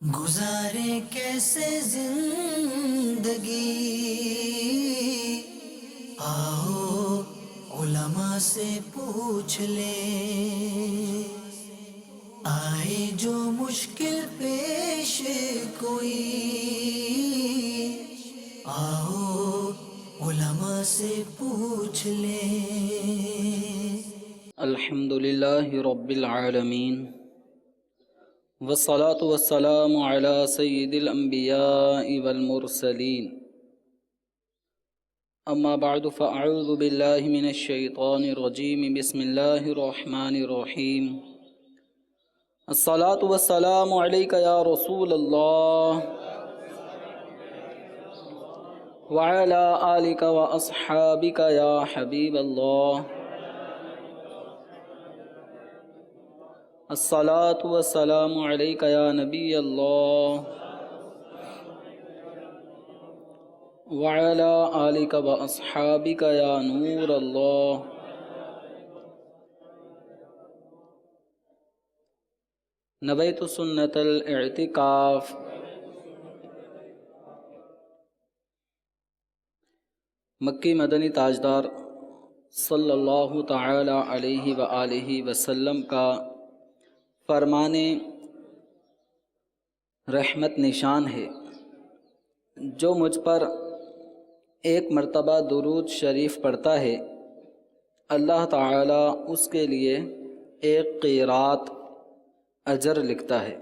گزارے کیسے زندگی، آؤ علماء سے پوچھ لیں، آئے جو مشکل پیش کوئی، آؤ علماء سے پوچھ لیں۔ الحمد للہ رب العالمین والصلاة والسلام على سید الانبیاء والمرسلین، اما بعد فاعوذ باللہ من الشیطان الرجیم، بسم اللہ الرحمن الرحیم۔ الصلاة والسلام علیک یا رسول اللہ وعلی آلک واصحابک یا حبیب اللہ۔ الصلاة والسلام علیک یا نبی اللہ وعلی آلک واصحابک یا نور اللہ۔ نویت سنت الاعتکاف۔ مکی مدنی تاجدار صلی اللہ تعالی علیہ وآلہ وسلم کا فرمان رحمت نشان ہے، جو مجھ پر ایک مرتبہ درود شریف پڑھتا ہے، اللہ تعالی اس کے لیے ایک قیرات اجر لکھتا ہے،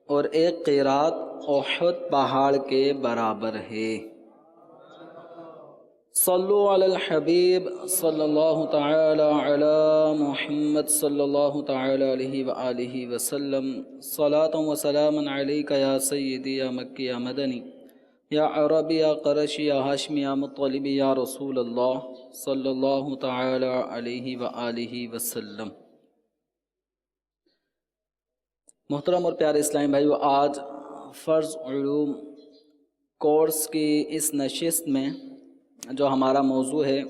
اور ایک قیرات احد پہاڑ کے برابر ہے۔ صلو علی الحبیب صلی اللہ تعالی علی محمد صلی اللہ تعالی علیہ وآلہ وسلم۔ صلاۃ و سلام علیک یا سیدی یا مکی یا مدنی یا عربی یا قرشی یا ہاشمی یا مطلبی یا رسول اللہ صلی اللہ تعالی علیہ وآلہ وسلم۔ محترم اور پیارے اسلامی بھائیو، آج فرض علوم کورس کی اس نشست میں جو ہمارا موضوع ہے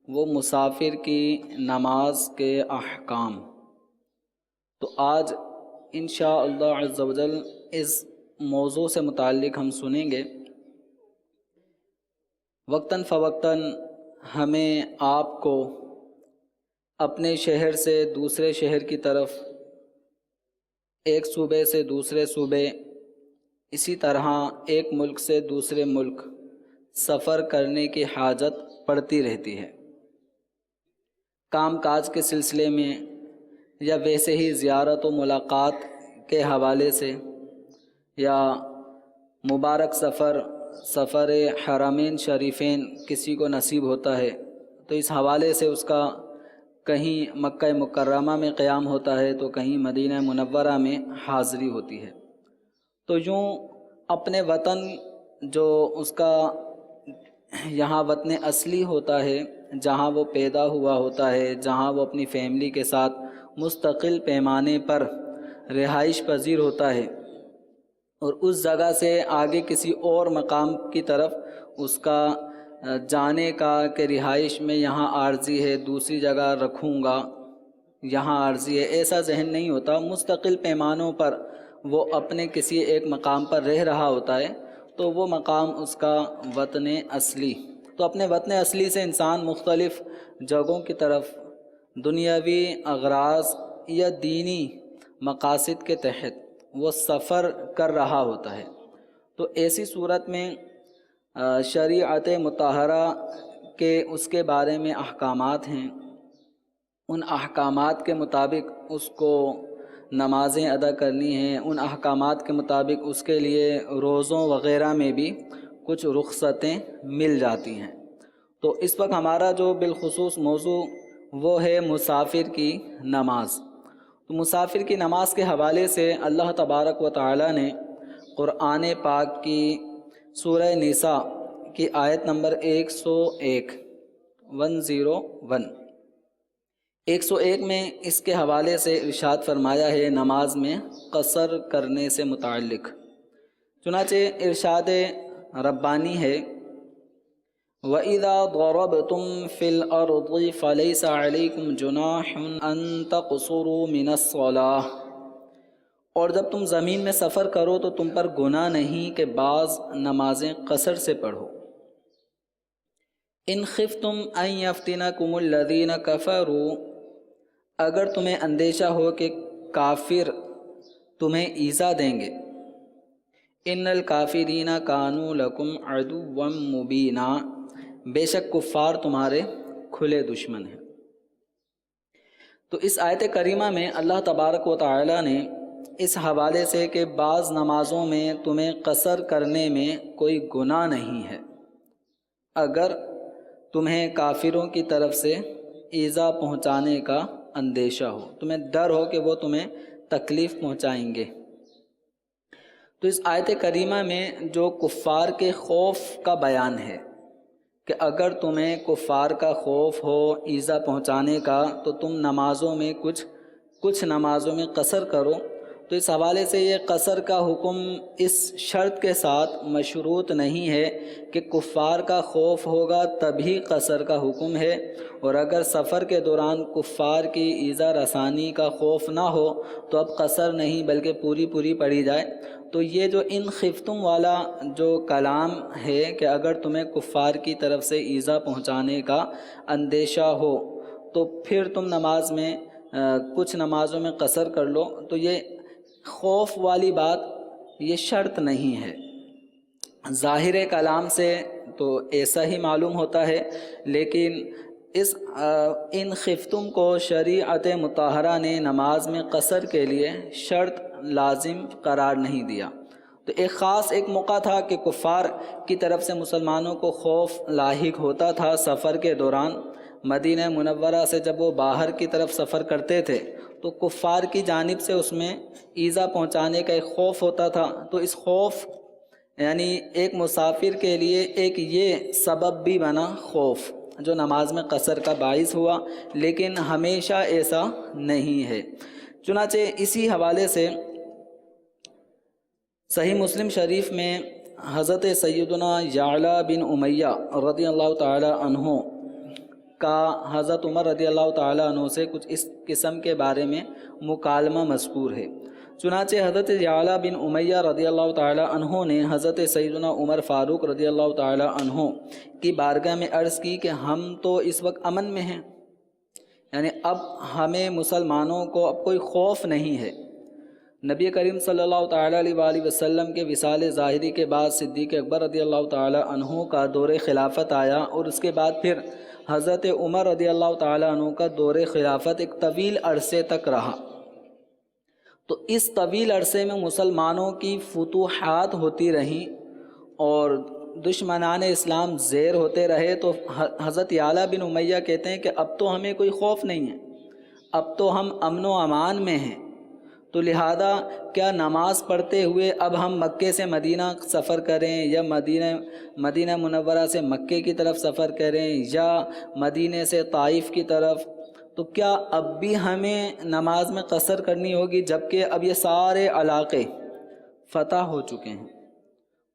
وہ مسافر کی نماز کے احکام۔ تو آج انشاءاللہ عز و جل اس موضوع سے متعلق ہم سنیں گے۔ وقتاً فوقتاً ہمیں آپ کو اپنے شہر سے دوسرے شہر کی طرف، ایک صوبے سے دوسرے صوبے، اسی طرح ایک ملک سے دوسرے ملک سفر کرنے کی حاجت پڑتی رہتی ہے، کام کاج کے سلسلے میں یا ویسے ہی زیارت و ملاقات کے حوالے سے، یا مبارک سفر حرمین شریفین کسی کو نصیب ہوتا ہے تو اس حوالے سے اس کا کہیں مکہ مکرمہ میں قیام ہوتا ہے تو کہیں مدینہ منورہ میں حاضری ہوتی ہے۔ تو یوں اپنے وطن جو اس کا یہاں وطن اصلی ہوتا ہے، جہاں وہ پیدا ہوا ہوتا ہے، جہاں وہ اپنی فیملی کے ساتھ مستقل پیمانے پر رہائش پذیر ہوتا ہے، اور اس جگہ سے آگے کسی اور مقام کی طرف اس کا جانے کا کہ رہائش میں یہاں عارضی ہے، دوسری جگہ رکھوں گا، یہاں عارضی ہے، ایسا ذہن نہیں ہوتا۔ مستقل پیمانوں پر وہ اپنے کسی ایک مقام پر رہ رہا ہوتا ہے، تو وہ مقام اس کا وطن اصلی۔ تو اپنے وطن اصلی سے انسان مختلف جگہوں کی طرف دنیاوی اغراض یا دینی مقاصد کے تحت وہ سفر کر رہا ہوتا ہے۔ تو ایسی صورت میں شریعت مطہرہ کے اس کے بارے میں احکامات ہیں، ان احکامات کے مطابق اس کو نمازیں ادا کرنی ہیں، ان احکامات کے مطابق اس کے لیے روزوں وغیرہ میں بھی کچھ رخصتیں مل جاتی ہیں۔ تو اس وقت ہمارا جو بالخصوص موضوع وہ ہے مسافر کی نماز۔ تو مسافر کی نماز کے حوالے سے اللہ تبارک و تعالی نے قرآن پاک کی سورہ نساء کی آیت نمبر 101 101 میں اس کے حوالے سے ارشاد فرمایا ہے نماز میں قصر کرنے سے متعلق۔ چنانچہ ارشاد ربانی ہے، وَإِذَا ضَرَبْتُمْ فِي الْأَرْضِ فَلَيْسَ عَلَيْكُمْ جُنَاحٌ أَن تَقْصُرُوا مِنَ الصَّلَاةِ، اور جب تم زمین میں سفر کرو تو تم پر گناہ نہیں کہ بعض نمازیں قصر سے پڑھو۔ ان خفتم ان یفتنکم الذین کفروا، اگر تمہیں اندیشہ ہو کہ کافر تمہیں ایذا دیں گے۔ ان الکافرین کانوا لکم عدوا مبینا، بے شک کفار تمہارے کھلے دشمن ہیں۔ تو اس آیت کریمہ میں اللہ تبارک و تعالی نے اس حوالے سے کہ بعض نمازوں میں تمہیں قصر کرنے میں کوئی گناہ نہیں ہے اگر تمہیں کافروں کی طرف سے ایذا پہنچانے کا اندیشہ ہو، تمہیں ڈر ہو کہ وہ تمہیں تکلیف پہنچائیں گے۔ تو اس آیت کریمہ میں جو کفار کے خوف کا بیان ہے کہ اگر تمہیں کفار کا خوف ہو ایذا پہنچانے کا تو تم نمازوں میں کچھ نمازوں میں قصر کرو۔ تو اس حوالے سے یہ قصر کا حکم اس شرط کے ساتھ مشروط نہیں ہے کہ کفار کا خوف ہوگا تبھی قصر کا حکم ہے، اور اگر سفر کے دوران کفار کی ایذا رسانی کا خوف نہ ہو تو اب قصر نہیں بلکہ پوری پڑھی جائے۔ تو یہ جو ان خفتم والا جو کلام ہے کہ اگر تمہیں کفار کی طرف سے ایذا پہنچانے کا اندیشہ ہو تو پھر تم نماز میں کچھ نمازوں میں قصر کر لو، تو یہ خوف والی بات یہ شرط نہیں ہے۔ ظاہر کلام سے تو ایسا ہی معلوم ہوتا ہے، لیکن ان خفتم کو شریعت مطہرہ نے نماز میں قصر کے لیے شرط لازم قرار نہیں دیا۔ تو ایک موقع تھا کہ کفار کی طرف سے مسلمانوں کو خوف لاحق ہوتا تھا سفر کے دوران۔ مدینہ منورہ سے جب وہ باہر کی طرف سفر کرتے تھے تو کفار کی جانب سے اس میں ایذا پہنچانے کا ایک خوف ہوتا تھا۔ تو اس خوف یعنی ایک مسافر کے لیے ایک یہ سبب بھی بنا خوف جو نماز میں قصر کا باعث ہوا، لیکن ہمیشہ ایسا نہیں ہے۔ چنانچہ اسی حوالے سے صحیح مسلم شریف میں حضرت سیدنا یعلا بن امیہ رضی اللہ تعالی عنہ کا حضرت عمر رضی اللہ تعالی عنہ سے کچھ اس قسم کے بارے میں مکالمہ مذکور ہے۔ چنانچہ حضرت یعلا بن امیہ رضی اللہ تعالی عنہ نے حضرت سیدنا عمر فاروق رضی اللہ تعالی عنہ کی بارگاہ میں عرض کی کہ ہم تو اس وقت امن میں ہیں، یعنی اب ہمیں مسلمانوں کو اب کوئی خوف نہیں ہے۔ نبی کریم صلی اللہ تعالیٰ علیہ وآلہ وسلم کے وصال ظاہری کے بعد صدیق اکبر رضی اللہ تعالیٰ عنہ کا دور خلافت آیا، اور اس کے بعد پھر حضرت عمر رضی اللہ تعالیٰ عنہ کا دور خلافت ایک طویل عرصے تک رہا۔ تو اس طویل عرصے میں مسلمانوں کی فتوحات ہوتی رہیں اور دشمنان اسلام زیر ہوتے رہے، تو حضرت یعلا بن امیہ کہتے ہیں کہ اب تو ہمیں کوئی خوف نہیں ہے، اب تو ہم امن و امان میں ہیں۔ تو لہذا کیا نماز پڑھتے ہوئے اب ہم مکے سے مدینہ سفر کریں یا مدینہ منورہ سے مکے کی طرف سفر کریں یا مدینے سے طائف کی طرف، تو کیا اب بھی ہمیں نماز میں قصر کرنی ہوگی جبکہ اب یہ سارے علاقے فتح ہو چکے ہیں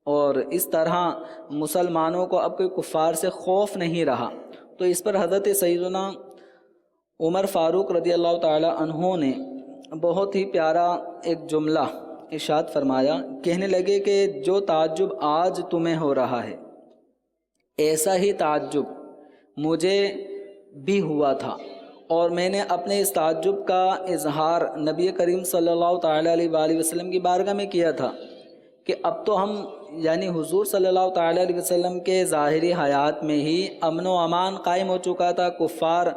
اور اس طرح مسلمانوں کو اب کوئی کفار سے خوف نہیں رہا؟ تو اس پر حضرت سیدنا عمر فاروق رضی اللہ تعالی عنہ نے بہت ہی پیارا ایک جملہ ارشاد فرمایا، کہنے لگے کہ جو تعجب آج تمہیں ہو رہا ہے ایسا ہی تعجب مجھے بھی ہوا تھا، اور میں نے اپنے اس تعجب کا اظہار نبی کریم صلی اللہ تعالیٰ علیہ وآلہ وسلم کی بارگاہ میں کیا تھا کہ اب تو ہم یعنی حضور صلی اللہ تعالیٰ علیہ وسلم کے ظاہری حیات میں ہی امن و امان قائم ہو چکا تھا، کفار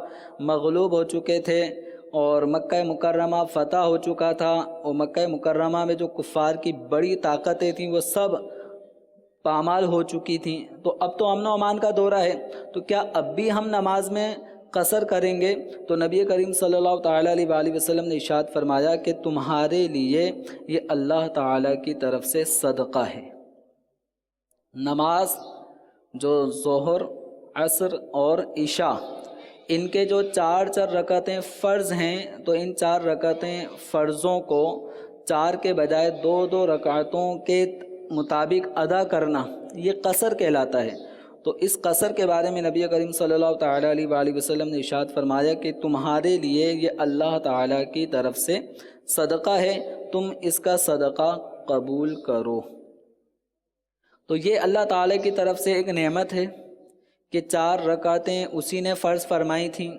مغلوب ہو چکے تھے اور مکہ مکرمہ فتح ہو چکا تھا، اور مکہ مکرمہ میں جو کفار کی بڑی طاقتیں تھیں وہ سب پامال ہو چکی تھیں۔ تو اب تو امن و امان کا دورہ ہے، تو کیا اب بھی ہم نماز میں قصر کریں گے؟ تو نبی کریم صلی اللہ تعالیٰ علیہ وآلہ وسلم نے ارشاد فرمایا کہ تمہارے لیے یہ اللہ تعالیٰ کی طرف سے صدقہ ہے۔ نماز جو ظہر، عصر اور عشاء، ان کے جو 4 رکعتیں فرض ہیں، تو ان 4 رکعتیں فرضوں کو 4 کے بجائے 2 رکعتوں کے مطابق ادا کرنا یہ قصر کہلاتا ہے۔ تو اس قصر کے بارے میں نبی کریم صلی اللہ تعالیٰ علیہ وآلہ وسلم نے ارشاد فرمایا کہ تمہارے لیے یہ اللہ تعالیٰ کی طرف سے صدقہ ہے، تم اس کا صدقہ قبول کرو۔ تو یہ اللہ تعالیٰ کی طرف سے ایک نعمت ہے کہ 4 رکعتیں اسی نے فرض فرمائی تھیں،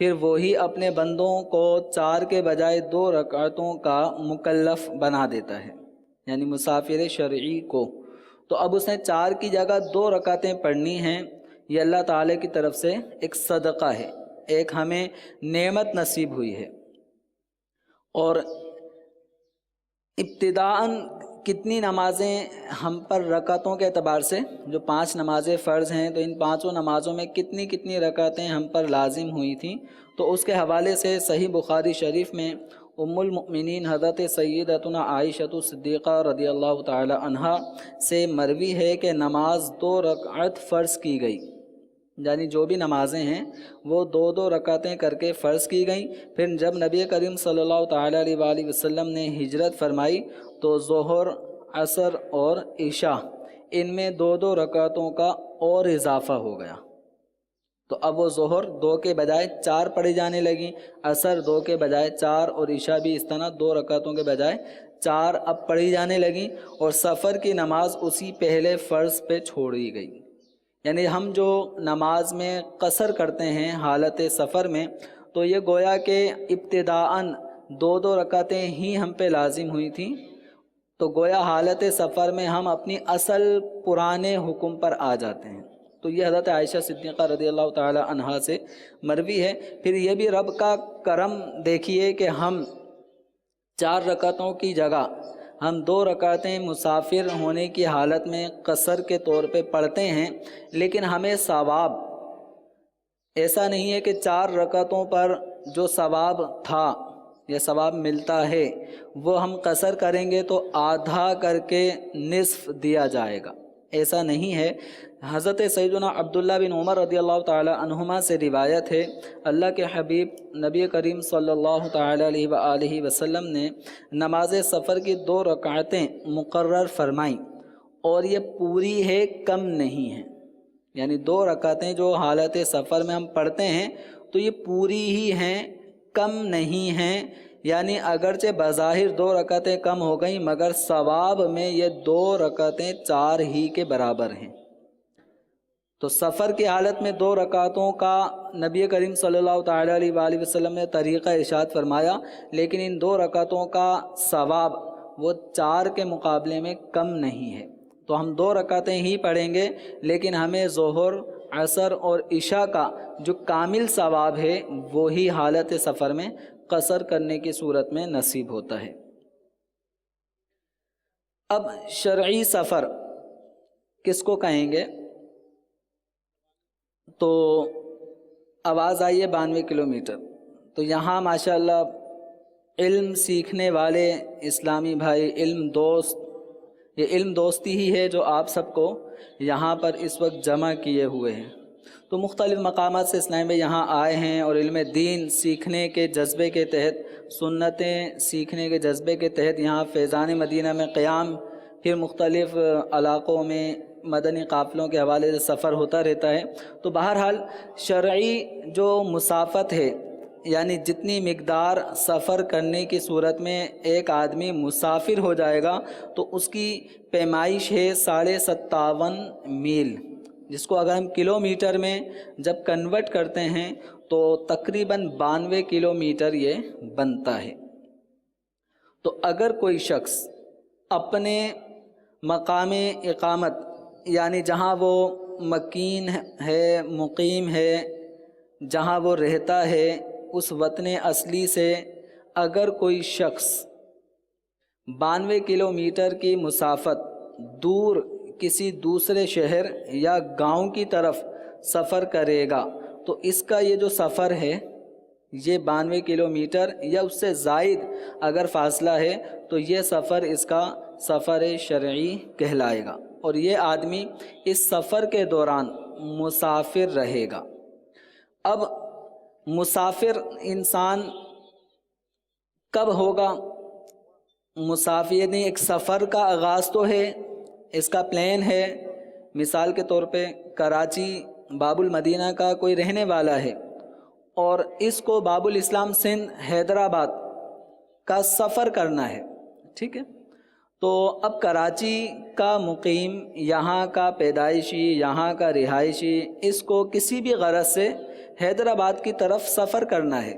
پھر وہی اپنے بندوں کو 4 کے بجائے 2 رکعتوں کا مکلف بنا دیتا ہے، یعنی مسافر شرعی کو۔ تو اب اس نے 4 کی جگہ 2 رکعتیں پڑھنی ہیں۔ یہ اللہ تعالیٰ کی طرف سے ایک صدقہ ہے، ایک ہمیں نعمت نصیب ہوئی ہے۔ اور ابتداءً کتنی نمازیں ہم پر رکعتوں کے اعتبار سے، جو 5 نمازیں فرض ہیں، تو ان 5 نمازوں میں کتنی رکعتیں ہم پر لازم ہوئی تھیں؟ تو اس کے حوالے سے صحیح بخاری شریف میں ام المؤمنین حضرت سیدتنا عائشہ صدیقہ رضی اللہ تعالی عنہا سے مروی ہے کہ نماز 2 رکعت فرض کی گئی، یعنی جو بھی نمازیں ہیں وہ 2 رکعتیں کر کے فرض کی گئیں۔ پھر جب نبی کریم صلی اللہ تعالیٰ علیہ وآلہ وسلم نے ہجرت فرمائی تو ظہر، عصر اور عشاء ان میں 2 رکعتوں کا اور اضافہ ہو گیا۔ تو اب وہ ظہر 2 کے بجائے 4 پڑھی جانے لگیں، عصر 2 کے بجائے 4، اور عشاء بھی اس طرح 2 رکعتوں کے بجائے 4 اب پڑھی جانے لگیں، اور سفر کی نماز اسی پہلے فرض پہ چھوڑی گئی۔ یعنی ہم جو نماز میں قصر کرتے ہیں حالت سفر میں، تو یہ گویا کہ ابتداءً 2 رکعتیں ہی ہم پہ لازم ہوئی تھیں، تو گویا حالت سفر میں ہم اپنی اصل پرانے حکم پر آ جاتے ہیں۔ تو یہ حضرت عائشہ صدیقہ رضی اللہ تعالی عنہا سے مروی ہے۔ پھر یہ بھی رب کا کرم دیکھیے کہ ہم 4 رکعتوں کی جگہ ہم 2 رکعتیں مسافر ہونے کی حالت میں قصر کے طور پہ پڑھتے ہیں، لیکن ہمیں ثواب ایسا نہیں ہے کہ 4 رکعتوں پر جو ثواب تھا یا ثواب ملتا ہے وہ ہم قصر کریں گے تو آدھا کر کے نصف دیا جائے گا، ایسا نہیں ہے۔ حضرت سیدنا عبداللہ بن عمر رضی اللہ تعالی عنہما سے روایت ہے، اللہ کے حبیب نبی کریم صلی اللہ تعالی علیہ وآلہ وسلم نے نماز سفر کی 2 رکعتیں مقرر فرمائیں، اور یہ پوری ہے، کم نہیں ہے۔ یعنی 2 رکعتیں جو حالت سفر میں ہم پڑھتے ہیں تو یہ پوری ہی ہیں، کم نہیں ہیں۔ یعنی اگرچہ بظاہر 2 رکعتیں کم ہو گئیں، مگر ثواب میں یہ 2 رکعتیں 4 ہی کے برابر ہیں۔ تو سفر کی حالت میں 2 رکعتوں کا نبی کریم صلی اللہ تعالیٰ علیہ وآلہ وسلم نے طریقہ ارشاد فرمایا، لیکن ان 2 رکعتوں کا ثواب وہ 4 کے مقابلے میں کم نہیں ہے۔ تو ہم 2 رکعتیں ہی پڑھیں گے، لیکن ہمیں ظہر، عصر اور عشاء کا جو کامل ثواب ہے وہی حالت سفر میں قصر کرنے کی صورت میں نصیب ہوتا ہے۔ اب شرعی سفر کس کو کہیں گے؟ تو آواز آئی ہے 92 کلومیٹر۔ تو یہاں ماشاءاللہ علم سیکھنے والے اسلامی بھائی، علم دوست، یہ علم دوستی ہی ہے جو آپ سب کو یہاں پر اس وقت جمع کیے ہوئے ہیں۔ تو مختلف مقامات سے اسلامی بھائی یہاں آئے ہیں اور علم دین سیکھنے کے جذبے کے تحت، سنتیں سیکھنے کے جذبے کے تحت یہاں فیضان مدینہ میں قیام، پھر مختلف علاقوں میں مدنی قافلوں کے حوالے سے سفر ہوتا رہتا ہے۔ تو بہرحال شرعی جو مسافت ہے، یعنی جتنی مقدار سفر کرنے کی صورت میں ایک آدمی مسافر ہو جائے گا تو اس کی پیمائش ہے 57.5 میل، جس کو اگر ہم کلومیٹر میں جب کنورٹ کرتے ہیں تو تقریباً 92 کلومیٹر یہ بنتا ہے۔ تو اگر کوئی شخص اپنے مقام اقامت، یعنی جہاں وہ مکین ہے، مقیم ہے، جہاں وہ رہتا ہے، اس وطن اصلی سے اگر کوئی شخص 92 کلومیٹر کی مسافت دور کسی دوسرے شہر یا گاؤں کی طرف سفر کرے گا تو اس کا یہ جو سفر ہے یہ 92 کلومیٹر یا اس سے زائد اگر فاصلہ ہے تو یہ سفر اس کا سفر شرعی کہلائے گا، اور یہ آدمی اس سفر کے دوران مسافر رہے گا۔ اب مسافر انسان کب ہوگا؟ مسافر یعنی ایک سفر کا آغاز تو ہے، اس کا پلان ہے۔ مثال کے طور پہ کراچی باب المدینہ کا کوئی رہنے والا ہے اور اس کو باب الاسلام سندھ حیدرآباد کا سفر کرنا ہے، ٹھیک ہے. تو اب کراچی کا مقیم، یہاں کا پیدائشی، یہاں کا رہائشی، اس کو کسی بھی غرض سے حیدرآباد کی طرف سفر کرنا ہے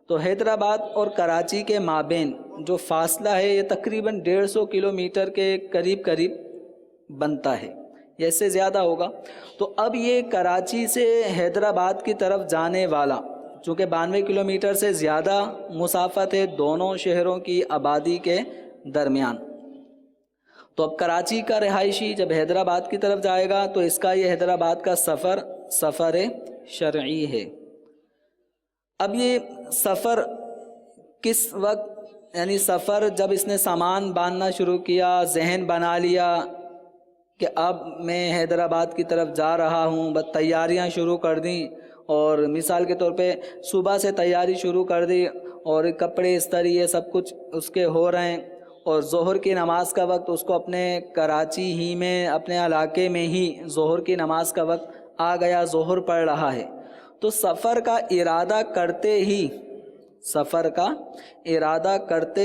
تو حیدرآباد اور کراچی کے مابین جو فاصلہ ہے یہ تقریباً 150 کلومیٹر کے قریب بنتا ہے، یا اس سے زیادہ ہوگا. تو اب یہ کراچی سے حیدرآباد کی طرف جانے والا، چونکہ 92 کلومیٹر سے زیادہ مسافت ہے دونوں شہروں کی آبادی کے درمیان، تو اب کراچی کا رہائشی جب حیدرآباد کی طرف جائے گا تو اس کا یہ حیدرآباد کا سفر شرعی ہے. اب یہ سفر کس وقت، یعنی سفر جب اس نے سامان باندھنا شروع کیا، ذہن بنا لیا کہ اب میں حیدرآباد کی طرف جا رہا ہوں، بس تیاریاں شروع کر دیں، اور مثال کے طور پہ صبح سے تیاری شروع کر دی اور کپڑے استری یہ سب کچھ اس کے ہو رہے ہیں، اور ظہر کی نماز کا وقت اس کو اپنے کراچی ہی میں، اپنے علاقے میں ہی ظہر کی نماز کا وقت آ گیا، ظہر پڑھ رہا ہے، تو سفر کا ارادہ کرتے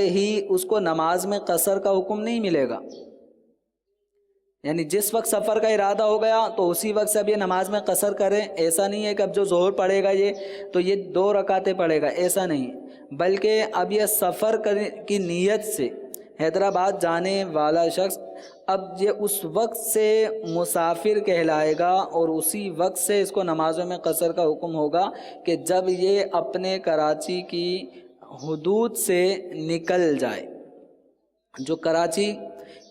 ہی اس کو نماز میں قصر کا حکم نہیں ملے گا. یعنی جس وقت سفر کا ارادہ ہو گیا تو اسی وقت سے اب یہ نماز میں قصر کرے، ایسا نہیں ہے کہ اب جو ظہر پڑھے گا تو یہ 2 رکعتیں پڑھے گا، ایسا نہیں، بلکہ اب یہ سفر کی نیت سے حیدرآباد جانے والا شخص اب یہ اس وقت سے مسافر کہلائے گا، اور اسی وقت سے اس کو نمازوں میں قصر کا حکم ہوگا کہ جب یہ اپنے کراچی کی حدود سے نکل جائے. جو کراچی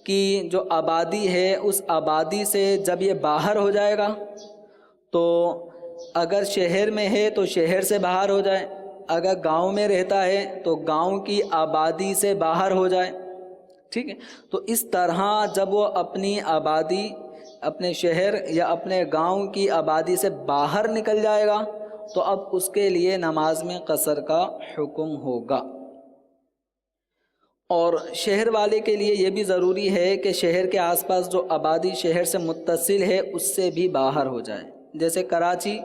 کی جو آبادی ہے اس آبادی سے جب یہ باہر ہو جائے گا تو اگر شہر میں ہے تو شہر سے باہر ہو جائے، اگر گاؤں میں رہتا ہے تو گاؤں کی آبادی سے باہر ہو جائے. ٹھیک ہے، تو اس طرح جب وہ اپنی آبادی، اپنے شہر یا اپنے گاؤں کی آبادی سے باہر نکل جائے گا تو اب اس کے لیے نماز میں قصر کا حکم ہوگا. اور شہر والے کے لیے یہ بھی ضروری ہے کہ شہر کے آس پاس جو آبادی شہر سے متصل ہے اس سے بھی باہر ہو جائے. جیسے کراچی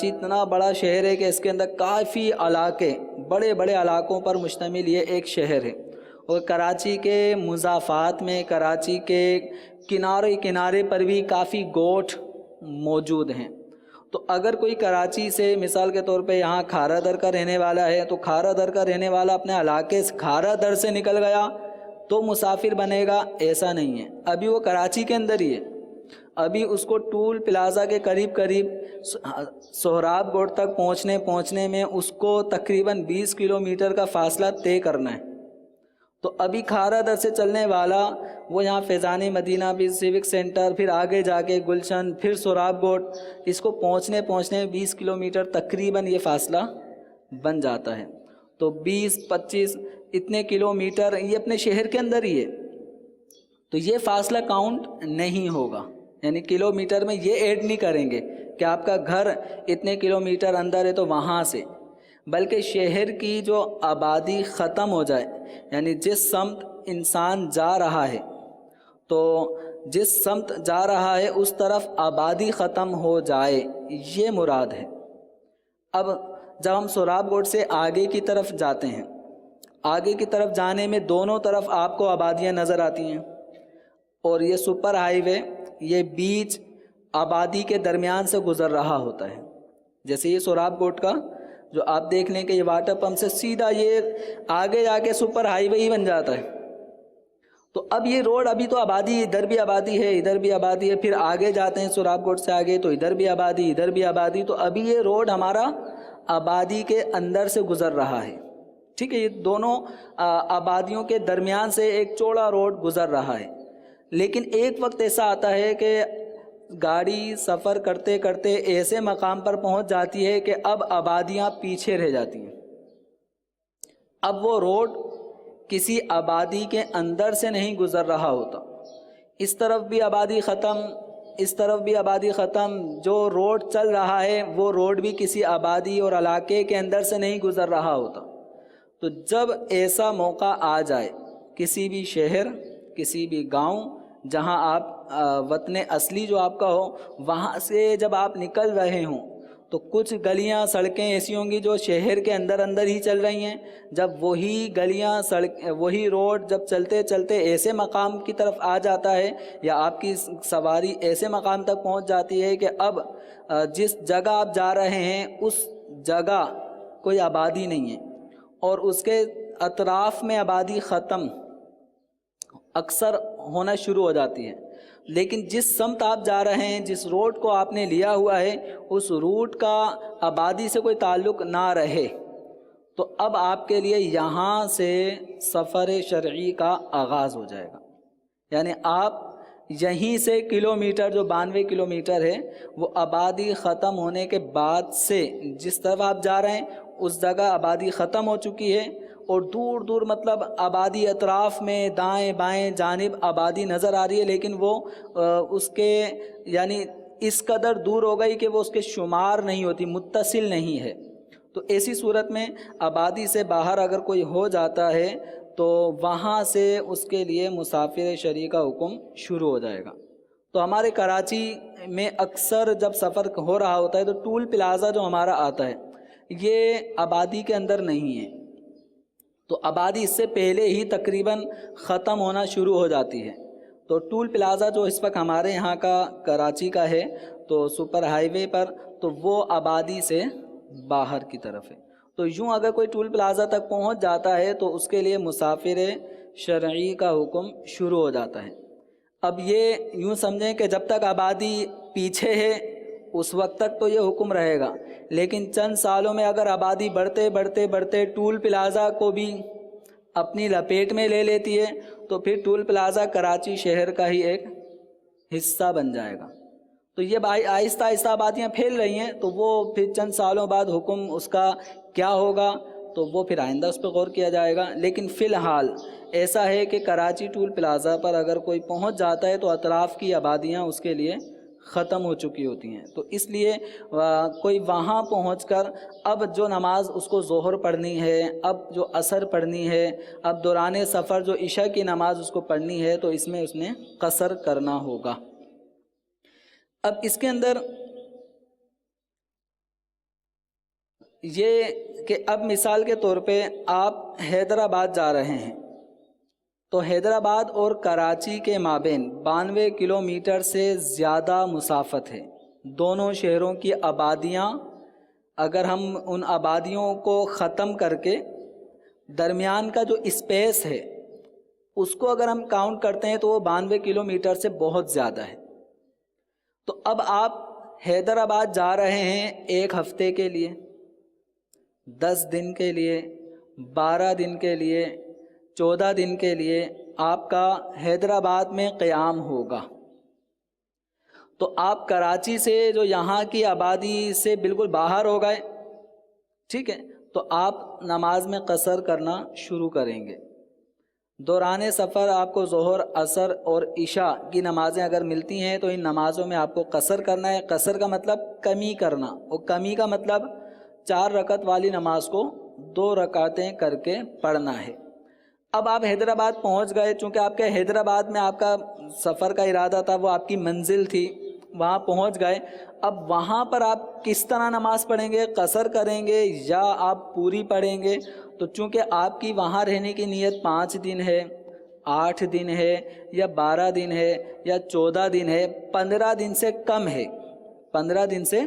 اتنا بڑا شہر ہے کہ اس کے اندر کافی علاقے، بڑے بڑے علاقوں پر مشتمل یہ ایک شہر ہے، اور کراچی کے مضافات میں، کراچی کے کنارے پر بھی کافی گوٹھ موجود ہیں. تو اگر کوئی کراچی سے مثال کے طور پہ یہاں کھارا در کا رہنے والا ہے تو کھارا در کا رہنے والا اپنے علاقے سے کھارا در سے نکل گیا تو مسافر بنے گا، ایسا نہیں ہے. ابھی وہ کراچی کے اندر ہی ہے، ابھی اس کو ٹول پلازا کے قریب سہراب گوٹ تک پہنچنے میں اس کو تقریباً 20 کلومیٹر کا فاصلہ طے کرنا ہے. تو ابھی کھارا در سے چلنے والا وہ یہاں فیضان مدینہ بھی، سیوک سینٹر، پھر آگے جا کے گلشن، پھر سہراب گوٹ، اس کو پہنچنے میں 20 کلومیٹر تقریباً یہ فاصلہ بن جاتا ہے. تو 20-25 اتنے کلومیٹر یہ اپنے شہر کے اندر ہی ہے، تو یہ فاصلہ کاؤنٹ نہیں ہوگا، یعنی کلومیٹر میں یہ ایڈ نہیں کریں گے کہ آپ کا گھر اتنے کلومیٹر اندر ہے تو وہاں سے، بلکہ شہر کی جو آبادی ختم ہو جائے، یعنی جس سمت انسان جا رہا ہے تو جس سمت جا رہا ہے اس طرف آبادی ختم ہو جائے، یہ مراد ہے. اب جب ہم سہراب گوٹ سے آگے کی طرف جاتے ہیں، آگے کی طرف جانے میں دونوں طرف آپ کو آبادیاں نظر آتی ہیں، اور یہ سپر ہائی وے یہ بیچ آبادی کے درمیان سے گزر رہا ہوتا ہے. جیسے یہ سہراب گوٹ کا جو آپ دیکھ لیں کہ یہ واٹر پمپ سے سیدھا یہ آگے جا کے سپر ہائی وے ہی بن جاتا ہے. تو اب یہ روڈ ابھی تو آبادی، ادھر بھی آبادی ہے، ادھر بھی آبادی ہے، پھر آگے جاتے ہیں سہراب گوٹ سے آگے تو ادھر بھی آبادی، ادھر بھی آبادی، تو ابھی یہ روڈ ہمارا آبادی کے اندر سے گزر رہا ہے. ٹھیک ہے، یہ دونوں آبادیوں کے درمیان سے ایک چوڑا روڈ گزر رہا ہے. لیکن ایک وقت ایسا آتا ہے کہ گاڑی سفر کرتے کرتے ایسے مقام پر پہنچ جاتی ہے کہ اب آبادیاں پیچھے رہ جاتی ہیں. اب وہ روڈ کسی آبادی کے اندر سے نہیں گزر رہا ہوتا، اس طرف بھی آبادی ختم، اس طرف بھی آبادی ختم، جو روڈ چل رہا ہے وہ روڈ بھی کسی آبادی اور علاقے کے اندر سے نہیں گزر رہا ہوتا. تو جب ایسا موقع آ جائے کسی بھی شہر، کسی بھی گاؤں جہاں آپ وطن اصلی جو آپ کا ہو وہاں سے جب آپ نکل رہے ہوں تو کچھ گلیاں سڑکیں ایسی ہوں گی جو شہر کے اندر اندر ہی چل رہی ہیں. جب وہی گلیاں وہی روڈ جب چلتے چلتے ایسے مقام کی طرف آ جاتا ہے یا آپ کی سواری ایسے مقام تک پہنچ جاتی ہے کہ اب جس جگہ آپ جا رہے ہیں اس جگہ کوئی آبادی نہیں ہے اور اس کے اطراف میں آبادی ختم اکثر ہونا شروع ہو جاتی ہے، لیکن جس سمت آپ جا رہے ہیں، جس روڈ کو آپ نے لیا ہوا ہے، اس روٹ کا آبادی سے کوئی تعلق نہ رہے، تو اب آپ کے لیے یہاں سے سفر شرعی کا آغاز ہو جائے گا. یعنی آپ یہیں سے کلومیٹر جو 92 کلومیٹر ہے وہ آبادی ختم ہونے کے بعد سے جس طرف آپ جا رہے ہیں اس جگہ آبادی ختم ہو چکی ہے اور دور دور مطلب آبادی اطراف میں دائیں بائیں جانب آبادی نظر آ رہی ہے، لیکن وہ اس کے یعنی اس قدر دور ہو گئی کہ وہ اس کے شمار نہیں ہوتی، متصل نہیں ہے. تو ایسی صورت میں آبادی سے باہر اگر کوئی ہو جاتا ہے تو وہاں سے اس کے لیے مسافر شرعی کا حکم شروع ہو جائے گا. تو ہمارے کراچی میں اکثر جب سفر ہو رہا ہوتا ہے تو ٹول پلازا جو ہمارا آتا ہے یہ آبادی کے اندر نہیں ہے، تو آبادی اس سے پہلے ہی تقریباً ختم ہونا شروع ہو جاتی ہے. تو ٹول پلازا جو اس وقت ہمارے یہاں کا کراچی کا ہے تو سپر ہائی وے پر، تو وہ آبادی سے باہر کی طرف ہے. تو یوں اگر کوئی ٹول پلازا تک پہنچ جاتا ہے تو اس کے لیے مسافر شرعی کا حکم شروع ہو جاتا ہے. اب یہ یوں سمجھیں کہ جب تک آبادی پیچھے ہے اس وقت تک تو یہ حکم رہے گا، لیکن چند سالوں میں اگر آبادی بڑھتے بڑھتے بڑھتے ٹول پلازا کو بھی اپنی لپیٹ میں لے لیتی ہے تو پھر ٹول پلازا کراچی شہر کا ہی ایک حصہ بن جائے گا. تو یہ آہستہ آہستہ آبادیاں پھیل رہی ہیں، تو وہ پھر چند سالوں بعد حکم اس کا کیا ہوگا تو وہ پھر آئندہ اس پہ غور کیا جائے گا. لیکن فی الحال ایسا ہے کہ کراچی ٹول پلازا پر اگر کوئی پہنچ جاتا ہے تو اطراف کی آبادیاں اس کے لیے ختم ہو چکی ہوتی ہیں. تو اس لیے کوئی وہاں پہنچ کر اب جو نماز اس کو ظہر پڑھنی ہے، اب جو عصر پڑھنی ہے، اب دوران سفر جو عشاء کی نماز اس کو پڑھنی ہے، تو اس میں اس نے قصر کرنا ہوگا. اب اس کے اندر یہ کہ اب مثال کے طور پہ آپ حیدرآباد جا رہے ہیں تو حیدرآباد اور کراچی کے مابین 92 کلومیٹر سے زیادہ مسافت ہے. دونوں شہروں کی آبادیاں اگر ہم ان آبادیوں کو ختم کر کے درمیان کا جو اسپیس ہے اس کو اگر ہم کاؤنٹ کرتے ہیں تو وہ 92 کلومیٹر سے بہت زیادہ ہے. تو اب آپ حیدرآباد جا رہے ہیں 1 ہفتے کے لیے، 10 دن کے لیے، 12 دن کے لیے، 14 دن کے لیے آپ کا حیدرآباد میں قیام ہوگا. تو آپ کراچی سے جو یہاں کی آبادی سے بالکل باہر ہو گئے، ٹھیک ہے، تو آپ نماز میں قصر کرنا شروع کریں گے. دوران سفر آپ کو ظہر، عصر اور عشاء کی نمازیں اگر ملتی ہیں تو ان نمازوں میں آپ کو قصر کرنا ہے. قصر کا مطلب کمی کرنا، اور کمی کا مطلب 4 رکعت والی نماز کو 2 رکعتیں کر کے پڑھنا ہے. اب آپ حیدرآباد پہنچ گئے، چونکہ آپ کے حیدرآباد میں آپ کا سفر کا ارادہ تھا، وہ آپ کی منزل تھی، وہاں پہنچ گئے. اب وہاں پر آپ کس طرح نماز پڑھیں گے؟ قصر کریں گے یا آپ پوری پڑھیں گے؟ تو چونکہ آپ کی وہاں رہنے کی نیت 5 دن ہے، 8 دن ہے، یا 12 دن ہے، یا 14 دن ہے، 15 دن سے کم ہے، 15 دن سے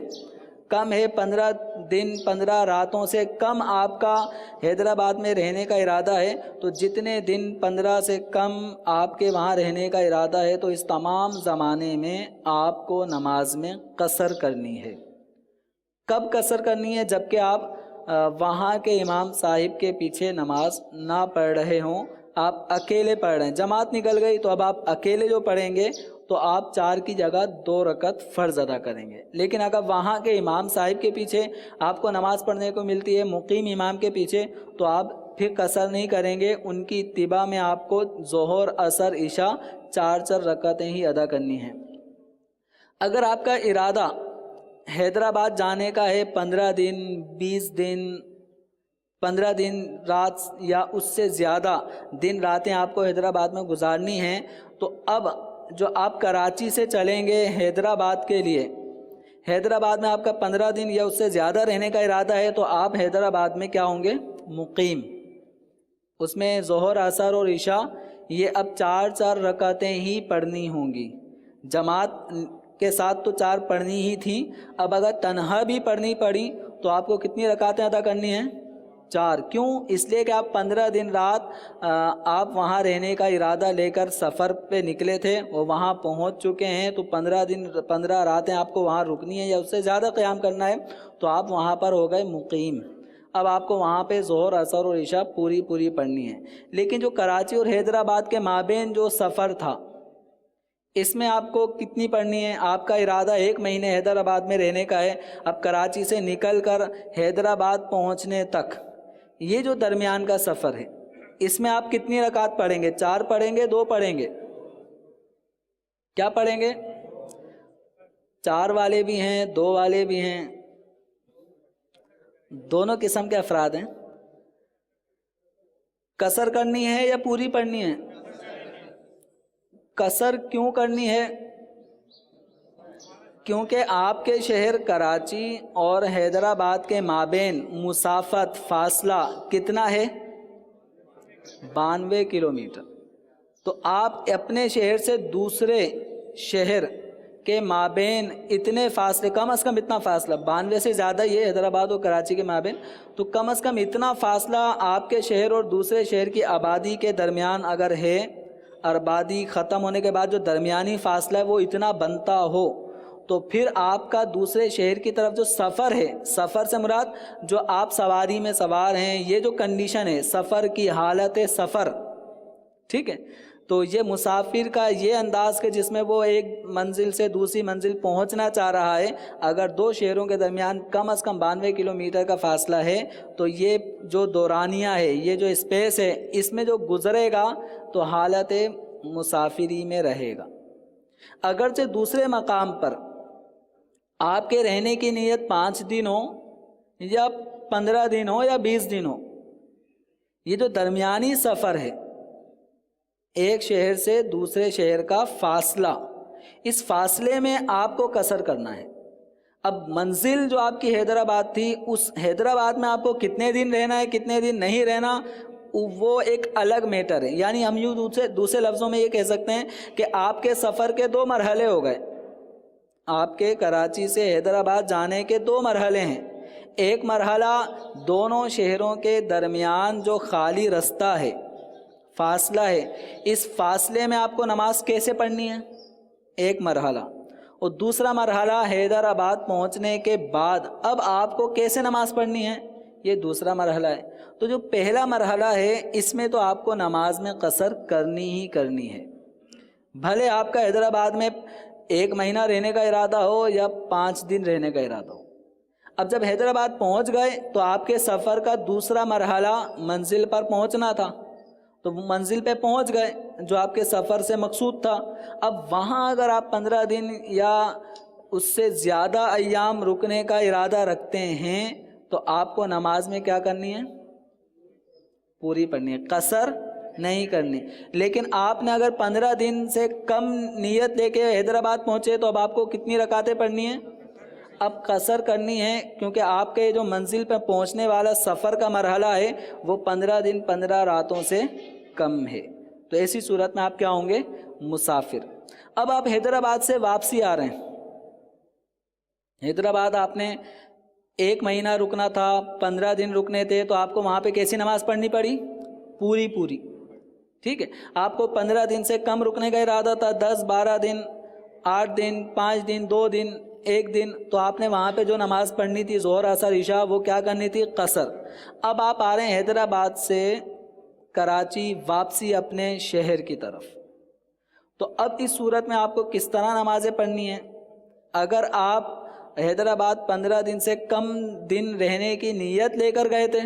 کم ہے، 15 دن 15 راتوں سے کم آپ کا حیدرآباد میں رہنے کا ارادہ ہے، تو جتنے دن 15 سے کم آپ کے وہاں رہنے کا ارادہ ہے تو اس تمام زمانے میں آپ کو نماز میں قصر کرنی ہے. کب قصر کرنی ہے؟ جب کہ آپ وہاں کے امام صاحب کے پیچھے نماز نہ پڑھ رہے ہوں، آپ اکیلے پڑھ رہے ہیں. جماعت نکل گئی تو اب آپ اکیلے جو پڑھیں گے تو آپ 4 کی جگہ 2 رکعت فرض ادا کریں گے. لیکن اگر وہاں کے امام صاحب کے پیچھے آپ کو نماز پڑھنے کو ملتی ہے، مقیم امام کے پیچھے، تو آپ پھر قصر نہیں کریں گے، ان کی اتباع میں آپ کو ظہر، عصر، عشاء 4 رکعتیں ہی ادا کرنی ہیں. اگر آپ کا ارادہ حیدرآباد جانے کا ہے 15 دن، 20 دن، 15 دن رات یا اس سے زیادہ دن راتیں آپ کو حیدرآباد میں گزارنی ہیں، تو اب جو آپ کراچی سے چلیں گے حیدرآباد کے لیے، حیدرآباد میں آپ کا 15 دن یا اس سے زیادہ رہنے کا ارادہ ہے تو آپ حیدرآباد میں کیا ہوں گے؟ مقیم. اس میں ظہر، عصر اور عشاء یہ اب 4 رکعتیں ہی پڑھنی ہوں گی. جماعت کے ساتھ تو 4 پڑھنی ہی تھیں، اب اگر تنہا بھی پڑھنی پڑی تو آپ کو کتنی رکعتیں ادا کرنی ہیں؟ 4. کیوں؟ اس لیے کہ آپ 15 دن رات آپ وہاں رہنے کا ارادہ لے کر سفر پہ نکلے تھے اور وہاں پہنچ چکے ہیں، تو 15 راتیں آپ کو وہاں رکنی ہیں یا اس سے زیادہ قیام کرنا ہے، تو آپ وہاں پر ہو گئے مقیم. اب آپ کو وہاں پہ ظہر، عصر اور عشاء پوری پڑھنی ہے. لیکن جو کراچی اور حیدرآباد کے مابین جو سفر تھا، اس میں آپ کو کتنی پڑھنی ہے؟ آپ کا ارادہ 1 مہینے حیدرآباد میں رہنے کا ہے. اب کراچی سے نکل کر حیدرآباد پہنچنے تک یہ جو درمیان کا سفر ہے، اس میں آپ کتنی رکعت پڑھیں گے؟ 4 پڑھیں گے، 2 پڑھیں گے؟ کیا پڑھیں گے؟ 4 والے بھی ہیں، 2 والے بھی ہیں، دونوں قسم کے افراد ہیں. قصر کرنی ہے یا پوری پڑھنی ہے؟ قصر کیوں کرنی ہے؟ کیونکہ آپ کے شہر کراچی اور حیدرآباد کے مابین مسافت، فاصلہ کتنا ہے؟ 92 کلومیٹر. تو آپ اپنے شہر سے دوسرے شہر کے مابین اتنے فاصلے، کم از کم اتنا فاصلہ، 92 سے زیادہ یہ حیدرآباد اور کراچی کے مابین، تو کم از کم اتنا فاصلہ آپ کے شہر اور دوسرے شہر کی آبادی کے درمیان اگر ہے، آبادی ختم ہونے کے بعد جو درمیانی فاصلہ ہے وہ اتنا بنتا ہو، تو پھر آپ کا دوسرے شہر کی طرف جو سفر ہے، سفر سے مراد جو آپ سواری میں سوار ہیں، یہ جو کنڈیشن ہے سفر کی، حالت سفر، ٹھیک ہے، تو یہ مسافر کا یہ انداز کہ جس میں وہ ایک منزل سے دوسری منزل پہنچنا چاہ رہا ہے، اگر 2 شہروں کے درمیان کم از کم 92 کلومیٹر کا فاصلہ ہے، تو یہ جو دورانیہ ہے، یہ جو اسپیس ہے، اس میں جو گزرے گا تو حالت مسافری میں رہے گا. اگرچہ دوسرے مقام پر آپ کے رہنے کی نیت 5 دن ہو یا 15 دن ہو یا 20 دن ہو، یہ جو درمیانی سفر ہے، ایک شہر سے دوسرے شہر کا فاصلہ، اس فاصلے میں آپ کو قصر کرنا ہے. اب منزل جو آپ کی حیدرآباد تھی، اس حیدرآباد میں آپ کو کتنے دن رہنا ہے، کتنے دن نہیں رہنا، وہ ایک الگ میٹر ہے. یعنی ہم یوں دوسرے لفظوں میں یہ کہہ سکتے ہیں کہ آپ کے سفر کے 2 مرحلے ہو گئے. آپ کے کراچی سے حیدرآباد جانے کے 2 مرحلے ہیں. ایک مرحلہ دونوں شہروں کے درمیان جو خالی رستہ ہے، فاصلہ ہے، اس فاصلے میں آپ کو نماز کیسے پڑھنی ہے، ایک مرحلہ. اور دوسرا مرحلہ حیدرآباد پہنچنے کے بعد اب آپ کو کیسے نماز پڑھنی ہے، یہ دوسرا مرحلہ ہے. تو جو پہلا مرحلہ ہے، اس میں تو آپ کو نماز میں قصر کرنی ہی کرنی ہے، بھلے آپ کا حیدرآباد میں 1 مہینہ رہنے کا ارادہ ہو یا 5 دن رہنے کا ارادہ ہو. اب جب حیدرآباد پہنچ گئے تو آپ کے سفر کا دوسرا مرحلہ منزل پر پہنچنا تھا، تو منزل پہ پہنچ گئے جو آپ کے سفر سے مقصود تھا. اب وہاں اگر آپ 15 دن یا اس سے زیادہ ایام رکنے کا ارادہ رکھتے ہیں تو آپ کو نماز میں کیا کرنی ہے، پوری پڑھنی ہے، قصر نہیں کرنی. لیکن آپ نے اگر 15 دن سے کم نیت لے کے حیدرآباد پہنچے تو اب آپ کو کتنی رکعتیں پڑھنی ہیں، اب قصر کرنی ہے، کیونکہ آپ کے جو منزل پہ پہنچنے والا سفر کا مرحلہ ہے وہ 15 دن 15 راتوں سے کم ہے. تو ایسی صورت میں آپ کیا ہوں گے، مسافر. اب آپ حیدرآباد سے واپسی آ رہے ہیں، حیدرآباد آپ نے 1 مہینہ رکنا تھا، 15 دن رکنے تھے، تو آپ کو وہاں پہ کیسی نماز پڑھنی پڑی، پوری. ٹھیک ہے، آپ کو 15 دن سے کم رکنے کا ارادہ تھا، 10 12 دن، 8 دن، 5 دن، 2 دن، 1 دن، تو آپ نے وہاں پہ جو نماز پڑھنی تھی ظہر، عصر، عشاء، وہ کیا کرنی تھی، قصر. اب آپ آ رہے ہیں حیدرآباد سے کراچی واپسی اپنے شہر کی طرف، تو اب اس صورت میں آپ کو کس طرح نمازیں پڑھنی ہیں. اگر آپ حیدرآباد 15 دن سے کم دن رہنے کی نیت لے کر گئے تھے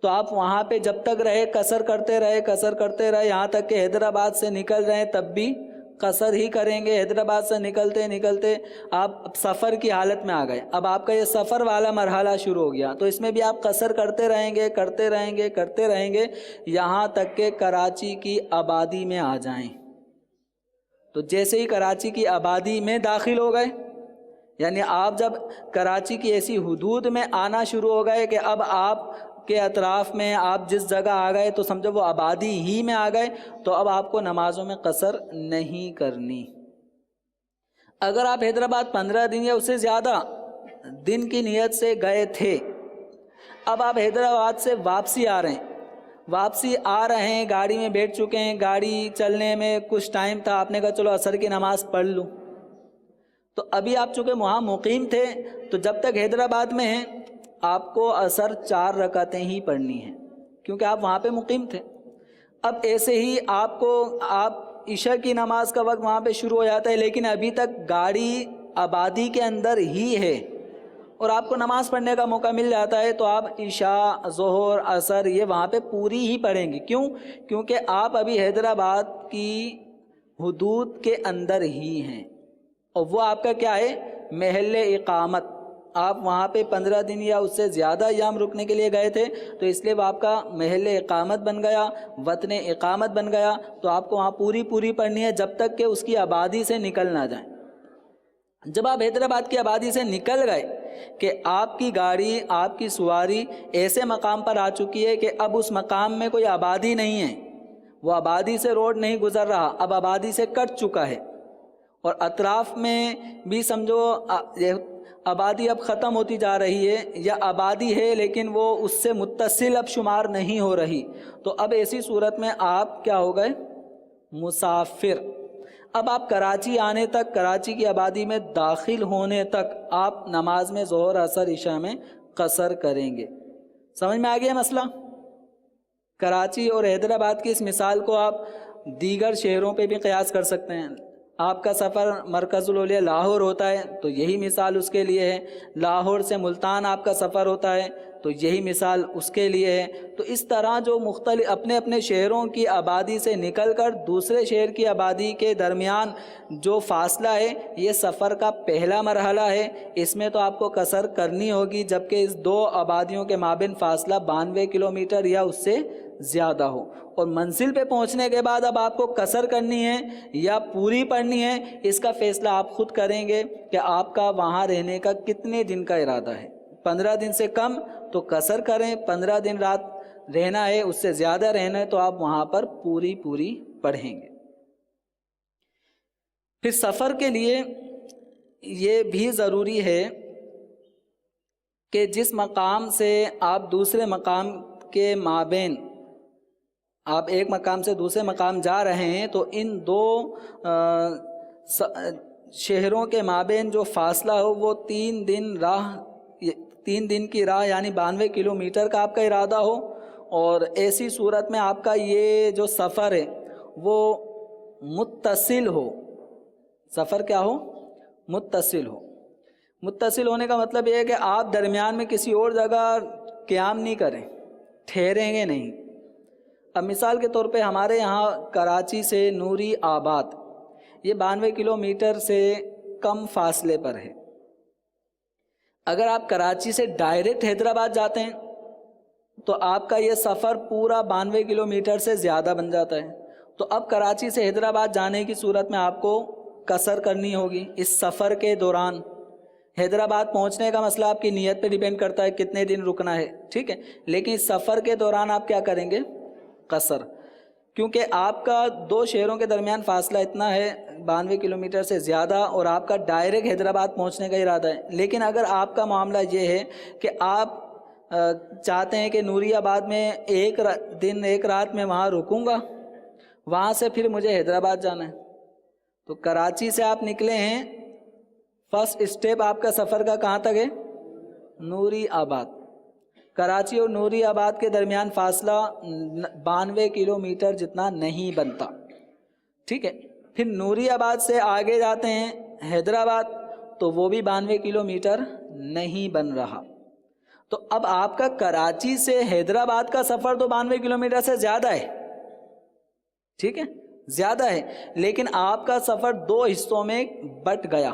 تو آپ وہاں پہ جب تک رہے قصر کرتے رہے یہاں تک کہ حیدرآباد سے نکل رہے ہیں تب بھی قصر ہی کریں گے. حیدرآباد سے نکلتے آپ سفر کی حالت میں آ گئے. اب آپ کا یہ سفر والا مرحلہ شروع ہو گیا، تو اس میں بھی آپ قصر کرتے رہیں گے یہاں تک کہ کراچی کی آبادی میں آ جائیں. تو جیسے ہی کراچی کی آبادی میں داخل ہو گئے، یعنی آپ جب کراچی کی ایسی حدود میں آنا شروع ہو گئے کہ اب آپ کے اطراف میں آپ جس جگہ آ گئے تو سمجھو وہ آبادی ہی میں آ گئے، تو اب آپ کو نمازوں میں قصر نہیں کرنی۔ اگر آپ حیدرآباد 15 دن یا اس سے زیادہ دن کی نیت سے گئے تھے، اب آپ حیدرآباد سے واپسی آ رہے ہیں، گاڑی میں بیٹھ چکے ہیں، گاڑی چلنے میں کچھ ٹائم تھا، آپ نے کہا چلو عصر کی نماز پڑھ لوں، تو ابھی آپ چونکہ وہاں مقیم تھے تو جب تک حیدرآباد میں ہیں آپ کو عصر 4 رکعتیں ہی پڑھنی ہیں، کیونکہ آپ وہاں پہ مقیم تھے۔ اب ایسے ہی آپ عشاء کی نماز کا وقت وہاں پہ شروع ہو جاتا ہے، لیکن ابھی تک گاڑی آبادی کے اندر ہی ہے اور آپ کو نماز پڑھنے کا موقع مل جاتا ہے، تو آپ عشاء، ظہر، عصر یہ وہاں پہ پوری ہی پڑھیں گے۔ کیوں؟ کیونکہ آپ ابھی حیدرآباد کی حدود کے اندر ہی ہیں، اور وہ آپ کا کیا ہے؟ محل اقامت۔ آپ وہاں پہ 15 دن یا اس سے زیادہ ایام رکنے کے لیے گئے تھے، تو اس لیے وہ آپ کا محل اقامت بن گیا، وطن اقامت بن گیا، تو آپ کو وہاں پوری پڑھنی ہے جب تک کہ اس کی آبادی سے نکل نہ جائیں۔ جب آپ حیدرآباد کی آبادی سے نکل گئے کہ آپ کی گاڑی، آپ کی سواری ایسے مقام پر آ چکی ہے کہ اب اس مقام میں کوئی آبادی نہیں ہے، وہ آبادی سے روڈ نہیں گزر رہا، اب آبادی سے کٹ چکا ہے، اور اطراف میں بھی سمجھو آبادی اب ختم ہوتی جا رہی ہے، یا آبادی ہے لیکن وہ اس سے متصل اب شمار نہیں ہو رہی، تو اب ایسی صورت میں آپ کیا ہو گئے؟ مسافر۔ اب آپ کراچی آنے تک، کراچی کی آبادی میں داخل ہونے تک آپ نماز میں ظہر، عصر، عشاء میں قصر کریں گے۔ سمجھ میں آ گیا مسئلہ؟ کراچی اور حیدرآباد کی اس مثال کو آپ دیگر شہروں پہ بھی قیاس کر سکتے ہیں۔ آپ کا سفر مرکز الاولیاء لاہور ہوتا ہے تو یہی مثال اس کے لیے ہے، لاہور سے ملتان آپ کا سفر ہوتا ہے تو یہی مثال اس کے لیے ہے۔ تو اس طرح جو مختلف اپنے اپنے شہروں کی آبادی سے نکل کر دوسرے شہر کی آبادی کے درمیان جو فاصلہ ہے، یہ سفر کا پہلا مرحلہ ہے، اس میں تو آپ کو قصر کرنی ہوگی، جبکہ اس دو آبادیوں کے مابین فاصلہ 92 کلومیٹر یا اس سے زیادہ ہو، اور منزل پہ پہنچنے کے بعد اب آپ کو قصر کرنی ہے یا پوری پڑھنی ہے، اس کا فیصلہ آپ خود کریں گے کہ آپ کا وہاں رہنے کا کتنے دن کا ارادہ ہے۔ 15 دن سے کم تو قصر کریں، 15 دن رات رہنا ہے، اس سے زیادہ رہنا ہے تو آپ وہاں پر پوری پڑھیں گے۔ پھر سفر کے لیے یہ بھی ضروری ہے کہ جس مقام سے آپ دوسرے مقام کے مابین، آپ ایک مقام سے دوسرے مقام جا رہے ہیں تو ان دو شہروں کے مابین جو فاصلہ ہو وہ 3 دن کی راہ یعنی 92 کلومیٹر کا آپ کا ارادہ ہو، اور ایسی صورت میں آپ کا یہ جو سفر ہے وہ متصل ہو۔ سفر کیا ہو؟ متصل ہو۔ متصل ہونے کا مطلب یہ ہے کہ آپ درمیان میں کسی اور جگہ قیام نہیں کریں، ٹھہریں گے نہیں۔ اب مثال کے طور پہ ہمارے یہاں کراچی سے نوری آباد یہ 92 کلومیٹر سے کم فاصلے پر ہے۔ اگر آپ کراچی سے ڈائریکٹ حیدرآباد جاتے ہیں تو آپ کا یہ سفر پورا 92 کلومیٹر سے زیادہ بن جاتا ہے، تو اب کراچی سے حیدرآباد جانے کی صورت میں آپ کو قصر کرنی ہوگی اس سفر کے دوران۔ حیدرآباد پہنچنے کا مسئلہ آپ کی نیت پہ ڈیپینڈ کرتا ہے کتنے دن رکنا ہے، ٹھیک ہے، لیکن اس سفر کے دوران آپ کیا کریں گے؟ قصر، کیونکہ آپ کا 2 شہروں کے درمیان فاصلہ اتنا ہے 92 کلومیٹر سے زیادہ، اور آپ کا ڈائریکٹ حیدرآباد پہنچنے کا ارادہ ہے۔ لیکن اگر آپ کا معاملہ یہ ہے کہ آپ چاہتے ہیں کہ نوری آباد میں 1 دن 1 رات میں وہاں رکوں گا، وہاں سے پھر مجھے حیدرآباد جانا ہے، تو کراچی سے آپ نکلے ہیں، فرسٹ اسٹیپ آپ کا سفر کا کہاں تک ہے؟ نوری آباد۔ کراچی اور نوری آباد کے درمیان فاصلہ 92 کلومیٹر جتنا نہیں بنتا، ٹھیک ہے۔ پھر نوری آباد سے آگے جاتے ہیں حیدرآباد تو وہ بھی 92 کلومیٹر نہیں بن رہا، تو اب آپ کا کراچی سے حیدرآباد کا سفر تو 92 کلومیٹر سے زیادہ ہے، ٹھیک ہے، زیادہ ہے، لیکن آپ کا سفر 2 حصوں میں بٹ گیا۔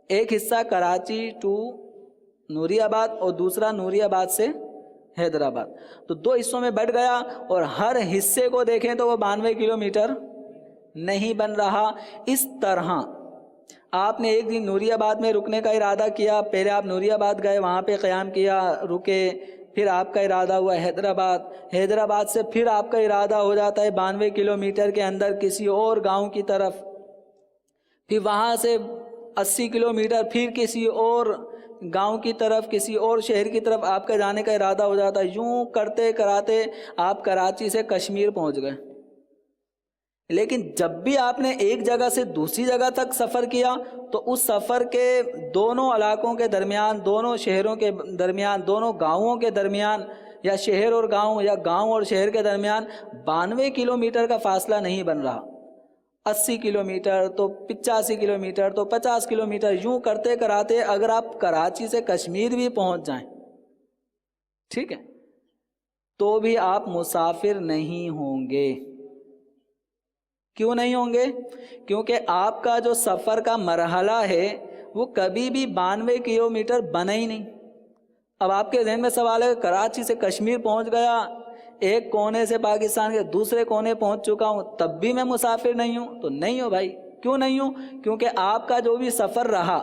ایک حصہ کراچی ٹو نوری آباد اور دوسرا نوری آباد سے حیدرآباد، تو 2 حصوں میں بٹ گیا، اور ہر حصے کو دیکھیں تو وہ 92 کلومیٹر نہیں بن رہا۔ اس طرح آپ نے ایک دن نوری آباد میں رکنے کا ارادہ کیا، پہلے آپ نوری آباد گئے، وہاں پہ قیام کیا، رکے، پھر آپ کا ارادہ ہوا حیدرآباد، حیدرآباد سے پھر آپ کا ارادہ ہو جاتا ہے 92 کلومیٹر کے اندر کسی اور گاؤں کی طرف، پھر وہاں سے 80 کلومیٹر پھر کسی اور گاؤں کی طرف، کسی اور شہر کی طرف آپ کا جانے کا ارادہ ہو جاتا ہے۔ یوں کرتے کراتے آپ کراچی سے کشمیر پہنچ گئے۔ لیکن جب بھی آپ نے ایک جگہ سے دوسری جگہ تک سفر کیا تو اس سفر کے دونوں علاقوں کے درمیان، دونوں شہروں کے درمیان، دونوں گاؤں کے درمیان، یا شہر اور گاؤں یا گاؤں اور شہر کے درمیان 92 کلومیٹر کا فاصلہ نہیں بن رہا، 80 کلومیٹر تو 85 کلومیٹر تو 50 کلومیٹر، یوں کرتے کراتے اگر آپ کراچی سے کشمیر بھی پہنچ جائیں، ٹھیک ہے، تو بھی آپ مسافر نہیں ہوں گے۔ کیوں نہیں ہوں گے؟ کیونکہ آپ کا جو سفر کا مرحلہ ہے وہ کبھی بھی 92 کلومیٹر بنا ہی نہیں۔ اب آپ کے ذہن میں سوال ہے، کراچی سے کشمیر پہنچ گیا، ایک کونے سے پاکستان کے دوسرے کونے پہنچ چکا ہوں، تب بھی میں مسافر نہیں ہوں؟ تو نہیں ہو بھائی۔ کیوں نہیں ہوں؟ کیونکہ آپ کا جو بھی سفر رہا،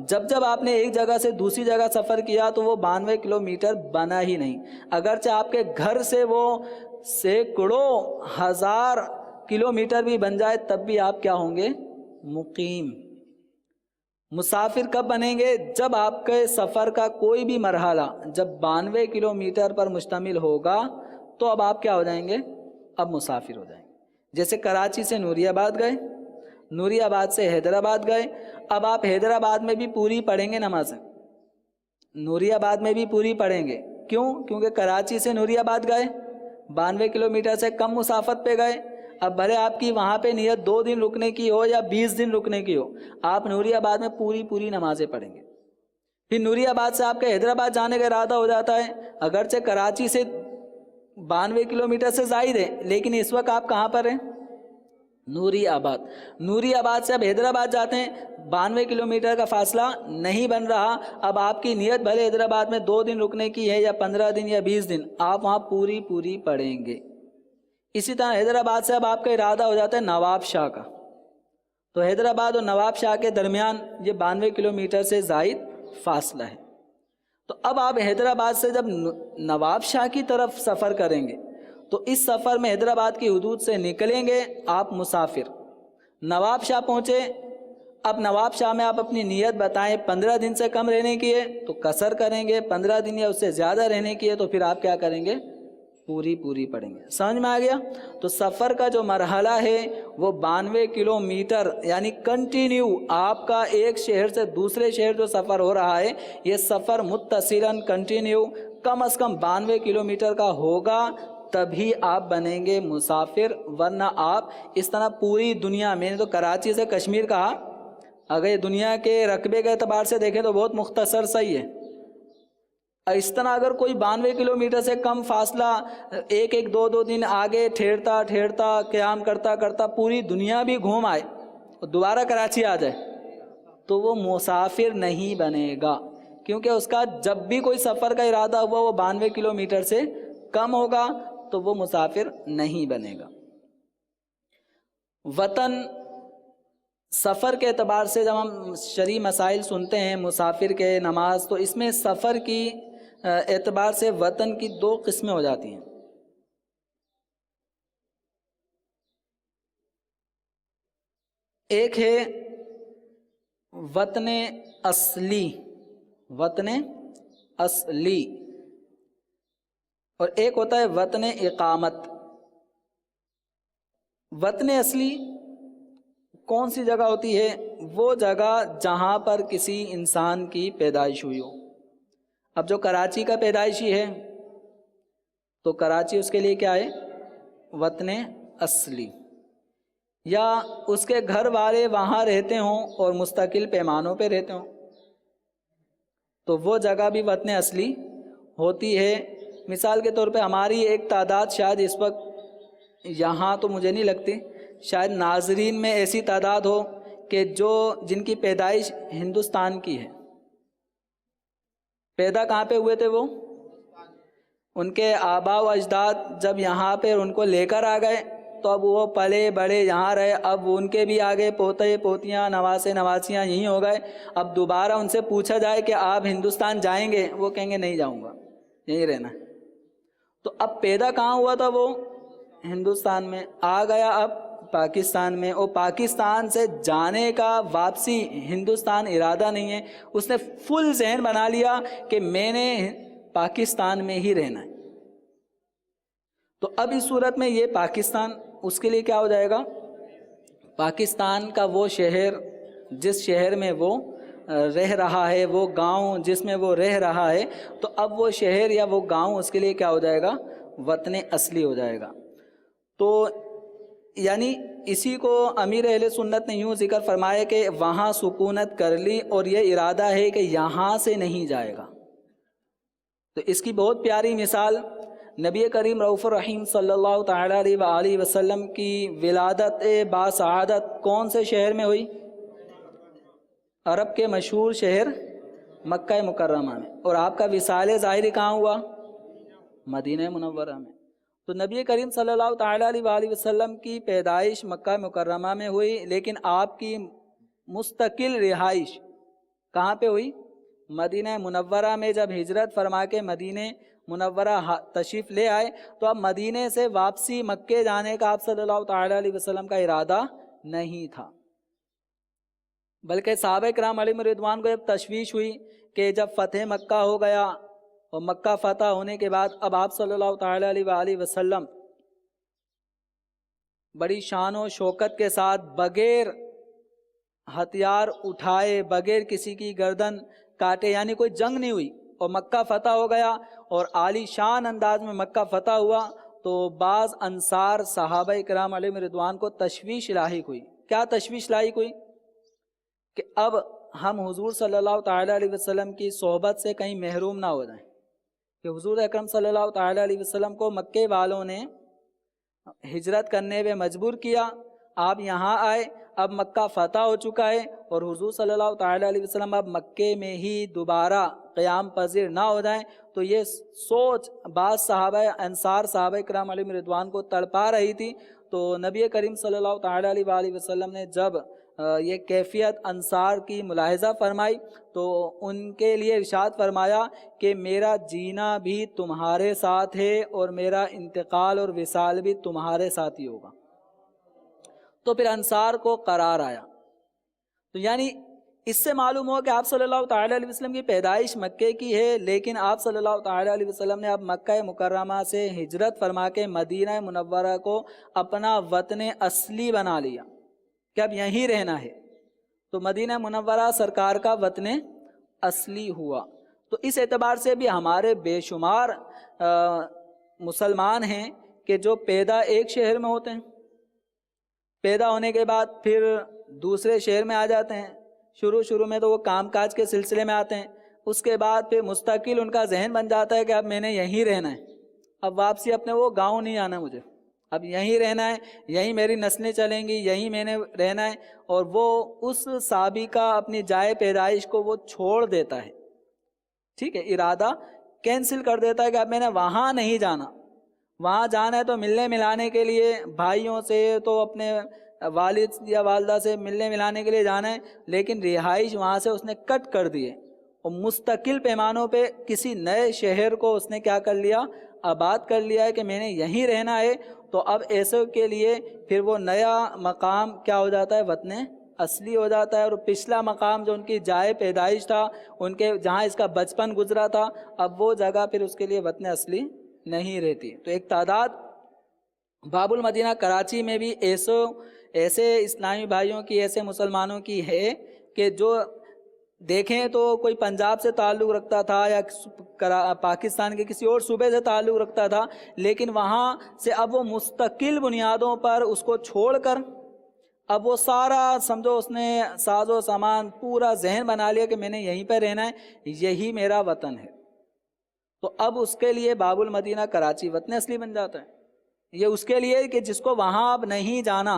جب آپ نے ایک جگہ سے دوسری جگہ سفر کیا تو وہ 92 کلومیٹر بنا ہی نہیں۔ اگرچہ آپ کے گھر سے وہ سینکڑوں ہزار کلومیٹر بھی بن جائے تب بھی آپ کیا ہوں گے؟ مقیم۔ مسافر کب بنیں گے؟ جب آپ کے سفر کا کوئی بھی مرحلہ جب 92 کلومیٹر پر مشتمل ہوگا تو اب آپ کیا ہو جائیں گے؟ اب مسافر ہو جائیں گے۔ جیسے کراچی سے نوری آباد گئے، نوری آباد سے حیدرآباد گئے، اب آپ حیدرآباد میں بھی پوری پڑھیں گے نمازیں، نوری آباد میں بھی پوری پڑھیں گے۔ کیوں؟ کیونکہ کراچی سے نوری آباد گئے، 92 کلومیٹر سے کم مسافت پہ گئے، اب بھلے آپ کی وہاں پہ نیت 2 دن رکنے کی ہو یا 20 دن رکنے کی ہو، آپ نوری آباد میں پوری نمازیں پڑھیں گے۔ پھر نوری آباد سے آپ کا حیدرآباد جانے کا ارادہ ہو جاتا ہے، اگرچہ کراچی سے 92 کلومیٹر سے زائد ہے، لیکن اس وقت آپ کہاں پر ہیں؟ نوری آباد۔ نوری آباد سے اب حیدرآباد جاتے ہیں، 92 کلومیٹر کا فاصلہ نہیں بن رہا، اب آپ کی نیت بھلے حیدرآباد میں 2 دن رکنے کی ہے یا 15 دن یا 20 دن، آپ وہاں پوری پڑھیں گے۔ اسی طرح حیدرآباد سے اب آپ کا ارادہ ہو جاتا ہے نواب شاہ کا، تو حیدرآباد اور نواب شاہ کے درمیان یہ 92 کلومیٹر سے زائد فاصلہ ہے۔ تو اب آپ حیدرآباد سے جب نواب شاہ کی طرف سفر کریں گے تو اس سفر میں حیدرآباد کی حدود سے نکلیں گے آپ مسافر، نواب شاہ پہنچے، اب نواب شاہ میں آپ اپنی نیت بتائیں، 15 دن سے کم رہنے کی ہے تو قصر کریں گے، 15 دن یا اس سے زیادہ رہنے کی ہے تو پھر آپ کیا کریں گے؟ پوری پڑھیں گے۔ سمجھ میں آ گیا؟ تو سفر کا جو مرحلہ ہے وہ 92 کلومیٹر، یعنی کنٹینیو آپ کا ایک شہر سے دوسرے شہر جو سفر ہو رہا ہے، یہ سفر متصلاً کنٹینیو کم از کم 92 کلومیٹر کا ہوگا، تبھی آپ بنیں گے مسافر، ورنہ آپ اس طرح پوری دنیا میں، تو کراچی سے کشمیر کہا، اگر دنیا کے رقبے کے اعتبار سے دیکھیں تو بہت مختصر صحیح ہے، اس طرح اگر کوئی 92 کلومیٹر سے کم فاصلہ ایک 2 دن آگے ٹھہرتا قیام کرتا پوری دنیا بھی گھوم آئے اور دوبارہ کراچی آ جائے تو وہ مسافر نہیں بنے گا، کیونکہ اس کا جب بھی کوئی سفر کا ارادہ ہوا وہ 92 کلومیٹر سے کم ہوگا تو وہ مسافر نہیں بنے گا۔ وطن سفر کے اعتبار سے جب ہم شرعی مسائل سنتے ہیں مسافر کے، نماز، تو اس میں سفر کی اعتبار سے وطن کی 2 قسمیں ہو جاتی ہیں۔ ایک ہے وطن اصلی، وطن اصلی، اور ایک ہوتا ہے وطن اقامت۔ وطن اصلی کون سی جگہ ہوتی ہے؟ وہ جگہ جہاں پر کسی انسان کی پیدائش ہوئی ہو۔ اب جو کراچی کا پیدائشی ہے تو کراچی اس کے لیے کیا ہے؟ وطن اصلی۔ یا اس کے گھر والے وہاں رہتے ہوں اور مستقل پیمانوں پہ رہتے ہوں تو وہ جگہ بھی وطن اصلی ہوتی ہے۔ مثال کے طور پہ ہماری ایک تعداد شاید اس وقت یہاں تو مجھے نہیں لگتی، شاید ناظرین میں ایسی تعداد ہو کہ جن کی پیدائش ہندوستان کی ہے۔ پیدا کہاں پہ ہوئے تھے وہ؟ ان کے آباء و اجداد جب یہاں پہ ان کو لے کر آ گئے تو اب وہ پلے بڑے یہاں رہے، اب ان کے بھی آگے پوتے پوتیاں نواسے نواسیاں یہیں ہو گئے. اب دوبارہ ان سے پوچھا جائے کہ آپ ہندوستان جائیں گے، وہ کہیں گے نہیں جاؤں گا، یہیں رہنا. تو اب پیدا کہاں ہوا تھا وہ؟ ہندوستان میں. آ گیا اب پاکستان میں، اور پاکستان سے جانے کا واپسی ہندوستان ارادہ نہیں ہے. اس نے فل ذہن بنا لیا کہ میں نے پاکستان میں ہی رہنا ہے. تو اب اس صورت میں یہ پاکستان اس کے لیے کیا ہو جائے گا؟ پاکستان کا وہ شہر جس شہر میں وہ رہ رہا ہے، وہ گاؤں جس میں وہ رہ رہا ہے، تو اب وہ شہر یا وہ گاؤں اس کے لیے کیا ہو جائے گا؟ وطن اصلی ہو جائے گا. تو یعنی اسی کو امیر اہل سنت نے یوں ذکر فرمایا کہ وہاں سکونت کر لی اور یہ ارادہ ہے کہ یہاں سے نہیں جائے گا. تو اس کی بہت پیاری مثال نبی کریم رؤوف الرحیم صلی اللہ تعالیٰ علیہ وآلہ وسلم کی ولادت باسعادت کون سے شہر میں ہوئی؟ عرب کے مشہور شہر مکہ مکرمہ میں. اور آپ کا وصال ظاہری کہاں ہوا؟ مدینہ منورہ میں. تو نبی کریم صلی اللہ تعالیٰ علیہ وآلہ وسلم کی پیدائش مکہ مکرمہ میں ہوئی، لیکن آپ کی مستقل رہائش کہاں پہ ہوئی؟ مدینہ منورہ میں. جب ہجرت فرما کے مدینہ منورہ تشریف لے آئے تو اب مدینہ سے واپسی مکے جانے کا آپ صلی اللہ تعالیٰ علیہ وسلم کا ارادہ نہیں تھا، بلکہ صحابہ کرام علیہم رضوان کو جب تشویش ہوئی کہ جب فتح مکہ ہو گیا اور مکہ فتح ہونے کے بعد اب آپ صلی اللہ تعالیٰ علیہ وآلہ وسلم بڑی شان و شوکت کے ساتھ بغیر ہتھیار اٹھائے، بغیر کسی کی گردن کاٹے، یعنی کوئی جنگ نہیں ہوئی، اور مکہ فتح ہو گیا اور عالی شان انداز میں مکہ فتح ہوا، تو بعض انصار صحابہ کرام علیہم رضوان کو تشویش لاحق ہوئی. کیا تشویش لاحق ہوئی؟ کہ اب ہم حضور صلی اللہ تعالیٰ علیہ وسلم کی صحبت سے کہیں محروم نہ ہو جائیں، کہ حضور اکرم صلی اللہ تعالیٰ علیہ وسلم کو مکے والوں نے ہجرت کرنے پہ مجبور کیا، آپ یہاں آئے، اب مکہ فتح ہو چکا ہے اور حضور صلی اللہ تعالیٰ علیہ وسلم اب مکے میں ہی دوبارہ قیام پذیر نہ ہو جائیں. تو یہ سوچ بعض صحابہ انصار صحابہ کرام علیہم رضوان کو تڑپا رہی تھی. تو نبی کریم صلی اللہ تعالیٰ علیہ وآلہ وسلم نے جب یہ کیفیت انصار کی ملاحظہ فرمائی تو ان کے لیے ارشاد فرمایا کہ میرا جینا بھی تمہارے ساتھ ہے اور میرا انتقال اور وصال بھی تمہارے ساتھ ہی ہوگا. تو پھر انصار کو قرار آیا. تو یعنی اس سے معلوم ہوا کہ آپ صلی اللہ تعالیٰ علیہ وسلم کی پیدائش مکے کی ہے، لیکن آپ صلی اللہ تعالیٰ علیہ وسلم نے اب مکہ مکرمہ سے ہجرت فرما کے مدینہ منورہ کو اپنا وطن اصلی بنا لیا کہ اب یہیں رہنا ہے. تو مدینہ منورہ سرکار کا وطن اصلی ہوا. تو اس اعتبار سے بھی ہمارے بے شمار مسلمان ہیں کہ جو پیدا ایک شہر میں ہوتے ہیں، پیدا ہونے کے بعد پھر دوسرے شہر میں آ جاتے ہیں. شروع میں تو وہ کام کاج کے سلسلے میں آتے ہیں، اس کے بعد پھر مستقل ان کا ذہن بن جاتا ہے کہ اب میں نے یہیں رہنا ہے، اب واپسی اپنے وہ گاؤں نہیں آنا، مجھے اب یہیں رہنا ہے، یہیں میری نسلیں چلیں گی، یہیں میں نے رہنا ہے. اور وہ اس سابقہ اپنی جائے پیدائش کو وہ چھوڑ دیتا ہے، ٹھیک ہے، ارادہ کینسل کر دیتا ہے کہ اب میں نے وہاں نہیں جانا. وہاں جانا ہے تو ملنے ملانے کے لیے بھائیوں سے، تو اپنے والد یا والدہ سے ملنے ملانے کے لیے جانا ہے، لیکن رہائش وہاں سے اس نے کٹ کر دی ہے اور مستقل پیمانوں پہ کسی نئے شہر کو اس نے کیا کر لیا؟ آباد کر لیا ہے کہ میں نے یہیں رہنا ہے. تو اب ایسے کے لیے پھر وہ نیا مقام کیا ہو جاتا ہے؟ وطن اصلی ہو جاتا ہے. اور پچھلا مقام جو ان کی جائے پیدائش تھا، ان کے جہاں اس کا بچپن گزرا تھا، اب وہ جگہ پھر اس کے لیے وطن اصلی نہیں رہتی. تو ایک تعداد باب المدینہ کراچی میں بھی ایسے اسلامی بھائیوں کی، ایسے مسلمانوں کی ہے کہ جو دیکھیں تو کوئی پنجاب سے تعلق رکھتا تھا یا پاکستان کے کسی اور صوبے سے تعلق رکھتا تھا، لیکن وہاں سے اب وہ مستقل بنیادوں پر اس کو چھوڑ کر اب وہ سارا سمجھو اس نے ساز و سامان پورا ذہن بنا لیا کہ میں نے یہیں پہ رہنا ہے، یہی میرا وطن ہے. تو اب اس کے لیے باب المدینہ کراچی وطن اصلی بن جاتا ہے. یہ اس کے لیے کہ جس کو وہاں اب نہیں جانا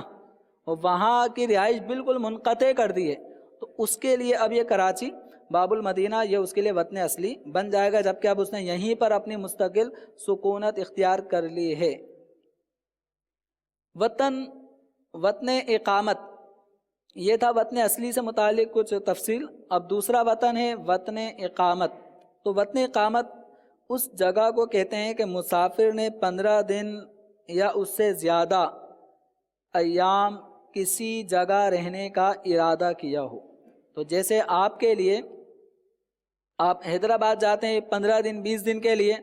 اور وہاں کی رہائش بالکل منقطع کر دی ہے، تو اس کے لیے اب یہ کراچی باب المدینہ یہ اس کے لیے وطن اصلی بن جائے گا، جبکہ اب اس نے یہیں پر اپنی مستقل سکونت اختیار کر لی ہے. وطن، وطن اقامت، یہ تھا وطن اصلی سے متعلق کچھ تفصیل. اب دوسرا وطن ہے وطن اقامت. تو وطن اقامت اس جگہ کو کہتے ہیں کہ مسافر نے 15 دن یا اس سے زیادہ ایام کسی جگہ رہنے کا ارادہ کیا ہو. تو جیسے آپ کے لیے آپ حیدرآباد جاتے ہیں 15 دن 20 دن کے لیے،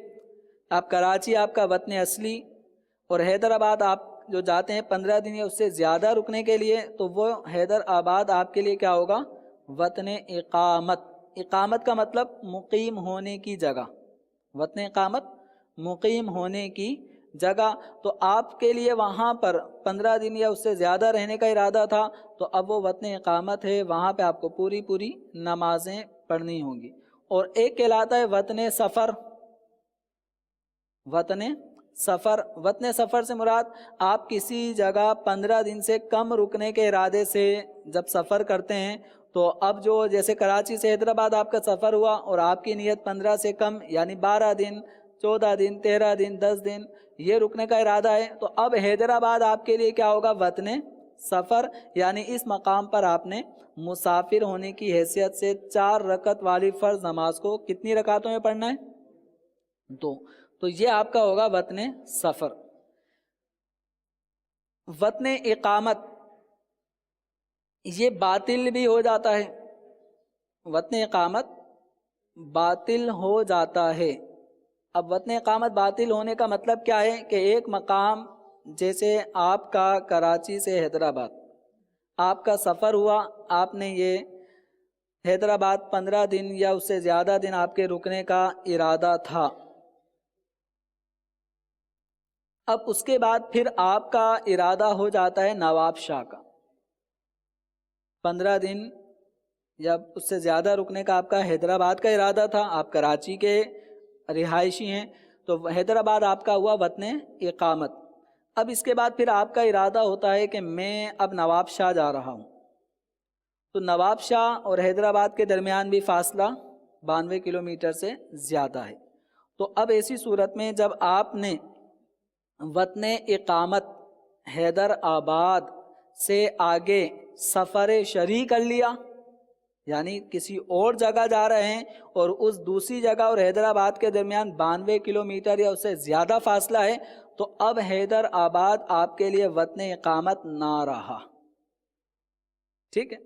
آپ کراچی آپ کا وطن اصلی، اور حیدرآباد آپ جو جاتے ہیں 15 دن یا اس سے زیادہ رکنے کے لیے، تو وہ حیدرآباد آپ کے لیے کیا ہوگا؟ وطن اقامت. اقامت کا مطلب مقیم ہونے کی جگہ. وطن اقامت مقیم ہونے کی جگہ. تو آپ کے لیے وہاں پر 15 دن یا اس سے زیادہ رہنے کا ارادہ تھا، تو اب وہ وطن اقامت ہے، وہاں پہ آپ کو پوری نمازیں پڑھنی ہوں گی. اور ایک کہلاتا ہے وطن سفر. وطن سفر، وطن سفر سے مراد آپ کسی جگہ 15 دن سے کم رکنے کے ارادے سے جب سفر کرتے ہیں، تو اب جو جیسے کراچی سے حیدرآباد آپ کا سفر ہوا اور آپ کی نیت 15 سے کم یعنی 12 دن 14 دن 13 دن 10 دن یہ رکنے کا ارادہ ہے، تو اب حیدرآباد آپ کے لیے کیا ہوگا؟ وطن سفر. یعنی اس مقام پر آپ نے مسافر ہونے کی حیثیت سے 4 رکعت والی فرض نماز کو کتنی رکعتوں میں پڑھنا ہے؟ 2. تو یہ آپ کا ہوگا وطن سفر. وطن اقامت یہ باطل بھی ہو جاتا ہے. وطن اقامت باطل ہو جاتا ہے. اب وطن اقامت باطل ہونے کا مطلب کیا ہے؟ کہ ایک مقام جیسے آپ کا کراچی سے حیدرآباد آپ کا سفر ہوا، آپ نے یہ حیدرآباد 15 دن یا اس سے زیادہ دن آپ کے رکنے کا ارادہ تھا. اب اس کے بعد پھر آپ کا ارادہ ہو جاتا ہے نواب شاہ کا. 15 دن یا اس سے زیادہ رکنے کا آپ کا حیدرآباد کا ارادہ تھا، آپ کراچی کے رہائشی ہیں، تو حیدرآباد آپ کا ہوا وطن اقامت. اب اس کے بعد پھر آپ کا ارادہ ہوتا ہے کہ میں اب نواب شاہ جا رہا ہوں. تو نواب شاہ اور حیدرآباد کے درمیان بھی فاصلہ 92 کلومیٹر سے زیادہ ہے. تو اب ایسی صورت میں جب آپ نے وطن اقامت حیدرآباد سے آگے سفر شرعی کر لیا، یعنی کسی اور جگہ جا رہے ہیں اور اس دوسری جگہ اور حیدرآباد کے درمیان 92 کلومیٹر یا اس سے زیادہ فاصلہ ہے، تو اب حیدرآباد آپ کے لیے وطن اقامت نہ رہا. ٹھیک ہے،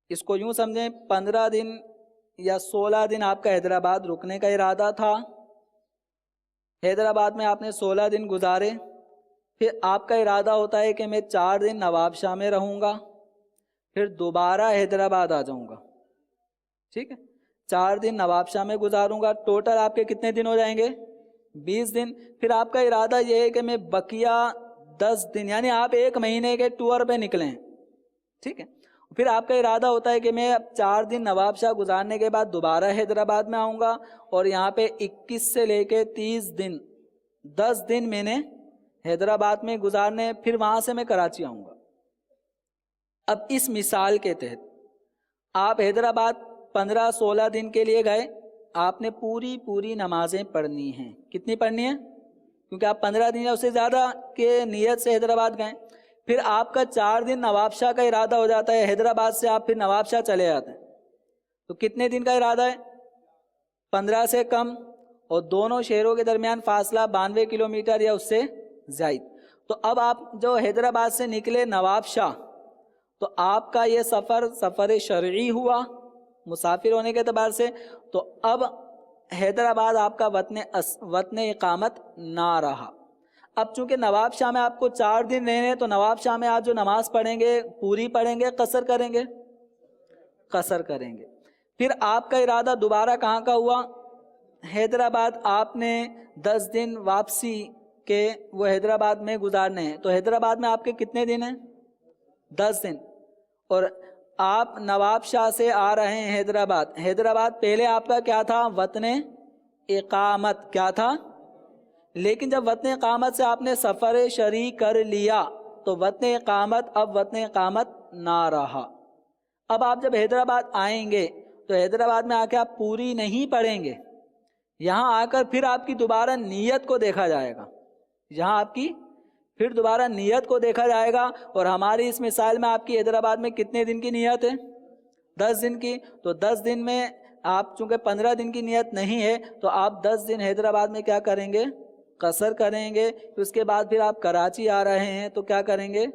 اس کو یوں سمجھیں 15 دن یا 16 دن آپ کا حیدرآباد رکنے کا ارادہ تھا، حیدرآباد میں آپ نے 16 دن گزارے، پھر آپ کا ارادہ ہوتا ہے کہ میں 4 دن نواب شاہ میں رہوں گا، پھر دوبارہ حیدرآباد آ جاؤں گا. ٹھیک ہے، 4 دن نواب شاہ میں گزاروں گا، ٹوٹل آپ کے کتنے دن ہو جائیں گے؟ 20 دن. پھر آپ کا ارادہ یہ ہے کہ میں بقیہ 10 دن یعنی آپ 1 مہینے کے ٹور پہ نکلیں. ٹھیک ہے، پھر آپ کا ارادہ ہوتا ہے کہ میں اب 4 دن نواب شاہ گزارنے کے بعد دوبارہ حیدرآباد میں آؤں گا، اور یہاں پہ 21 سے لے کے 30 دن 10 دن میں نے حیدرآباد میں گزارنے، پھر وہاں سے میں کراچی آؤں گا. اب اس مثال کے تحت آپ حیدرآباد 15-16 دن کے لیے گئے، آپ نے پوری نمازیں پڑھنی ہیں. کتنی پڑھنی ہیں؟ کیونکہ آپ 15 دن یا اس سے زیادہ کے نیت سے حیدرآباد گئے. پھر آپ کا 4 دن نواب شاہ کا ارادہ ہو جاتا ہے، حیدرآباد سے آپ پھر نواب شاہ چلے جاتے ہیں. تو کتنے دن کا ارادہ ہے؟ 15 سے کم، اور دونوں شہروں کے درمیان فاصلہ 92 کلومیٹر یا اس سے زائد. تو اب آپ جو حیدرآباد سے نکلے نواب شاہ، تو آپ کا یہ سفر شرعی ہوا مسافر ہونے کے اعتبار سے. تو اب حیدرآباد آپ کا وطن اقامت نہ رہا. اب چونکہ نواب شاہ میں آپ کو 4 دن رہنے، تو نواب شاہ میں آپ جو نماز پڑھیں گے پوری پڑھیں گے، قصر کریں گے؟ قصر کریں گے. پھر آپ کا ارادہ دوبارہ کہاں کا ہوا؟ حیدرآباد. آپ نے 10 دن واپسی کے وہ حیدرآباد میں گزارنے ہیں. تو حیدرآباد میں آپ کے کتنے دن ہیں؟ 10 دن. اور آپ نواب شاہ سے آ رہے ہیں حیدرآباد پہلے آپ کا کیا تھا؟ وطن اقامت. کیا تھا؟ لیکن جب وطن اقامت سے آپ نے سفر شرعی کر لیا، تو وطن اقامت اب وطن اقامت نہ رہا. اب آپ جب حیدرآباد آئیں گے تو حیدرآباد میں آ کے آپ پوری نہیں پڑھیں گے، یہاں آ کر پھر آپ کی دوبارہ نیت کو دیکھا جائے گا. یہاں آپ کی پھر دوبارہ نیت کو دیکھا جائے گا، اور ہماری اس مثال میں آپ کی حیدرآباد میں کتنے دن کی نیت ہے؟ 10 دن کی. تو 10 دن میں آپ چونکہ 15 دن کی نیت نہیں ہے تو آپ 10 دن حیدرآباد میں کیا کریں گے؟ قصر کریں گے. اس کے بعد پھر آپ کراچی آ رہے ہیں تو کیا کریں گے؟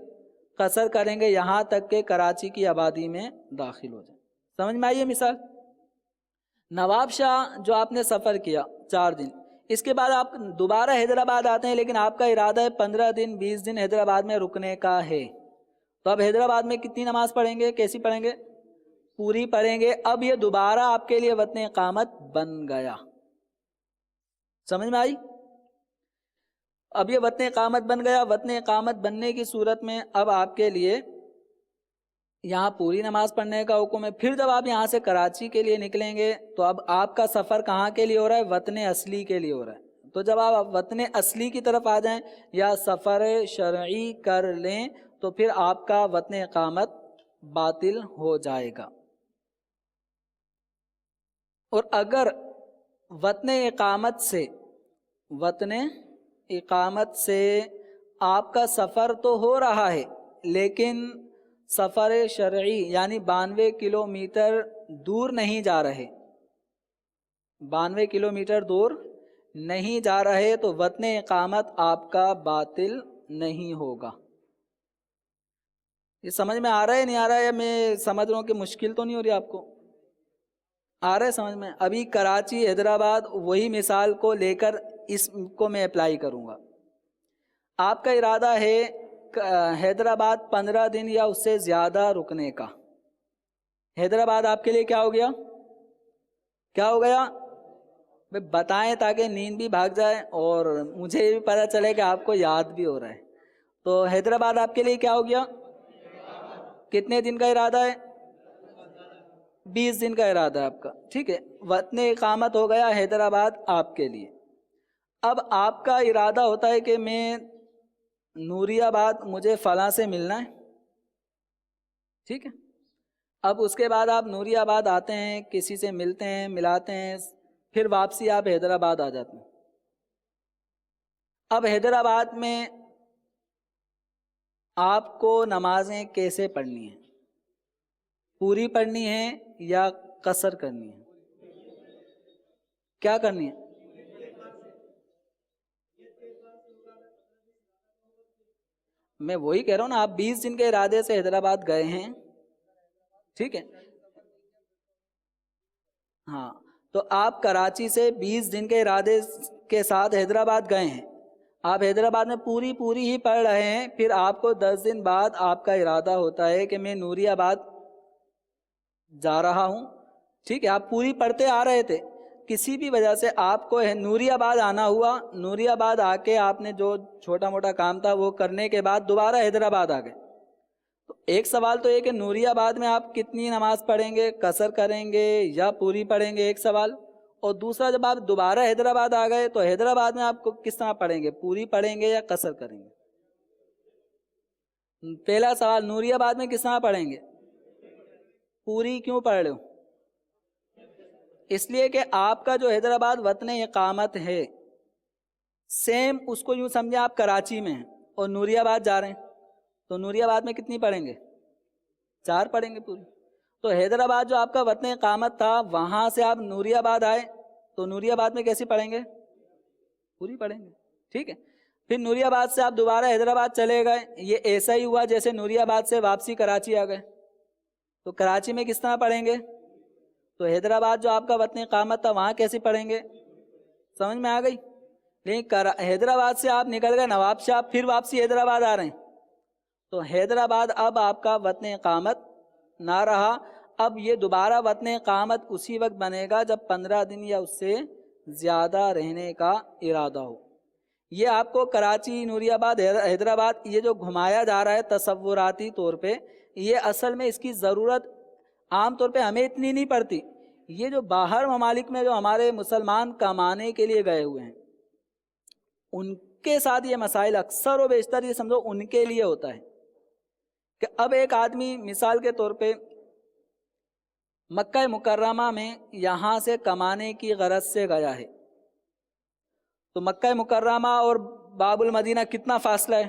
قصر کریں گے یہاں تک کہ کراچی کی آبادی میں داخل ہو جائیں. سمجھ میں آئی ہے مثال؟ نواب شاہ جو آپ نے سفر کیا 4 دن، اس کے بعد آپ دوبارہ حیدرآباد آتے ہیں، لیکن آپ کا ارادہ ہے 15 دن 20 دن حیدرآباد میں رکنے کا ہے. تو اب حیدرآباد میں کتنی نماز پڑھیں گے؟ کیسی پڑھیں گے؟ پوری پڑھیں گے. اب یہ دوبارہ آپ کے لیے وطن اقامت بن گیا. سمجھ میں آئی؟ اب یہ وطن اقامت بن گیا. وطن اقامت بننے کی صورت میں اب آپ کے لیے یہاں پوری نماز پڑھنے کا حکم ہے. پھر جب آپ یہاں سے کراچی کے لیے نکلیں گے تو اب آپ کا سفر کہاں کے لیے ہو رہا ہے؟ وطن اصلی کے لیے ہو رہا ہے. تو جب آپ وطن اصلی کی طرف آ جائیں یا سفر شرعی کر لیں تو پھر آپ کا وطن اقامت باطل ہو جائے گا. اور اگر وطن اقامت سے آپ کا سفر تو ہو رہا ہے لیکن سفر شرعی یعنی 92 کلومیٹر دور نہیں جا رہے، 92 کلومیٹر دور نہیں جا رہے تو وطن اقامت آپ کا باطل نہیں ہوگا. یہ سمجھ میں آ رہا ہے نہیں آ رہا ہے؟ یا میں سمجھ رہا ہوں کہ مشکل تو نہیں ہو رہی آپ کو؟ آ رہا ہے سمجھ میں؟ ابھی کراچی حیدرآباد وہی مثال کو لے کر اس کو میں اپلائی کروں گا. آپ کا ارادہ ہے حیدرآباد 15 دن یا اس سے زیادہ رکنے کا. حیدرآباد آپ کے لیے کیا ہو گیا؟ کیا ہو گیا؟ بتائیں تاکہ نیند بھی بھاگ جائے اور مجھے یہ بھی پتہ چلے کہ آپ کو یاد بھی ہو رہا ہے. تو حیدرآباد آپ کے لیے کیا ہو گیا؟ کتنے دن کا ارادہ ہے؟ 20 دن کا ارادہ ہے آپ کا. ٹھیک ہے، وطن اقامت ہو گیا حیدرآباد آپ کے لیے. اب آپ کا ارادہ ہوتا ہے کہ میں نوری آباد مجھے فلاں سے ملنا ہے. ٹھیک ہے، اب اس کے بعد آپ نوری آباد آتے ہیں، کسی سے ملتے ہیں، ملاتے ہیں، پھر واپسی آپ حیدرآباد آ جاتے ہیں. اب حیدرآباد میں آپ کو نمازیں کیسے پڑھنی ہیں؟ پوری پڑھنی ہے یا قصر کرنی ہے؟ کیا کرنی ہے؟ میں وہی کہہ رہا ہوں نا، آپ 20 دن کے ارادے سے حیدرآباد گئے ہیں. ٹھیک ہے، ہاں، تو آپ کراچی سے 20 دن کے ارادے کے ساتھ حیدرآباد گئے ہیں. آپ حیدرآباد میں پوری ہی پڑھ رہے ہیں. پھر آپ کو 10 دن بعد آپ کا ارادہ ہوتا ہے کہ میں نوری آباد جا رہا ہوں. ٹھیک ہے، آپ پوری پڑھتے آ رہے تھے، کسی بھی وجہ سے آپ کو نوری آباد آنا ہوا. نوری آباد آ کے آپ نے جو چھوٹا موٹا کام تھا وہ کرنے کے بعد دوبارہ حیدرآباد آ گئے. تو ایک سوال تو یہ کہ نوری آباد میں آپ کتنی نماز پڑھیں گے؟ قصر کریں گے یا پوری پڑھیں گے؟ ایک سوال. اور دوسرا، جب آپ دوبارہ حیدرآباد آ گئے تو حیدرآباد میں آپ کو کس طرح پڑھیں گے؟ پوری پڑھیں گے یا قصر کریں گے؟ پہلا سوال، نوری آباد میں کس طرح پڑھیں گے؟ پوری کیوں پڑھ رہے ہو؟ اس لیے کہ آپ کا جو حیدرآباد وطن اقامت ہے سیم اس کو یوں سمجھیں آپ کراچی میں ہیں اور نوری آباد جا رہے ہیں، تو نوری آباد میں کتنی پڑھیں گے؟ 4 پڑھیں گے پوری. تو حیدرآباد جو آپ کا وطن اقامت تھا وہاں سے آپ نوری آباد آئے تو نوری آباد میں کیسی پڑھیں گے؟ پوری پڑھیں گے. ٹھیک ہے، پھر نوری آباد سے آپ دوبارہ حیدرآباد چلے گئے. یہ ایسا ہی ہوا جیسے نوری آباد سے واپسی کراچی آ گئے. تو کراچی میں کس طرح پڑھیں گے؟ تو حیدرآباد جو آپ کا وطن اقامت تھا وہاں کیسی پڑھیں گے؟ سمجھ میں آ گئی؟ لیکن حیدرآباد سے آپ نکل گئے نواب شاہ، پھر واپسی حیدرآباد آ رہے ہیں تو حیدرآباد اب آپ کا وطن اقامت نہ رہا. اب یہ دوبارہ وطن اقامت اسی وقت بنے گا جب 15 دن یا اس سے زیادہ رہنے کا ارادہ ہو. یہ آپ کو کراچی، نوری آباد، حیدرآباد یہ جو گھمایا جا رہا ہے تصوراتی طور پہ، یہ اصل میں اس کی ضرورت عام طور پہ ہمیں اتنی نہیں پڑتی. یہ جو باہر ممالک میں جو ہمارے مسلمان کمانے کے لیے گئے ہوئے ہیں ان کے ساتھ یہ مسائل اکثر و بیشتر یہ سمجھو ان کے لیے ہوتا ہے کہ اب ایک آدمی مثال کے طور پہ مکہ مکرمہ میں یہاں سے کمانے کی غرض سے گیا ہے. تو مکہ مکرمہ اور باب المدینہ کتنا فاصلہ ہے؟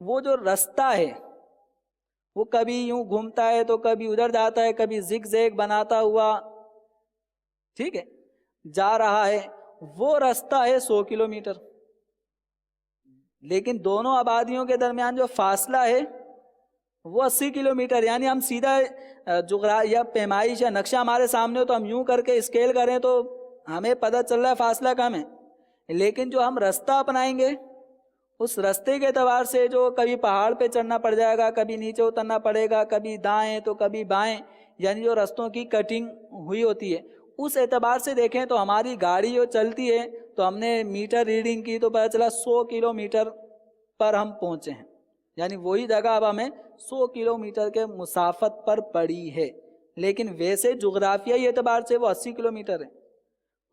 وہ جو رستہ ہے وہ کبھی یوں گھومتا ہے تو کبھی ادھر جاتا ہے، کبھی زگ زیگ بناتا ہوا، ٹھیک ہے، جا رہا ہے، وہ رستہ ہے 100 کلومیٹر، لیکن دونوں آبادیوں کے درمیان جو فاصلہ ہے وہ 80 کلومیٹر، یعنی ہم سیدھا یا پیمائش یا نقشہ ہمارے سامنے ہو تو ہم یوں کر کے اسکیل کریں تو ہمیں پتہ چل رہا ہے فاصلہ کم ہے، لیکن جو ہم رستہ اپنائیں گے اس رستے کے اعتبار سے جو کبھی پہاڑ پہ چڑھنا پڑ جائے گا، کبھی نیچے اترنا پڑے گا، کبھی دائیں تو کبھی بائیں، یعنی جو رستوں کی کٹنگ ہوئی ہوتی ہے اس اعتبار سے دیکھیں تو ہماری گاڑی جو چلتی ہے تو ہم نے میٹر ریڈنگ کی تو پتہ چلا 100 کلومیٹر پر ہم پہنچے ہیں، یعنی وہی جگہ اب ہمیں 100 کلومیٹر کے مسافت پر پڑی ہے، لیکن ویسے جغرافیائی اعتبار سے وہ 80 کلومیٹر ہے۔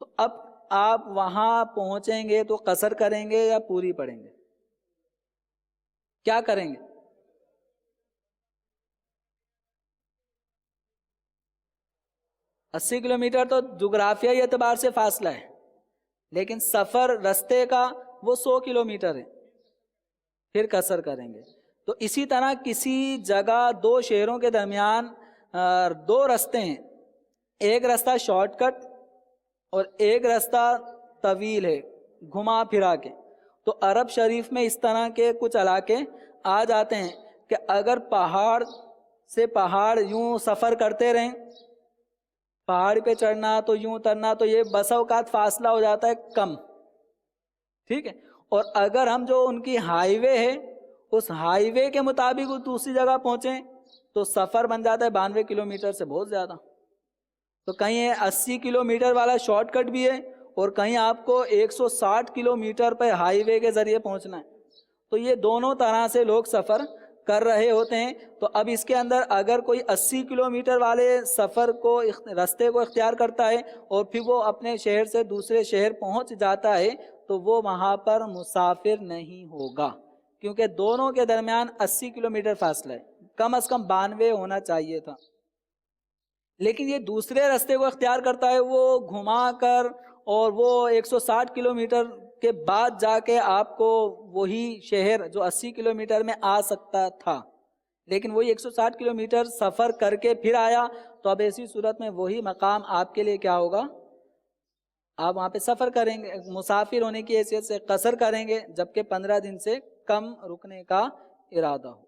تو اب آپ وہاں پہنچیں گے تو قصر کریں گے یا پوری پڑیں گے؟ کیا کریں گے؟ اسی کلومیٹر تو جغرافیائی اعتبار سے فاصلہ ہے، لیکن سفر رستے کا وہ 100 کلومیٹر ہے، پھر قصر کریں گے۔ تو اسی طرح کسی جگہ دو شہروں کے درمیان دو رستے ہیں، ایک رستہ شارٹ کٹ اور ایک رستہ طویل ہے گھما پھرا کے، تو عرب شریف میں اس طرح کے کچھ علاقے آ جاتے ہیں کہ اگر پہاڑ سے پہاڑ یوں سفر کرتے رہیں، پہاڑ پہ چڑھنا تو یوں اترنا، تو یہ بسا اوقات فاصلہ ہو جاتا ہے کم، ٹھیک ہے، اور اگر ہم جو ان کی ہائی وے ہے اس ہائی وے کے مطابق اس دوسری جگہ پہنچیں تو سفر بن جاتا ہے 92 کلومیٹر سے بہت زیادہ۔ تو کہیں 80 کلومیٹر والا شارٹ کٹ بھی ہے اور کہیں آپ کو 160 کلومیٹر پہ ہائی وے کے ذریعے پہنچنا ہے، تو یہ دونوں طرح سے لوگ سفر کر رہے ہوتے ہیں۔ تو اب اس کے اندر اگر کوئی 80 کلومیٹر والے سفر کو رستے کو اختیار کرتا ہے اور پھر وہ اپنے شہر سے دوسرے شہر پہنچ جاتا ہے تو وہ وہاں پر مسافر نہیں ہوگا، کیونکہ دونوں کے درمیان 80 کلومیٹر فاصلہ ہے، کم از کم 92 ہونا چاہیے تھا۔ لیکن یہ دوسرے رستے کو اختیار کرتا ہے، وہ گھما کر، اور وہ 160 کلومیٹر کے بعد جا کے آپ کو وہی شہر جو 80 کلومیٹر میں آ سکتا تھا، لیکن وہی 160 کلومیٹر سفر کر کے پھر آیا، تو اب ایسی صورت میں وہی مقام آپ کے لیے کیا ہوگا؟ آپ وہاں پہ سفر کریں گے، مسافر ہونے کی حیثیت سے قصر کریں گے، جبکہ 15 دن سے کم رکنے کا ارادہ ہو۔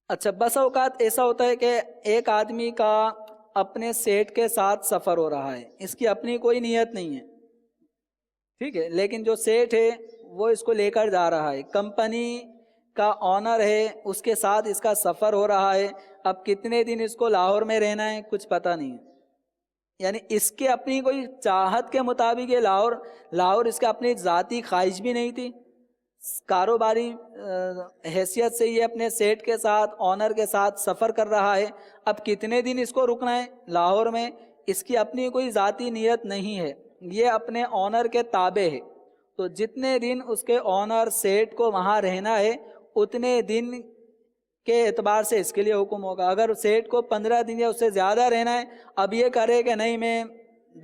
اچھا، بس اوقات ایسا ہوتا ہے کہ ایک آدمی کا اپنے سیٹ کے ساتھ سفر ہو رہا ہے، اس کی اپنی کوئی نیت نہیں ہے، ٹھیک ہے، لیکن جو سیٹ ہے وہ اس کو لے کر جا رہا ہے، کمپنی کا آنر ہے، اس کے ساتھ اس کا سفر ہو رہا ہے، اب کتنے دن اس کو لاہور میں رہنا ہے کچھ پتہ نہیں ہے، یعنی اس کے اپنی کوئی چاہت کے مطابق یہ لاہور اس کا اپنی ذاتی خواہش بھی نہیں تھی، کاروباری حیثیت سے یہ اپنے سیٹ کے ساتھ آنر کے ساتھ سفر کر رہا ہے، اب کتنے دن اس کو رکنا ہے لاہور میں، اس کی اپنی کوئی ذاتی نیت نہیں ہے، یہ اپنے آنر کے تابع ہے، تو جتنے دن اس کے آنر سیٹ کو وہاں رہنا ہے اتنے دن کے اعتبار سے اس کے لیے حکم ہوگا۔ اگر سیٹ کو 15 دن یا اس سے زیادہ رہنا ہے، اب یہ کرے کہ نہیں میں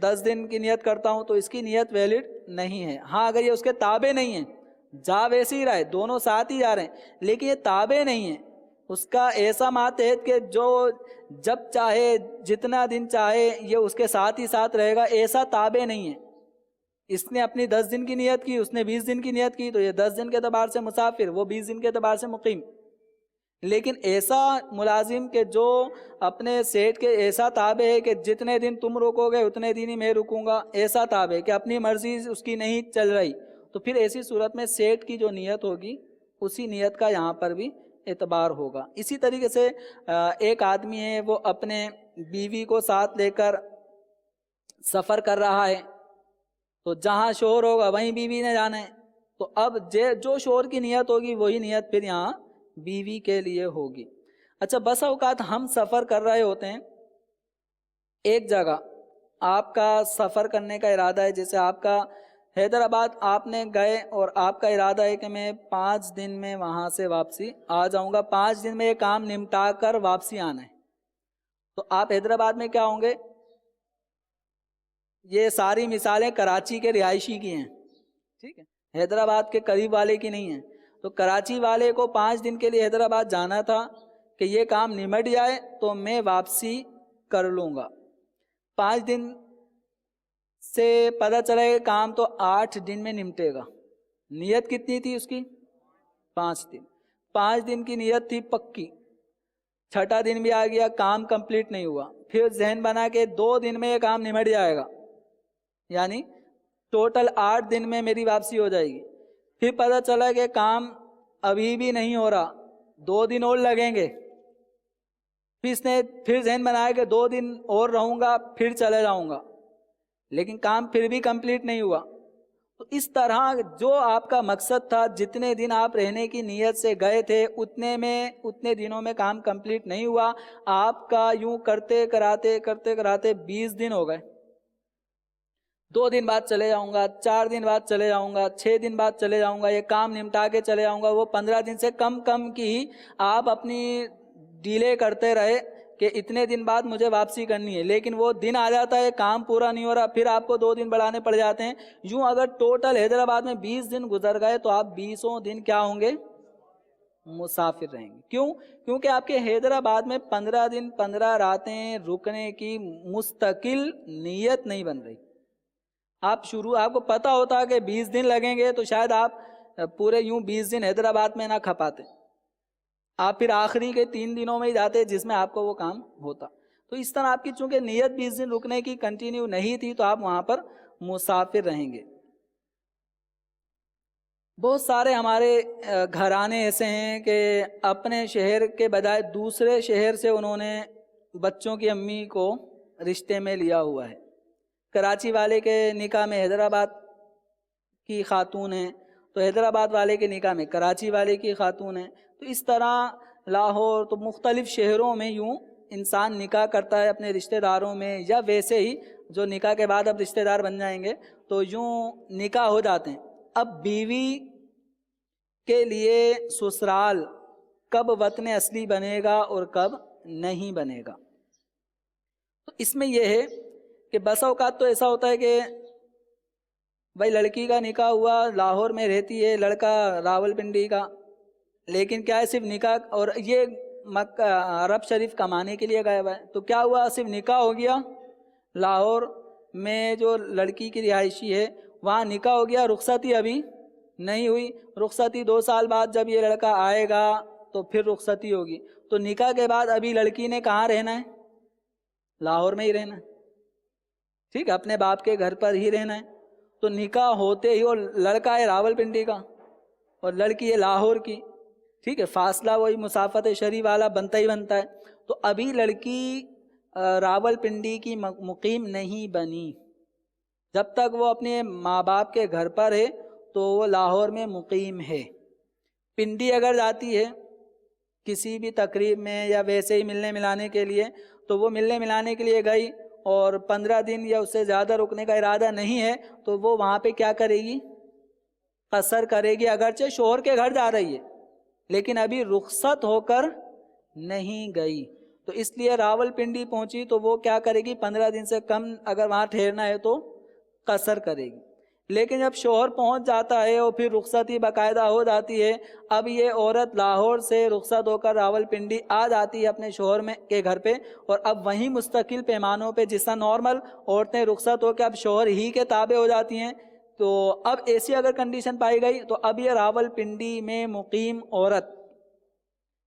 10 دن کی نیت کرتا ہوں، تو اس کی نیت ویلڈ نہیں ہے۔ ہاں اگر یہ اس کے تابع نہیں ہے، جا ویسے ہی رہا ہے، دونوں ساتھ ہی جا رہے ہیں، لیکن یہ تابع نہیں ہے، اس کا ایسا ماتحت کہ جو جب چاہے جتنا دن چاہے یہ اس کے ساتھ ہی ساتھ رہے گا، ایسا تابع نہیں ہے۔ اس نے اپنی 10 دن کی نیت کی، اس نے 20 دن کی نیت کی، تو یہ 10 دن کے اعتبار سے مسافر، وہ 20 دن کے اعتبار سے مقیم۔ لیکن ایسا ملازم کہ جو اپنے سیٹ کے ایسا تابع ہے کہ جتنے دن تم رکو گے اتنے دن ہی میں رکوں گا، ایسا تابع ہے کہ اپنی مرضی اس کی نہیں چل رہی، تو پھر ایسی صورت میں سیٹ کی جو نیت ہوگی اسی نیت کا یہاں پر بھی اعتبار ہوگا۔ اسی طریقے سے ایک آدمی ہے، وہ اپنے بیوی کو ساتھ لے کر سفر کر رہا ہے، تو جہاں شوہر ہوگا وہیں بیوی نے جانا ہے، تو اب جو شوہر کی نیت ہوگی وہی نیت پھر یہاں بیوی کے لیے ہوگی۔ اچھا، بس اوقات ہم سفر کر رہے ہوتے ہیں ایک جگہ، آپ کا سفر کرنے کا ارادہ ہے، جیسے آپ کا حیدرآباد آپ نے گئے اور آپ کا ارادہ ہے کہ میں 5 دن میں وہاں سے واپسی آ جاؤں گا، 5 دن میں یہ کام نمٹا کر واپسی آنا ہے، تو آپ حیدرآباد میں کیا ہوں گے؟ یہ ساری مثالیں کراچی کے رہائشی کی ہیں، ٹھیک ہے، حیدرآباد کے قریب والے کی نہیں ہیں. تو کراچی والے کو 5 دن کے لیے حیدرآباد جانا تھا کہ یہ کام نمٹ جائے تو میں واپسی کر لوں گا. 5 دن سے پتہ چلا کہ کام تو 8 دن میں نمٹے گا. نیت کتنی تھی اس کی؟ 5 دن. 5 دن کی نیت تھی پکی. 6واں دن بھی آ گیا، کام کمپلیٹ نہیں ہوا. پھر ذہن بنا کہ 2 دن میں یہ کام نمٹ جائے گا، یعنی ٹوٹل 8 دن میں میری واپسی ہو جائے گی. پھر پتہ چلا کہ کام ابھی بھی نہیں ہو رہا، 2 دن اور لگیں گے. پھر اس نے پھر ذہن بنایا کہ 2 دن اور رہوں گا پھر چلے جاؤں گا، لیکن کام پھر بھی کمپلیٹ نہیں ہوا. تو اس طرح جو آپ کا مقصد تھا، جتنے دن آپ رہنے کی نیت سے گئے تھے، اتنے دنوں میں کام کمپلیٹ نہیں ہوا. آپ کا یوں کرتے کراتے 20 دن ہو گئے. 2 دن بعد چلے جاؤں گا، 4 دن بعد چلے جاؤں گا، 6 دن بعد چلے جاؤں گا، یہ کام نمٹا کے چلے جاؤں گا. وہ 15 دن سے کم کی آپ اپنی ڈیلے کرتے رہے کہ اتنے دن بعد مجھے واپسی کرنی ہے. لیکن وہ دن آ جاتا ہے، کام پورا نہیں ہو رہا، پھر آپ کو 2 دن بڑھانے پڑ جاتے ہیں. یوں اگر ٹوٹل حیدرآباد میں 20 دن گزر گئے تو آپ 20 دن کیا ہوں گے؟ مسافر رہیں گے. کیوں؟ کیونکہ آپ کے حیدرآباد میں 15 دن 15 راتیں رکنے کی مستقل نیت نہیں بن رہی. آپ کو پتا ہوتا کہ 20 دن لگیں گے تو شاید آپ پورے یوں 20 دن حیدرآباد میں نہ کھپاتے، آپ پھر آخری کے 3 دنوں میں ہی جاتے جس میں آپ کو وہ کام ہوتا. تو اس طرح آپ کی چونکہ نیت 20 دن رکنے کی کنٹینیو نہیں تھی تو آپ وہاں پر مسافر رہیں گے. بہت سارے ہمارے گھرانے ایسے ہیں کہ اپنے شہر کے بجائے دوسرے شہر سے انہوں نے بچوں کی امی کو رشتے میں لیا ہوا ہے. کراچی والے کے نکاح میں حیدرآباد کی خاتون ہیں تو حیدرآباد والے کے نکاح میں کراچی والے کی خاتون ہیں. تو اس طرح لاہور تو مختلف شہروں میں یوں انسان نکاح کرتا ہے اپنے رشتہ داروں میں، یا ویسے ہی جو نکاح کے بعد اب رشتہ دار بن جائیں گے تو یوں نکاح ہو جاتے ہیں. اب بیوی کے لیے سسرال کب وطن اصلی بنے گا اور کب نہیں بنے گا؟ تو اس میں یہ ہے کہ بس اوقات تو ایسا ہوتا ہے کہ بھائی لڑکی کا نکاح ہوا، لاہور میں رہتی ہے، لڑکا راول پنڈی کا، لیکن کیا ہے صرف نکاح، اور یہ مکہ عرب شریف کمانے کے لیے گیا ہوا ہے. تو کیا ہوا؟ صرف نکاح ہو گیا، لاہور میں جو لڑکی کی رہائشی ہے وہاں نکاح ہو گیا، رخصتی ابھی نہیں ہوئی. رخصتی 2 سال بعد جب یہ لڑکا آئے گا تو پھر رخصتی ہوگی. تو نکاح کے بعد ابھی لڑکی نے کہاں رہنا ہے؟ لاہور میں ہی رہنا ہے، ٹھیک ہے، اپنے باپ کے گھر پر ہی رہنا ہے. تو نکاح ہوتے ہی، اور لڑکا ہے راول پنڈی کا اور لڑکی ہے لاہور کی، ٹھیک ہے، فاصلہ وہی مسافت شرعی والا بنتا ہی بنتا ہے. تو ابھی لڑکی راول پنڈی کی مقیم نہیں بنی. جب تک وہ اپنے ماں باپ کے گھر پر ہے تو وہ لاہور میں مقیم ہے. پنڈی اگر جاتی ہے کسی بھی تقریب میں یا ویسے ہی ملنے ملانے کے لیے، تو وہ ملنے ملانے کے لیے گئی اور 15 دن یا اس سے زیادہ رکنے کا ارادہ نہیں ہے تو وہ وہاں پہ کیا کرے گی؟ قصر کرے گی. اگرچہ شوہر کے گھر جا رہی ہے لیکن ابھی رخصت ہو کر نہیں گئی. تو اس لیے راول پنڈی پہنچی تو وہ کیا کرے گی؟ 15 دن سے کم اگر وہاں ٹھہرنا ہے تو قصر کرے گی. لیکن جب شوہر پہنچ جاتا ہے اور پھر رخصتی باقاعدہ ہو جاتی ہے، اب یہ عورت لاہور سے رخصت ہو کر راول پنڈی آ جاتی ہے اپنے شوہر کے گھر پہ، اور اب وہیں مستقل پیمانوں پہ جس طرح نارمل عورتیں رخصت ہو کے اب شوہر ہی کے تابع ہو جاتی ہیں، تو اب ایسی اگر کنڈیشن پائی گئی تو اب یہ راول پنڈی میں مقیم عورت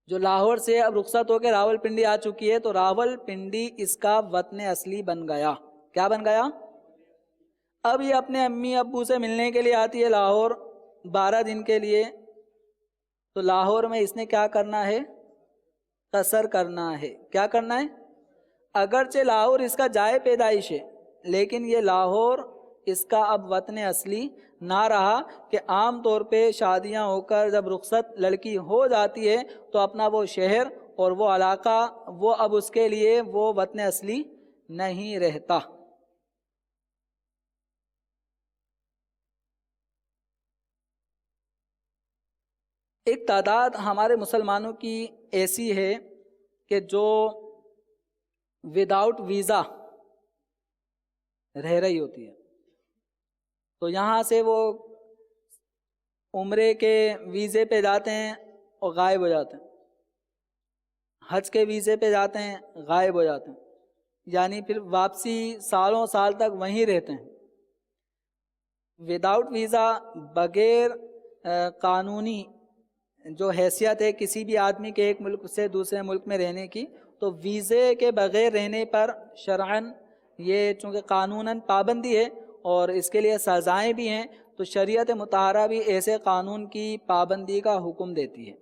جو لاہور سے اب رخصت ہو کے راول پنڈی آ چکی ہے تو راول پنڈی اس کا وطن اصلی بن گیا. کیا بن گیا؟ اب یہ اپنے امی ابو سے ملنے کے لیے آتی ہے لاہور 12 دن کے لیے، تو لاہور میں اس نے کیا کرنا ہے؟ قصر کرنا ہے. کیا کرنا ہے؟ اگرچہ لاہور اس کا جائے پیدائش ہے لیکن یہ لاہور اس کا اب وطن اصلی نہ رہا کہ عام طور پہ شادیاں ہو کر جب رخصت لڑکی ہو جاتی ہے تو اپنا وہ شہر اور وہ علاقہ وہ اب اس کے لیے وہ وطن اصلی نہیں رہتا. ایک تعداد ہمارے مسلمانوں کی ایسی ہے کہ جو وداؤٹ ویزا رہ رہی ہوتی ہے. تو یہاں سے وہ عمرے کے ویزے پہ جاتے ہیں اور غائب ہو جاتے ہیں، حج کے ویزے پہ جاتے ہیں غائب ہو جاتے ہیں، یعنی پھر واپسی سالوں سال تک وہیں رہتے ہیں. وداؤٹ ویزا، بغیر قانونی جو حیثیت ہے کسی بھی آدمی کے ایک ملک سے دوسرے ملک میں رہنے کی، تو ویزے کے بغیر رہنے پر شرعاً یہ چونکہ قانوناً پابندی ہے اور اس کے لیے سزائیں بھی ہیں، تو شریعت مطہرہ بھی ایسے قانون کی پابندی کا حکم دیتی ہے.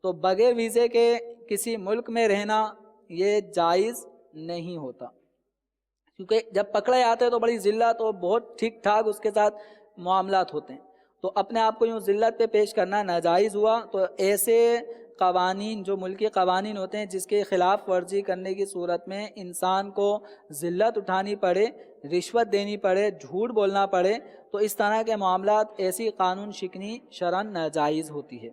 تو بغیر ویزے کے کسی ملک میں رہنا یہ جائز نہیں ہوتا، کیونکہ جب پکڑے آتے ہیں تو بڑی ذلت اور بہت ٹھیک ٹھاک اس کے ساتھ معاملات ہوتے ہیں، تو اپنے آپ کو یوں ذلت پہ پیش کرنا ناجائز ہوا. تو ایسے قوانین جو ملکی قوانین ہوتے ہیں جس کے خلاف ورزی کرنے کی صورت میں انسان کو ذلت اٹھانی پڑے، رشوت دینی پڑے، جھوٹ بولنا پڑے، تو اس طرح کے معاملات ایسی قانون شکنی شرعاً ناجائز ہوتی ہے.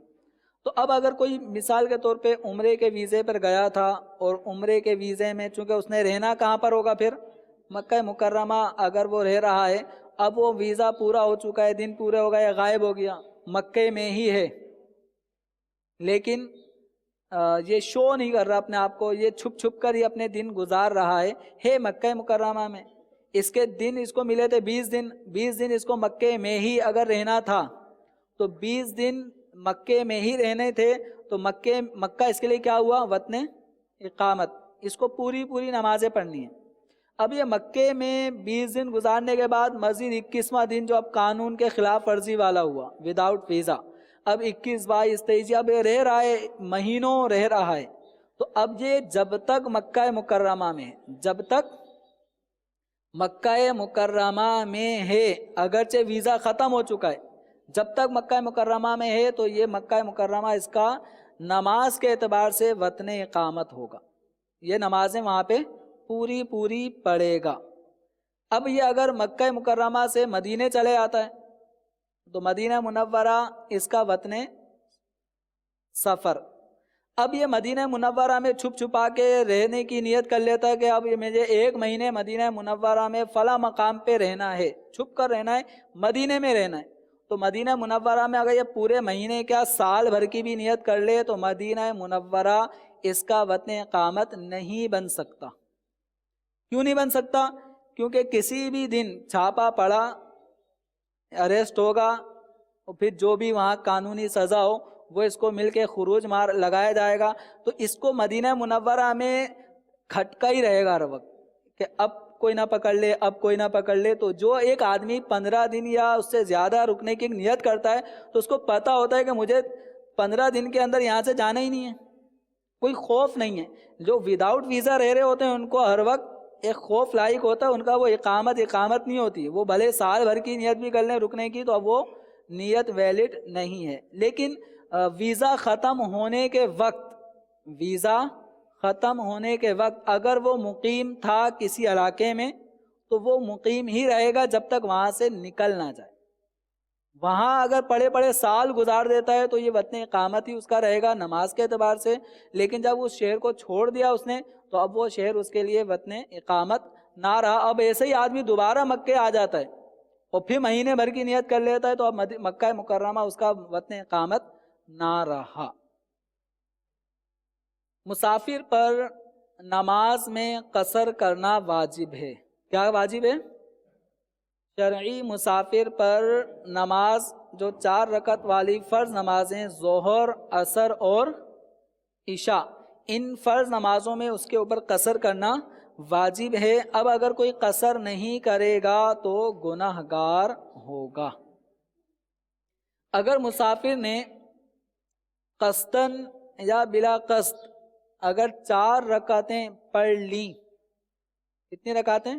تو اب اگر کوئی مثال کے طور پہ عمرے کے ویزے پر گیا تھا اور عمرے کے ویزے میں چونکہ اس نے رہنا کہاں پر ہوگا، پھر مکہ مکرمہ اگر وہ رہ رہا ہے، اب وہ ویزا پورا ہو چکا ہے، دن پورے ہو گئے، غائب ہو گیا، مکے میں ہی ہے، لیکن یہ شو نہیں کر رہا اپنے آپ کو، یہ چھپ چھپ کر ہی اپنے دن گزار رہا ہے مکہ مکرمہ میں. اس کے دن اس کو ملے تھے 20 دن اس کو مکے میں ہی اگر رہنا تھا، تو 20 دن مکے میں ہی رہنے تھے، تو مکہ اس کے لیے کیا ہوا؟ وطن اقامت. اس کو پوری نمازیں پڑھنی ہیں. اب یہ مکے میں 20 دن گزارنے کے بعد مزید 21واں دن جو اب قانون کے خلاف ورزی والا ہوا وداؤٹ ویزا، اب 21 22 23 اب رہ رہا ہے، مہینوں رہ رہا ہے، تو اب یہ جب تک مکہ مکرمہ میں ہے، اگرچہ ویزا ختم ہو چکا ہے، جب تک مکہ مکرمہ میں ہے تو یہ مکہ مکرمہ اس کا نماز کے اعتبار سے وطن اقامت ہوگا، یہ نمازیں وہاں پہ پوری پڑھے گا. اب یہ اگر مکہ مکرمہ سے مدینے چلے آتا ہے تو مدینہ منورہ اس کا وطن سفر. اب یہ مدینہ منورہ میں چھپ چھپا کے رہنے کی نیت کر لیتا ہے کہ اب یہ مجھے 1 مہینے مدینہ منورہ میں فلاں مقام پہ رہنا ہے، چھپ کر رہنا ہے، مدینے میں رہنا ہے. تو مدینہ منورہ میں اگر یہ پورے مہینے کیا سال بھر کی بھی نیت کر لے تو مدینہ منورہ اس کا وطن اقامت نہیں بن سکتا. کیوں نہیں بن سکتا؟ کیونکہ کسی بھی دن چھاپا پڑا، اریسٹ ہوگا، اور پھر جو بھی وہاں قانونی سزا ہو وہ اس کو مل کے خروج مار لگایا جائے گا، تو اس کو مدینہ منورہ میں کھٹکا ہی رہے گا ہر وقت کہ اب کوئی نہ پکڑ لے، اب کوئی نہ پکڑ لے. تو جو ایک آدمی 15 دن یا اس سے زیادہ رکنے کی نیت کرتا ہے تو اس کو پتا ہوتا ہے کہ مجھے 15 دن کے اندر یہاں سے جانا ہی نہیں ہے، کوئی خوف نہیں ہے. جو وداؤٹ ویزا رہ رہے ہوتے ہیں ان کو ہر وقت ایک خوف لاحق ہوتا ہے، ان کا وہ اقامت نہیں ہوتی، وہ بھلے سال بھر کی نیت بھی کر لیں رکنے کی تو اب وہ نیت ویلڈ نہیں ہے. لیکن ویزا ختم ہونے کے وقت اگر وہ مقیم تھا کسی علاقے میں تو وہ مقیم ہی رہے گا جب تک وہاں سے نکل نہ جائے. وہاں اگر پڑے سال گزار دیتا ہے تو یہ وطن اقامت ہی اس کا رہے گا نماز کے اعتبار سے، لیکن جب اس شہر کو چھوڑ دیا اس نے تو اب وہ شہر اس کے لیے وطن اقامت نہ رہا. اب ایسے ہی آدمی دوبارہ مکے آ جاتا ہے اور پھر مہینے بھر کی نیت کر لیتا ہے تو اب مکہ مکرمہ اس کا وطن اقامت نہ رہا. مسافر پر نماز میں قصر کرنا واجب ہے. کیا واجب ہے؟ شرعی مسافر پر نماز جو 4 رکعت والی فرض نمازیں ظہر، عصر اور عشاء، ان فرض نمازوں میں اس کے اوپر قصر کرنا واجب ہے. اب اگر کوئی قصر نہیں کرے گا تو گناہ گار ہوگا. اگر مسافر نے قصداً یا بلا قصد اگر 4 رکعتیں پڑھ لی، کتنی رکعتیں؟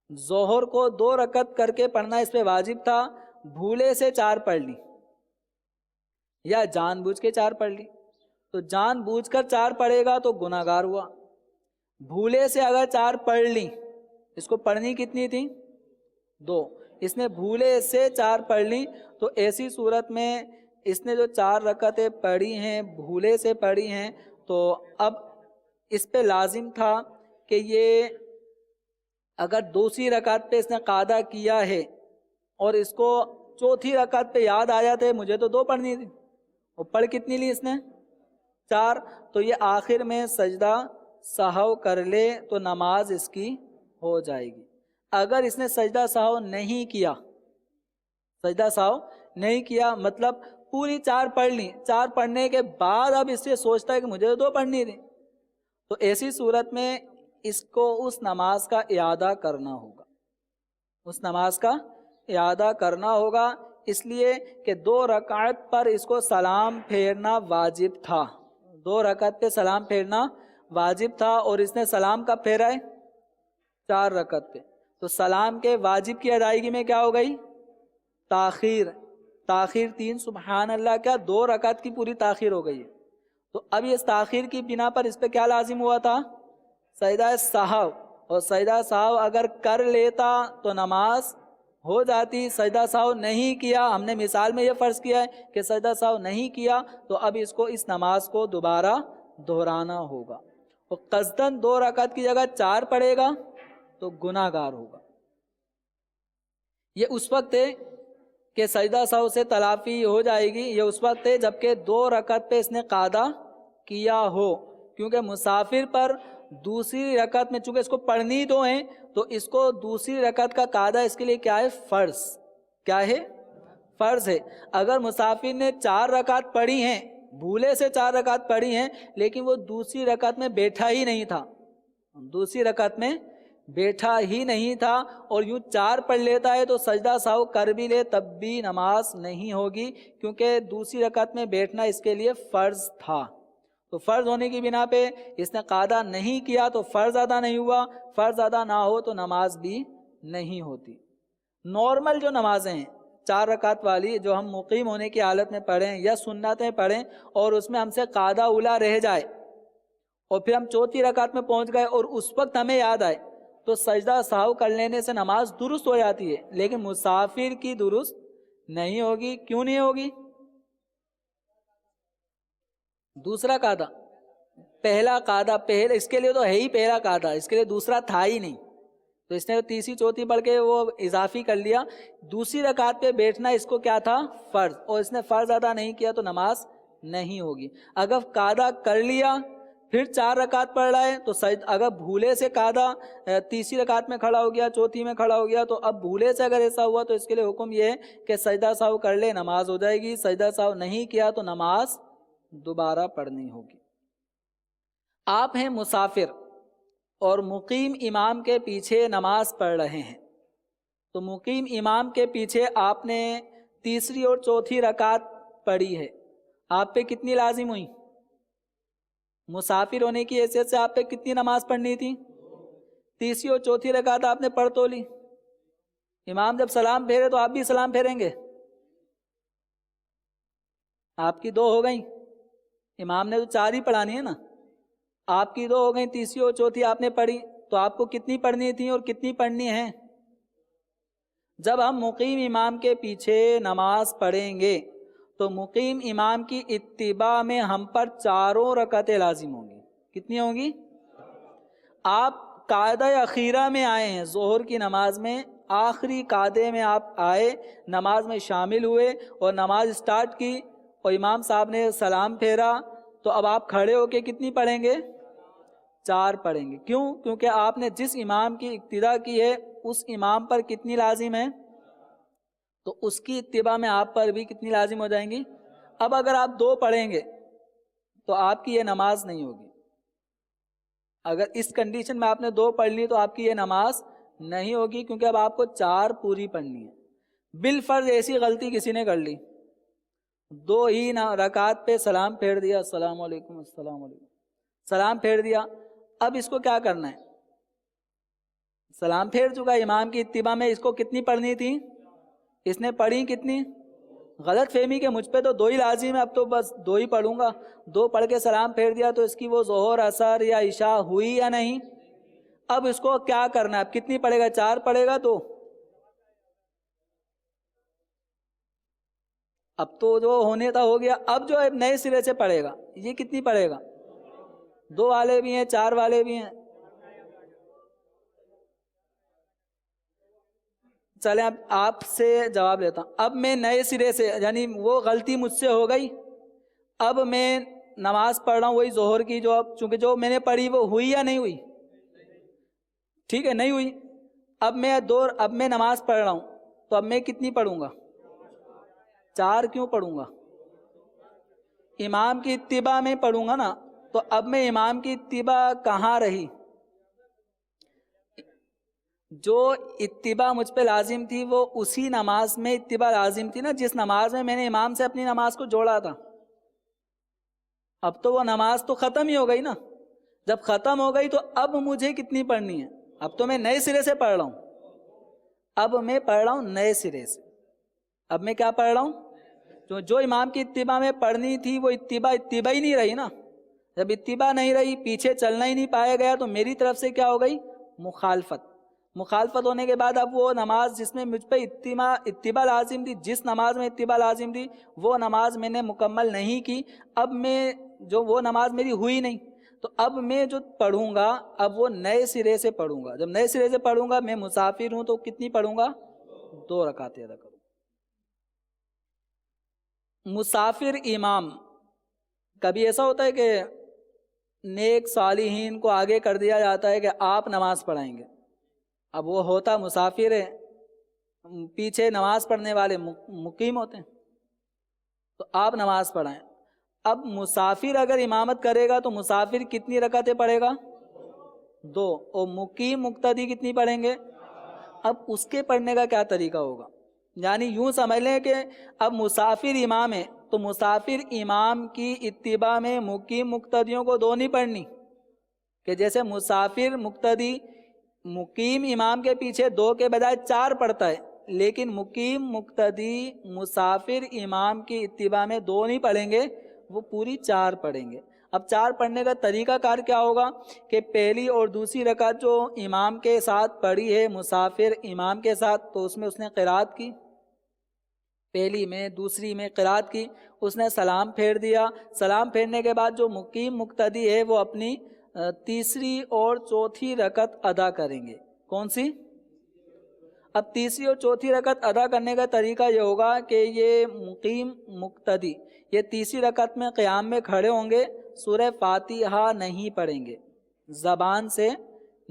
ظہر کو 2 رکعت کر کے پڑھنا اس پہ واجب تھا، بھولے سے 4 پڑھ لی یا جان بوجھ کے 4 پڑھ لی، تو جان بوجھ کر 4 پڑھے گا تو گناہ گار ہوا. بھولے سے اگر 4 پڑھ لی، اس کو پڑھنی کتنی تھی؟ 2، اس نے بھولے سے 4 پڑھ لی، تو ایسی صورت میں اس نے جو 4 رکعتیں پڑھی ہیں بھولے سے پڑھی ہیں تو اب اس پہ لازم تھا کہ یہ اگر دوسری رکعت پہ اس نے قاعدہ کیا ہے اور اس کو چوتھی رکعت پہ یاد آ جاتے ہے مجھے تو 2 پڑھنی تھی، اور پڑھ کتنی لی اس نے؟ 4، تو یہ آخر میں سجدہ سہو کر لے تو نماز اس کی ہو جائے گی۔ اگر اس نے سجدہ سہو نہیں کیا، سجدہ سہو نہیں کیا مطلب پوری 4 پڑھ لی، 4 پڑھنے کے بعد اب اس سے سوچتا ہے کہ مجھے تو 2 پڑھنی تھی، تو ایسی صورت میں اس کو اس نماز کا اعادہ کرنا ہوگا، اس نماز کا اعادہ کرنا ہوگا، اس لیے کہ 2 رکعت پر اس کو سلام پھیرنا واجب تھا، 2 رکعت پہ سلام پھیرنا واجب تھا، اور اس نے سلام کب پھیرا ہے؟ 4 رکعت پہ، تو سلام کے واجب کی ادائیگی میں کیا ہو گئی؟ تاخیر 3 سبحان اللہ کیا 2 رکعت کی پوری تاخیر ہو گئی ہے۔ تو اب اس تاخیر کی بنا پر اس پہ کیا لازم ہوا تھا؟ سجدہ سہو، اور سجدہ سہو اگر کر لیتا تو نماز ہو جاتی، سجدہ سہو نہیں کیا، ہم نے مثال میں یہ فرض کیا ہے کہ سجدہ سہو نہیں کیا، تو اب اس کو اس نماز کو دوبارہ دہرانا ہوگا، اور قصداً 2 رکعت کی جگہ 4 پڑھے گا تو گناہ گار ہوگا۔ یہ اس وقت ہے کہ سجدہ سہو سے تلافی ہو جائے گی، یہ اس وقت ہے جبکہ 2 رکعت پہ اس نے قاعدہ کیا ہو، کیونکہ مسافر پر دوسری رکعت میں چونکہ اس کو پڑھنی تو ہیں، تو اس کو دوسری رکعت کا قاعدہ اس کے لیے کیا ہے؟ فرض، کیا ہے؟ فرض ہے۔ اگر مسافر نے 4 رکعت پڑھی ہیں، بھولے سے 4 رکعت پڑھی ہیں، لیکن وہ دوسری رکعت میں بیٹھا ہی نہیں تھا، دوسری رکعت میں بیٹھا ہی نہیں تھا، اور یوں 4 پڑھ لیتا ہے تو سجدہ سہو کر بھی لے تب بھی نماز نہیں ہوگی، کیونکہ دوسری رکعت میں بیٹھنا اس کے لیے فرض تھا۔ تو فرض ہونے کی بنا پہ اس نے قاعدہ نہیں کیا تو فرض ادا نہیں ہوا، فرض ادا نہ ہو تو نماز بھی نہیں ہوتی۔ نارمل جو نمازیں ہیں 4 رکعت والی، جو ہم مقیم ہونے کی حالت میں پڑھیں یا سنتیں پڑھیں اور اس میں ہم سے قاعدہ اولا رہ جائے اور پھر ہم چوتھی رکعت میں پہنچ گئے اور اس وقت ہمیں یاد آئے تو سجدہ سہو کر لینے سے نماز درست ہو جاتی ہے، لیکن مسافر کی درست نہیں ہوگی۔ کیوں نہیں ہوگی؟ دوسرا قاعدہ، پہلا قاعدہ اس کے لیے تو ہے ہی پہلا قاعدہ، اس کے لیے دوسرا تھا ہی نہیں، تو اس نے تیسری چوتھی پڑھ کے وہ اضافی کر لیا۔ دوسری رکعت پہ بیٹھنا اس کو کیا تھا؟ فرض، اور اس نے فرض ادا نہیں کیا تو نماز نہیں ہوگی۔ اگر قاعدہ کر لیا پھر 4 رکعت پڑھ رہا ہے تو اگر بھولے سے قاعدہ تیسری رکعت میں کھڑا ہو گیا، چوتھی میں کھڑا ہو گیا، تو اب بھولے سے اگر ایسا ہوا تو اس کے لیے حکم یہ ہے کہ سجدہ سہو کر لے، نماز ہو جائے گی، سجدہ سہو نہیں کیا تو نماز دوبارہ پڑھنی ہوگی۔ آپ ہیں مسافر اور مقیم امام کے پیچھے نماز پڑھ رہے ہیں، تو مقیم امام کے پیچھے آپ نے تیسری اور چوتھی رکعت پڑھی ہے، آپ پہ کتنی لازم ہوئی؟ مسافر ہونے کی حیثیت سے آپ پہ کتنی نماز پڑھنی تھی؟ تیسری اور چوتھی رکعت آپ نے پڑھ تو لی، امام جب سلام پھیرے تو آپ بھی سلام پھیریں گے، آپ کی 2 ہو گئیں، امام نے تو 4 ہی پڑھانی ہے نا، آپ کی 2 ہو گئیں، تیسری اور چوتھی آپ نے پڑھی، تو آپ کو کتنی پڑھنی تھی اور کتنی پڑھنی ہے؟ جب ہم مقیم امام کے پیچھے نماز پڑھیں گے تو مقیم امام کی اتباع میں ہم پر 4 رکعتیں لازم ہوں گی۔ کتنی ہوں گی؟ آپ قاعدہ اخیرہ میں آئے ہیں، ظہر کی نماز میں آخری قاعدے میں آپ آئے، نماز میں شامل ہوئے اور نماز سٹارٹ کی اور امام صاحب نے سلام پھیرا، تو اب آپ کھڑے ہو کے کتنی پڑھیں گے؟ 4 پڑھیں گے۔ کیوں؟ کیونکہ آپ نے جس امام کی اقتداء کی ہے اس امام پر کتنی لازم ہے، تو اس کی اتباع میں آپ پر بھی کتنی لازم ہو جائیں گی۔ اب اگر آپ 2 پڑھیں گے تو آپ کی یہ نماز نہیں ہوگی، اگر اس کنڈیشن میں آپ نے 2 پڑھ لی تو آپ کی یہ نماز نہیں ہوگی، کیونکہ اب آپ کو 4 پوری پڑھنی ہے۔ بالفرض ایسی غلطی کسی نے کر لی، 2 ہی رکعت پہ سلام پھیر دیا، السلام علیکم السلام علیکم، سلام پھیر دیا، اب اس کو کیا کرنا ہے؟ سلام پھیر چکا، امام کی اتباع میں اس کو کتنی پڑھنی تھی؟ اس نے پڑھی کتنی؟ غلط فہمی کہ مجھ پہ تو 2 ہی لازم ہے، اب تو بس 2 ہی پڑھوں گا، 2 پڑھ کے سلام پھیر دیا تو اس کی وہ ظہر اثر یا عشاء ہوئی یا نہیں؟ اب اس کو کیا کرنا ہے؟ اب کتنی پڑھے گا؟ 4 پڑھے گا، تو اب تو جو ہونے تھا ہو گیا، اب جو نئے سرے سے پڑھے گا یہ کتنی پڑھے گا؟ 2 والے بھی ہیں، 4 والے بھی ہیں، چلیں اب آپ سے جواب لیتا ہوں. اب میں نئے سرے سے، یعنی وہ غلطی مجھ سے ہو گئی، اب میں نماز پڑھ رہا ہوں وہی ظہر کی، جو اب چونکہ جو میں نے پڑھی وہ ہوئی یا نہیں ہوئی؟ ٹھیک ہے، نہیں ہوئی. اب میں نماز پڑھ رہا ہوں، تو اب میں کتنی پڑھوں گا؟ 4 کیوں پڑھوں گا؟ امام کی اتباع میں پڑھوں گا نا. تو اب میں امام کی اتباع کہاں رہی؟ جو اتباع مجھ پہ لازم تھی وہ اسی نماز میں اتباع لازم تھی نا، جس نماز میں نے امام سے اپنی نماز کو جوڑا تھا. اب تو وہ نماز تو ختم ہی ہو گئی نا. جب ختم ہو گئی تو اب مجھے کتنی پڑھنی ہے؟ اب تو میں نئے سرے سے پڑھ رہا ہوں. اب میں پڑھ رہا ہوں نئے سرے سے. اب میں کیا پڑھ رہا ہوں؟ جو امام کی اتباع میں پڑھنی تھی وہ اتباع ہی نہیں رہی نا. جب اتباع نہیں رہی، پیچھے چلنا ہی نہیں پایا گیا، تو میری طرف سے کیا ہو گئی؟ مخالفت ہونے کے بعد اب وہ نماز جس میں مجھ پہ اتباع لازم تھی، جس نماز میں اتباع لازم تھی وہ نماز میں نے مکمل نہیں کی. اب میں جو وہ نماز میری ہوئی نہیں، تو اب میں جو پڑھوں گا اب وہ نئے سرے سے پڑھوں گا. جب نئے سرے سے پڑھوں گا، میں مسافر ہوں تو کتنی پڑھوں گا؟ 2 رکعتیں ادا کروں. مسافر امام، کبھی ایسا ہوتا ہے کہ نیک صالحین کو آگے کر دیا جاتا ہے کہ آپ نماز پڑھائیں گے. اب وہ ہوتا مسافر ہے، پیچھے نماز پڑھنے والے مقیم ہوتے ہیں، تو آپ نماز پڑھائیں. اب مسافر اگر امامت کرے گا تو مسافر کتنی رکعتیں پڑھے گا؟ 2. اور مقیم مقتدی کتنی پڑھیں گے؟ اب اس کے پڑھنے کا کیا طریقہ ہوگا؟ یعنی یوں سمجھ لیں کہ اب مسافر امام ہے تو مسافر امام کی اتباع میں مقیم مقتدیوں کو 2 نہیں پڑھنی، کہ جیسے مسافر مقتدی مقیم امام کے پیچھے 2 کے بجائے 4 پڑھتا ہے، لیکن مقیم مقتدی مسافر امام کی اتباع میں 2 نہیں پڑھیں گے، وہ پوری 4 پڑھیں گے. اب 4 پڑھنے کا طریقہ کار کیا ہوگا کہ پہلی اور دوسری رکعت جو امام کے ساتھ پڑھی ہے مسافر امام کے ساتھ، تو اس میں اس نے قرات کی، پہلی میں دوسری میں قرات کی، اس نے سلام پھیر دیا. سلام پھیرنے کے بعد جو مقیم مقتدی ہے وہ اپنی تیسری اور چوتھی رکعت ادا کریں گے. کون سی؟ اب تیسری اور چوتھی رکعت ادا کرنے کا طریقہ یہ ہوگا کہ یہ مقیم مقتدی یہ تیسری رکعت میں قیام میں کھڑے ہوں گے، سورہ فاتحہ نہیں پڑھیں گے، زبان سے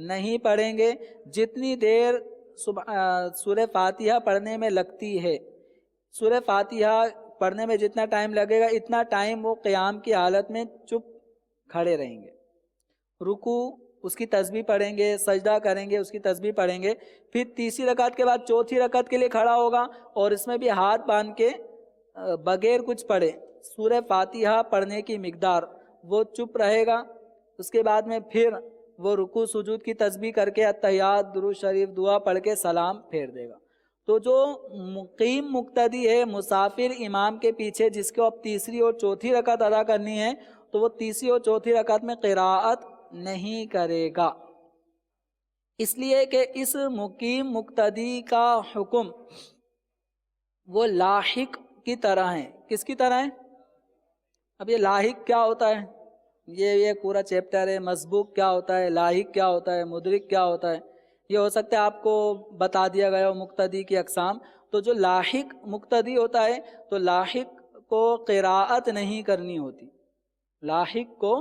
نہیں پڑھیں گے. جتنی دیر سورہ فاتحہ پڑھنے میں لگتی ہے، سورہ فاتحہ پڑھنے میں جتنا ٹائم لگے گا اتنا ٹائم وہ قیام کی حالت میں چپ کھڑے رہیں گے. رکوع اس کی تسبیح پڑھیں گے، سجدہ کریں گے، اس کی تسبیح پڑھیں گے. پھر تیسری رکعت کے بعد چوتھی رکعت کے لیے کھڑا ہوگا اور اس میں بھی ہاتھ باندھ کے بغیر کچھ پڑھے سورہ فاتحہ پڑھنے کی مقدار وہ چپ رہے گا. اس کے بعد میں پھر وہ رکوع سجود کی تسبیح کر کے اتحیات درود شریف دعا پڑھ کے سلام پھیر دے گا. تو جو مقیم مقتدی ہے مسافر امام کے پیچھے جس کو اب تیسری اور چوتھی رکعت ادا کرنی ہے، تو وہ تیسری اور چوتھی رکعت میں قراءت نہیں کرے گا، اس لیے کہ اس مقیم مقتدی کا حکم وہ لاحق کی طرح ہے. کس کی طرح ہے؟ اب یہ لاحق کیا ہوتا ہے؟ یہ پورا چیپٹر ہے. مسبوق کیا ہوتا ہے، لاحق کیا ہوتا ہے، مدرک کیا ہوتا ہے، یہ ہو سکتا ہے آپ کو بتا دیا گیا ہو مقتدی کی اقسام. تو جو لاحق مقتدی ہوتا ہے تو لاحق کو قراءت نہیں کرنی ہوتی، لاحق کو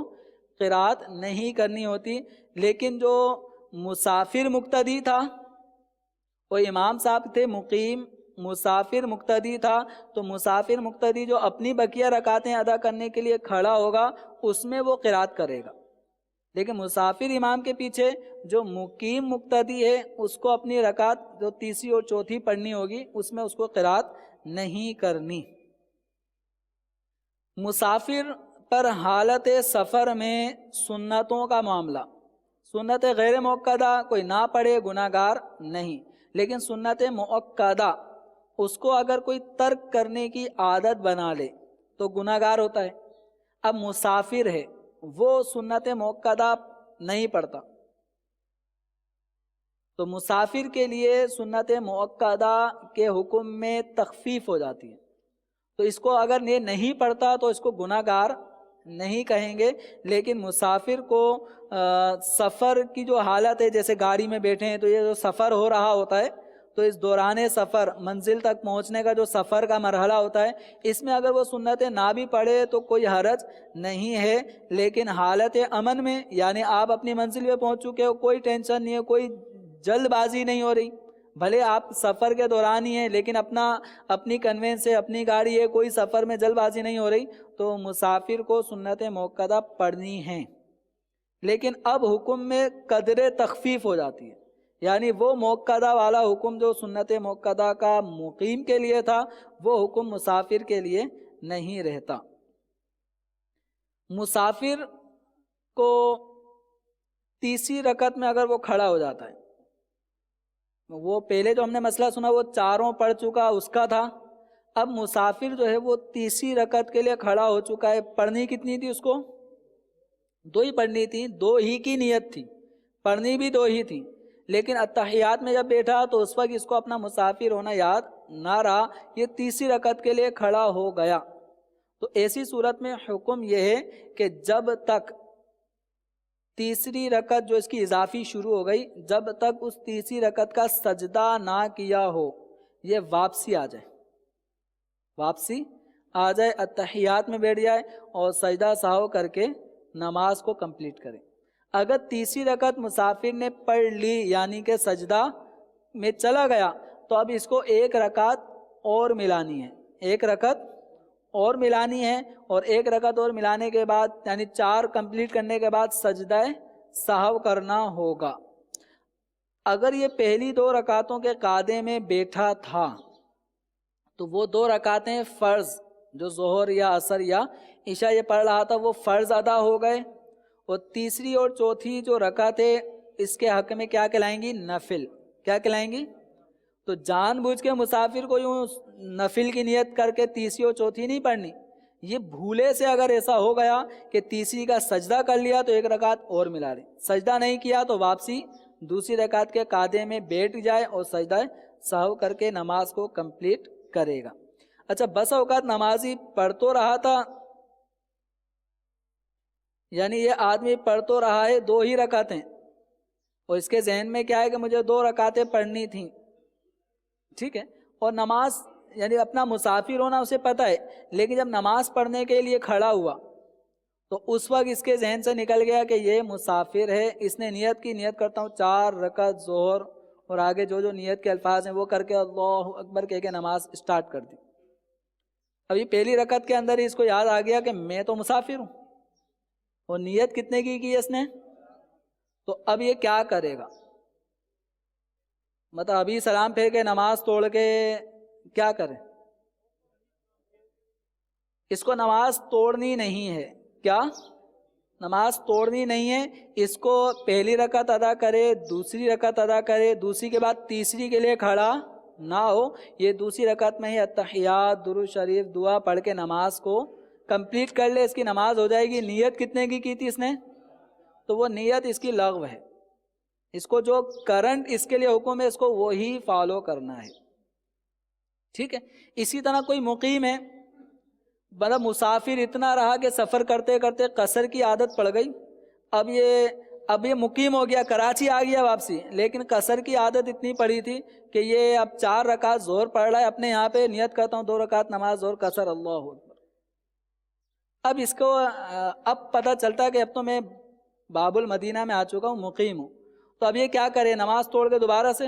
قراءت نہیں کرنی ہوتی. لیکن جو مسافر مقتدی تھا، وہ امام صاحب تھے مقیم، مسافر مقتدی تھا، تو مسافر مقتدی جو اپنی بقیہ رکعتیں ادا کرنے کے لیے کھڑا ہوگا اس میں وہ قراءت کرے گا. لیکن مسافر امام کے پیچھے جو مقیم مقتدی ہے اس کو اپنی رکعت جو تیسری اور چوتھی پڑھنی ہوگی اس میں اس کو قراءت نہیں کرنی. مسافر پر حالت سفر میں سنتوں کا معاملہ، سنت غیر مؤکدہ کوئی نہ پڑھے گناہ گار نہیں، لیکن سنت مؤکدہ اس کو اگر کوئی ترک کرنے کی عادت بنا لے تو گناہ گار ہوتا ہے. اب مسافر ہے وہ سنت مؤکدہ نہیں پڑھتا، تو مسافر کے لیے سنت مؤکدہ کے حکم میں تخفیف ہو جاتی ہے. تو اس کو اگر یہ نہیں پڑھتا تو اس کو گناہ گار نہیں کہیں گے. لیکن مسافر کو سفر کی جو حالت ہے، جیسے گاڑی میں بیٹھے ہیں تو یہ جو سفر ہو رہا ہوتا ہے تو اس دوران سفر منزل تک پہنچنے کا جو سفر کا مرحلہ ہوتا ہے اس میں اگر وہ سنتیں نہ بھی پڑھے تو کوئی حرج نہیں ہے، لیکن حالت امن میں یعنی آپ اپنی منزل پہ پہنچ چکے ہو، کوئی ٹینشن نہیں ہے، کوئی جلد بازی نہیں ہو رہی، بھلے آپ سفر کے دوران ہی ہیں لیکن اپنی کنوینس ہے، اپنی گاڑی ہے، کوئی سفر میں جلد بازی نہیں ہو رہی، تو مسافر کو سنت موقدہ پڑھنی ہیں۔ لیکن اب حکم میں قدر تخفیف ہو جاتی ہے، یعنی وہ موقدہ والا حکم جو سنت موقدہ کا مقیم کے لیے تھا وہ حکم مسافر کے لیے نہیں رہتا۔ مسافر کو تیسری رکعت میں اگر وہ کھڑا ہو جاتا ہے، وہ پہلے جو ہم نے مسئلہ سنا وہ چاروں پڑھ چکا اس کا تھا، اب مسافر جو ہے وہ تیسری رکعت کے لیے کھڑا ہو چکا ہے۔ پڑھنی کتنی تھی اس کو؟ 2 ہی پڑھنی تھی، 2 ہی کی نیت تھی، پڑھنی بھی 2 ہی تھی، لیکن اتحیات میں جب بیٹھا تو اس وقت اس کو اپنا مسافر ہونا یاد نہ رہا، یہ تیسری رکعت کے لیے کھڑا ہو گیا، تو ایسی صورت میں حکم یہ ہے کہ جب تک تیسری رکعت جو اس کی اضافی شروع ہو گئی، جب تک اس تیسری رکعت کا سجدہ نہ کیا ہو، یہ واپسی آ جائے، واپسی آ جائے، اتحیات میں بیٹھ جائے اور سجدہ سہو کر کے نماز کو کمپلیٹ کرے۔ اگر تیسری رکعت مسافر نے پڑھ لی یعنی کہ سجدہ میں چلا گیا تو اب اس کو 1 رکعت اور ملانی ہے، 1 رکعت اور ملانی ہے، اور 1 رکعت اور ملانے کے بعد یعنی 4 کمپلیٹ کرنے کے بعد سجدہ سہو کرنا ہوگا۔ اگر یہ پہلی 2 رکعتوں کے قاعدے میں بیٹھا تھا تو وہ 2 رکعتیں فرض جو ظہر یا عصر یا عشاء یہ پڑھ رہا تھا وہ فرض ادا ہو گئے، اور تیسری اور چوتھی جو رکعتیں اس کے حق میں کیا کہلائیں گی؟ نفل۔ کیا کہلائیں گی؟ تو جان بوجھ کے مسافر کو یوں نفل کی نیت کر کے تیسری اور چوتھی نہیں پڑھنی، یہ بھولے سے اگر ایسا ہو گیا کہ تیسری کا سجدہ کر لیا تو 1 رکعت اور ملا لیں، سجدہ نہیں کیا تو واپسی دوسری رکعت کے قاعدے میں بیٹھ جائے اور سجدہ سہو کر کے نماز کو کمپلیٹ کرے گا۔ اچھا، بس اوقات نمازی پڑھ تو رہا تھا، یعنی یہ آدمی پڑھ تو رہا ہے 2 ہی رکعتیں، اور اس کے ذہن میں کیا ہے کہ مجھے 2 رکعتیں پڑھنی تھیں، ٹھیک ہے، اور نماز یعنی اپنا مسافر ہونا اسے پتہ ہے، لیکن جب نماز پڑھنے کے لیے کھڑا ہوا تو اس وقت اس کے ذہن سے نکل گیا کہ یہ مسافر ہے، اس نے نیت کرتا ہوں 4 رکعت ظہر، اور آگے جو جو نیت کے الفاظ ہیں وہ کر کے اللہ اکبر کہہ کے نماز اسٹارٹ کر دی۔ ابھی پہلی رکعت کے اندر ہی اس کو یاد آ گیا کہ میں تو مسافر ہوں، اور نیت کتنے کی اس نے؟ تو اب یہ کیا کرے گا؟ مطلب ابھی سلام پھیر کے نماز توڑ کے کیا کرے؟ اس کو نماز توڑنی نہیں ہے، کیا؟ نماز توڑنی نہیں ہے، اس کو پہلی رکعت ادا کرے، دوسری رکعت ادا کرے، دوسری کے بعد تیسری کے لیے کھڑا نہ ہو، یہ دوسری رکعت میں ہی اتحیات درود شریف دعا پڑھ کے نماز کو کمپلیٹ کر لے، اس کی نماز ہو جائے گی۔ نیت کتنے کی تھی اس نے؟ تو وہ نیت اس کی لغو ہے، اس کو جو کرنٹ اس کے لیے حکم ہے اس کو وہی فالو کرنا ہے، ٹھیک ہے۔ اسی طرح کوئی مقیم ہے، مطلب مسافر اتنا رہا کہ سفر کرتے کرتے قصر کی عادت پڑ گئی، اب یہ مقیم ہو گیا، کراچی آ گیا واپسی، لیکن قصر کی عادت اتنی پڑی تھی کہ یہ اب 4 رکعت ظہر پڑھ رہا ہے، اپنے یہاں پہ نیت کرتا ہوں 2 رکعت نماز ظہر قصر، اللہ اکبر۔ اب اس کو اب پتہ چلتا ہے کہ اب تو میں باب المدینہ میں آ چکا ہوں، مقیم ہوں، تو اب یہ کیا کرے؟ نماز توڑ کے دوبارہ سے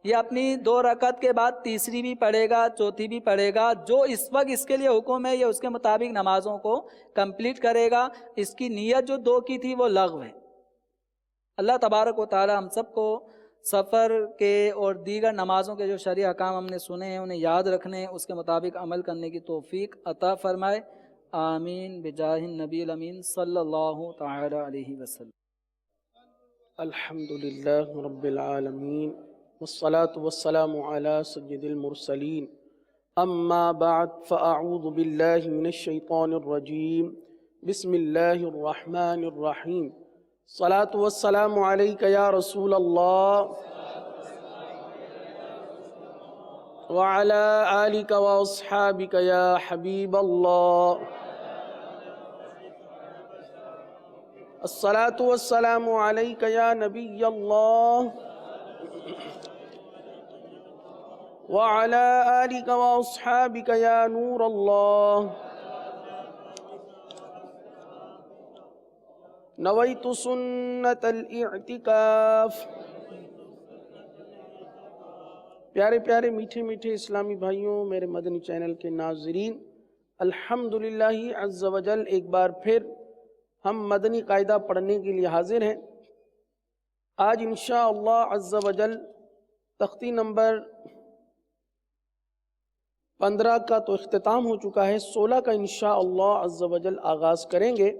یہ اپنی 2 رکعت کے بعد تیسری بھی پڑھے گا، چوتھی بھی پڑھے گا، جو اس وقت اس کے لیے حکم ہے یہ اس کے مطابق نمازوں کو کمپلیٹ کرے گا۔ اس کی نیت جو 2 کی تھی وہ لغو ہے۔ اللہ تبارک و تعالی ہم سب کو سفر کے اور دیگر نمازوں کے جو شرعی احکام ہم نے سنے ہیں انہیں یاد رکھنے، اس کے مطابق عمل کرنے کی توفیق عطا فرمائے، آمین بجاہ النبی الامین صلی اللہ تعالی علیہ وسلم۔ الحمدللہ رب العالمین والصلاة والسلام على سید المرسلین، اما بعد فاعوذ باللہ من الشیطان الرجیم، بسم اللہ الرحمن الرحیم، الصلاة والسلام علیک یا رسول اللہ وعلى آلک واصحابک یا حبیب اللہ، الصلاة والسلام علیک یا نبی اللہ وعلى آلك وأصحابك يا نور الله. نويت سنة الاعتکاف. پیارے پیارے میٹھے میٹھے اسلامی بھائیوں، میرے مدنی چینل کے ناظرین، الحمدللہ عز و جل ایک بار پھر ہم مدنی قاعدہ پڑھنے کے لیے حاضر ہیں. آج انشاءاللہ عز و جل تختی نمبر 15 کا تو اختتام ہو چکا ہے، 16 کا انشاءاللہ عز و جل آغاز کریں گے.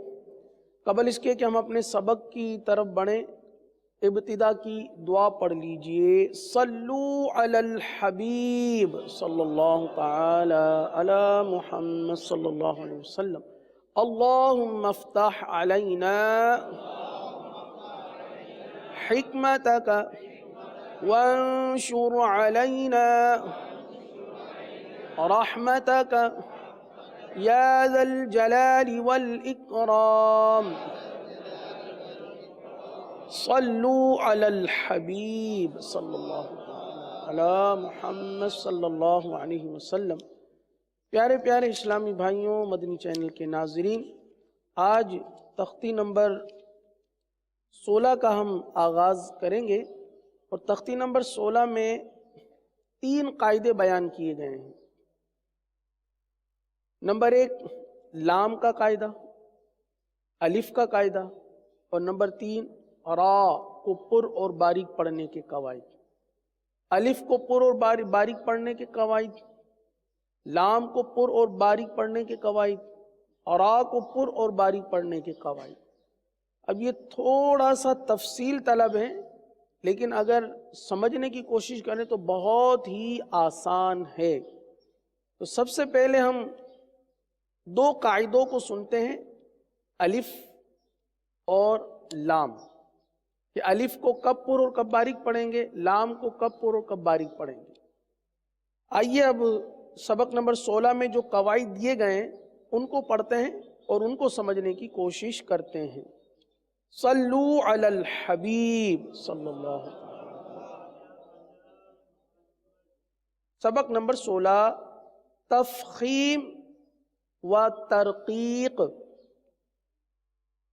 قبل اس کے کہ ہم اپنے سبق کی طرف بڑھیں، ابتدا کی دعا پڑھ لیجئے. صلو علی الحبیب صلی اللہ تعالی علی محمد صلی اللہ علیہ وسلم. اللہم افتح علینا حکمتک وانشر علینا رحمتک یا ذا الجلال والاکرام. صلو علی الحبیب صلی اللہ علی محمد صلی اللہ علیہ وسلم. پیارے پیارے اسلامی بھائیوں، مدنی چینل کے ناظرین، آج تختی نمبر 16 کا ہم آغاز کریں گے، اور تختی نمبر 16 میں 3 قاعدے بیان کیے گئے ہیں. نمبر 1 لام کا قاعدہ، الف کا قاعدہ، اور نمبر 3 را کو پر اور باریک پڑھنے کے قواعد. الف کو پر اور باریک پڑھنے کے قواعد، لام کو پر اور باریک پڑھنے کے قواعد، اور را کو پر اور باریک پڑھنے کے قواعد. اب یہ تھوڑا سا تفصیل طلب ہے، لیکن اگر سمجھنے کی کوشش کریں تو بہت ہی آسان ہے. تو سب سے پہلے ہم 2 قاعدوں کو سنتے ہیں، الف اور لام، کہ الف کو کب پر اور کب باریک پڑھیں گے، لام کو کب پر اور کب باریک پڑھیں گے. آئیے اب سبق نمبر 16 میں جو قواعد دیے گئے ہیں ان کو پڑھتے ہیں اور ان کو سمجھنے کی کوشش کرتے ہیں. صلو علی الحبیب صلی اللہ علیہ وسلم. سبق نمبر 16 تفخیم و ترقیق.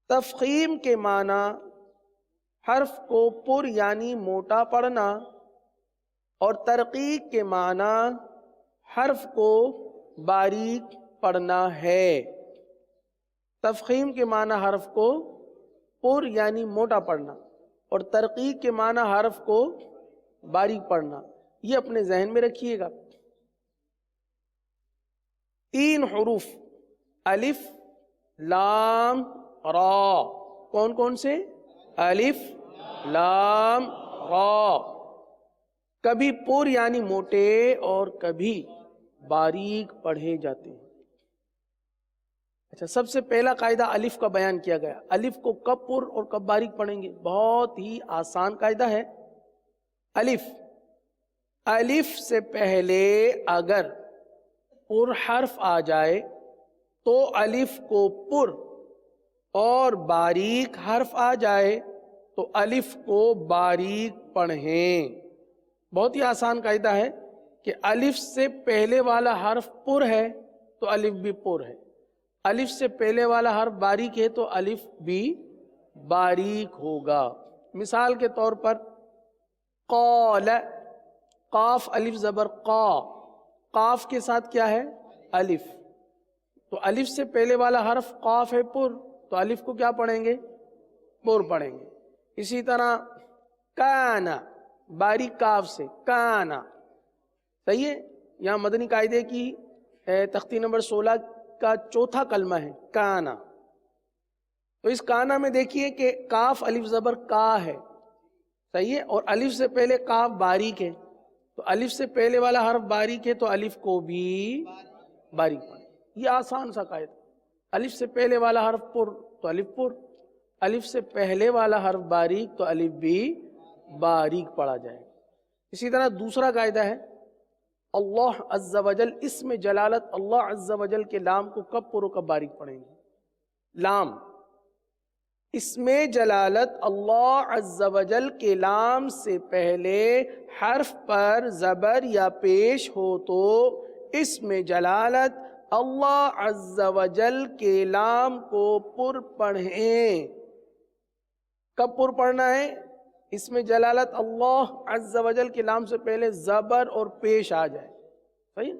تفخیم کے معنی حرف کو پر یعنی موٹا پڑھنا، اور ترقیق کے معنی حرف کو باریک پڑھنا ہے. تفخیم کے معنی حرف کو پر یعنی موٹا پڑھنا، اور ترقیق کے معنی حرف کو باریک پڑھنا. یہ اپنے ذہن میں رکھیے گا. 3 حروف الف لام را، کون کون سے؟ الف لام را. کبھی پر یعنی موٹے اور کبھی باریک پڑھے جاتے ہیں. اچھا، سب سے پہلا قاعدہ الف کا بیان کیا گیا. الف کو کب پر اور کب باریک پڑھیں گے؟ بہت ہی آسان قاعدہ ہے. الف سے پہلے اگر پر حرف آ جائے تو الف کو پر، اور باریک حرف آ جائے تو الف کو باریک پڑھیں. بہت ہی آسان قاعدہ ہے کہ الف سے پہلے والا حرف پر ہے تو الف بھی پر ہے، الف سے پہلے والا حرف باریک ہے تو الف بھی باریک ہوگا. مثال کے طور پر قال، قاف الف زبر قا، قاف کے ساتھ کیا ہے؟ الف. تو الف سے پہلے والا حرف قاف ہے پر، تو الف کو کیا پڑھیں گے؟ پر پڑھیں گے. اسی طرح کانا، باریک کاف سے کانا. صحیح ہے؟ یہاں مدنی قاعدے کی تختی نمبر 16 کا 4تھا کلمہ ہے کانا. تو اس کانا میں دیکھیے کہ کاف الف زبر کا ہے، صحیح ہے، اور الف سے پہلے کاف باریک ہے، تو الف سے پہلے والا حرف باریک ہے تو الف کو بھی باریک پڑھیں. یہ آسان سا قاعدہ. الف سے پہلے والا حرف پر تو الف پر، الف سے پہلے والا حرف باریک تو الف بھی باریک پڑھا جائے. اسی طرح دوسرا قاعدہ ہے اللہ عز و جل، اسم جلالت اللہ عز و جل کے لام کو کب پر و کب باریک پڑھیں گے؟ لام اسم جلالت اللہ عز و جل کے لام سے پہلے حرف پر زبر یا پیش ہو تو اسم جلالت اللہ عز و جل کے لام کو پر پڑھیں۔ کب پر پڑھنا ہے؟ اسم جلالت اللہ عز و جل کے لام سے پہلے زبر اور پیش آ جائے، صحیح؟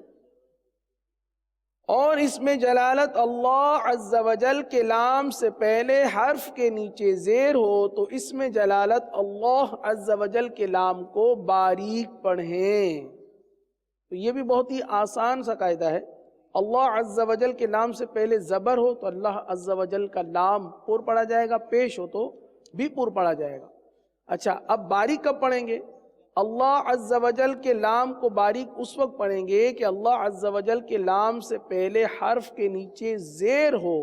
اور اسم جلالت اللہ عز و جل کے لام سے پہلے حرف کے نیچے زیر ہو تو اسم جلالت اللہ عز و جل کے لام کو باریک پڑھیں۔ تو یہ بھی بہت ہی آسان سا قاعدہ ہے۔ اللہ عز و جل کے لام سے پہلے زبر ہو تو اللہ عز و جل کا لام پر پڑھا جائے گا، پیش ہو تو بھی پر پڑھا جائے گا۔ اچھا، اب باریک کب پڑھیں گے؟ اللہ عز و جل کے لام کو باریک اس وقت پڑھیں گے کہ اللہ عز و جل کے لام سے پہلے حرف کے نیچے زیر ہو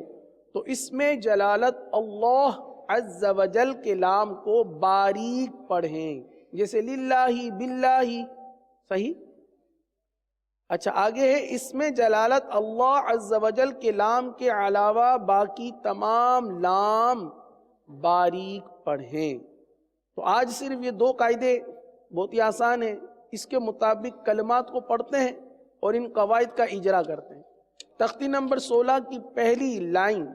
تو اسم جلالت اللہ عز و جل کے لام کو باریک پڑھیں، جیسے للہ، باللہ، صحیح؟ اچھا، آگے ہے اسم جلالت اللہ عز و جل کے لام کے علاوہ باقی تمام لام باریک پڑھیں۔ تو آج صرف یہ دو قاعدے بہت ہی آسان ہیں، اس کے مطابق کلمات کو پڑھتے ہیں اور ان قواعد کا اجرا کرتے ہیں۔ تختی نمبر 16 کی پہلی لائن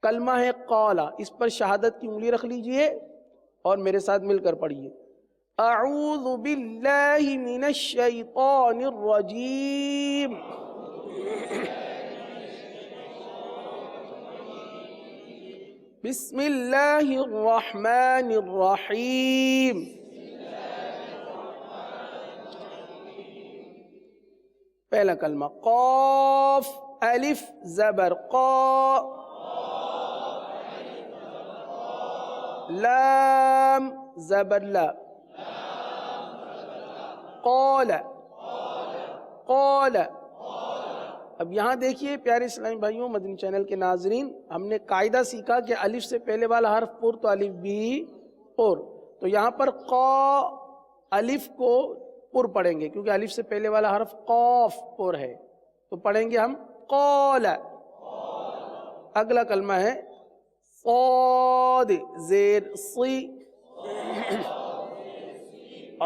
کلمہ ہے قالا، اس پر شہادت کی انگلی رکھ لیجئے اور میرے ساتھ مل کر پڑھیے۔ اعوذ باللہ من الشیطان الرجیم، بسم اللہ الرحمن الرحیم، پہلا کلمہ قاف الف زبر قا، لام زبر لا، قال قال۔ اب یہاں دیکھیے پیارے اسلامی بھائیوں، مدنی چینل کے ناظرین، ہم نے قاعدہ سیکھا کہ الف سے پہلے والا حرف پر تو الف بھی پر، تو یہاں پر قا الف کو پر پڑھیں گے کیونکہ الف سے پہلے والا حرف قاف پر ہے، تو پڑھیں گے ہم قال۔ اگلا کلمہ ہے صاد زیر صی،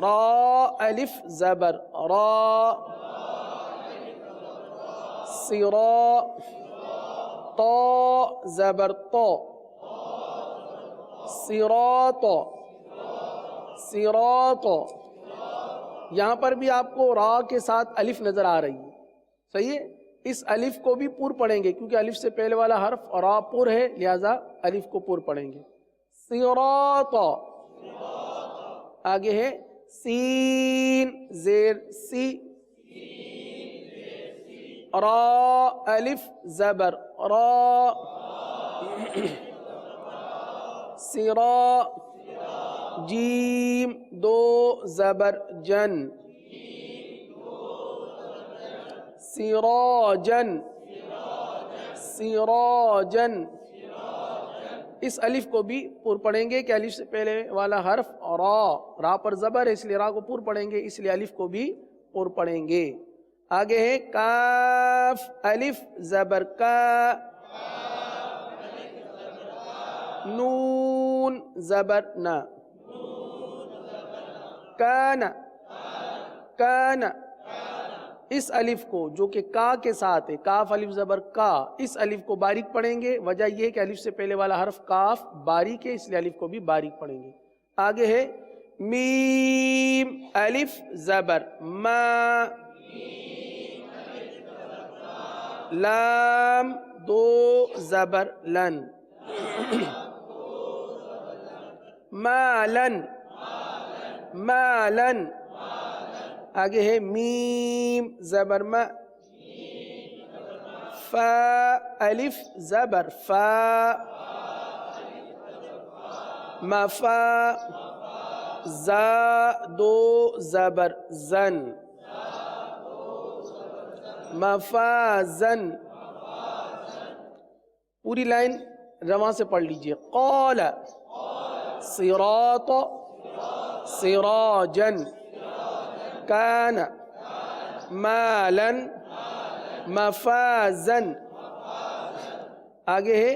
را الف زبر را، صرا طا زبر طا، صراط صراط۔ یہاں پر بھی آپ کو را کے ساتھ الف نظر آ رہی ہے، صحیح ہے؟ اس الف کو بھی پر پڑھیں گے کیونکہ الف سے پہلے والا حرف را پر ہے، لہذا الف کو پر پڑھیں گے۔ صراط، آگے ہے سین زیر سی، را الف زبر را، سرا جیم دو زبر جن، سراجن سراجن۔ اس الف کو بھی پر پڑھیں گے کہ الف سے پہلے والا حرف را پر زبر ہے، اس لیے را کو پر پڑھیں گے، اس لیے الف کو بھی پر پڑھیں گے۔ آگے ہے کاف الف زبر کا، نون زبر نا، کان کان۔ اس الف کو جو کہ کا کے ساتھ ہے، کاف الف زبر کا، اس الف کو باریک پڑھیں گے، وجہ یہ ہے کہ الف سے پہلے والا حرف کاف باریک ہے، اس لیے الف کو بھی باریک پڑھیں گے۔ آگے ہے میم الف زبر ما، لام دو زبر لن، مالن مالن۔ آگے ہے میم زبر ما، فا الف زبر فا، مفا، زا دو زبر زن، مفازن۔ پوری لائن رواں سے پڑھ لیجئے۔ قال صراط سراجن، کان مالا مفازن۔ آگے ہے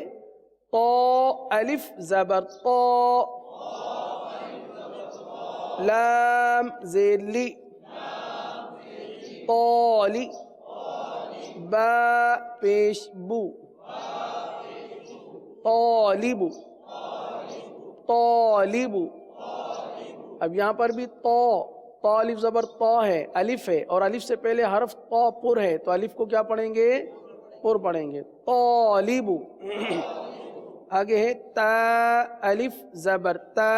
تو الف زبر تو، لام زیر لی، طالی، با پیش بو، طالب، طالب. اب یہاں پر بھی تو الف زبر تو ہے، الف ہے، اور الف سے پہلے حرف تو پر ہے، تو الف کو کیا پڑھیں گے؟ پر پڑھیں گے. طالب. آگے ہے تا الف زبر تا،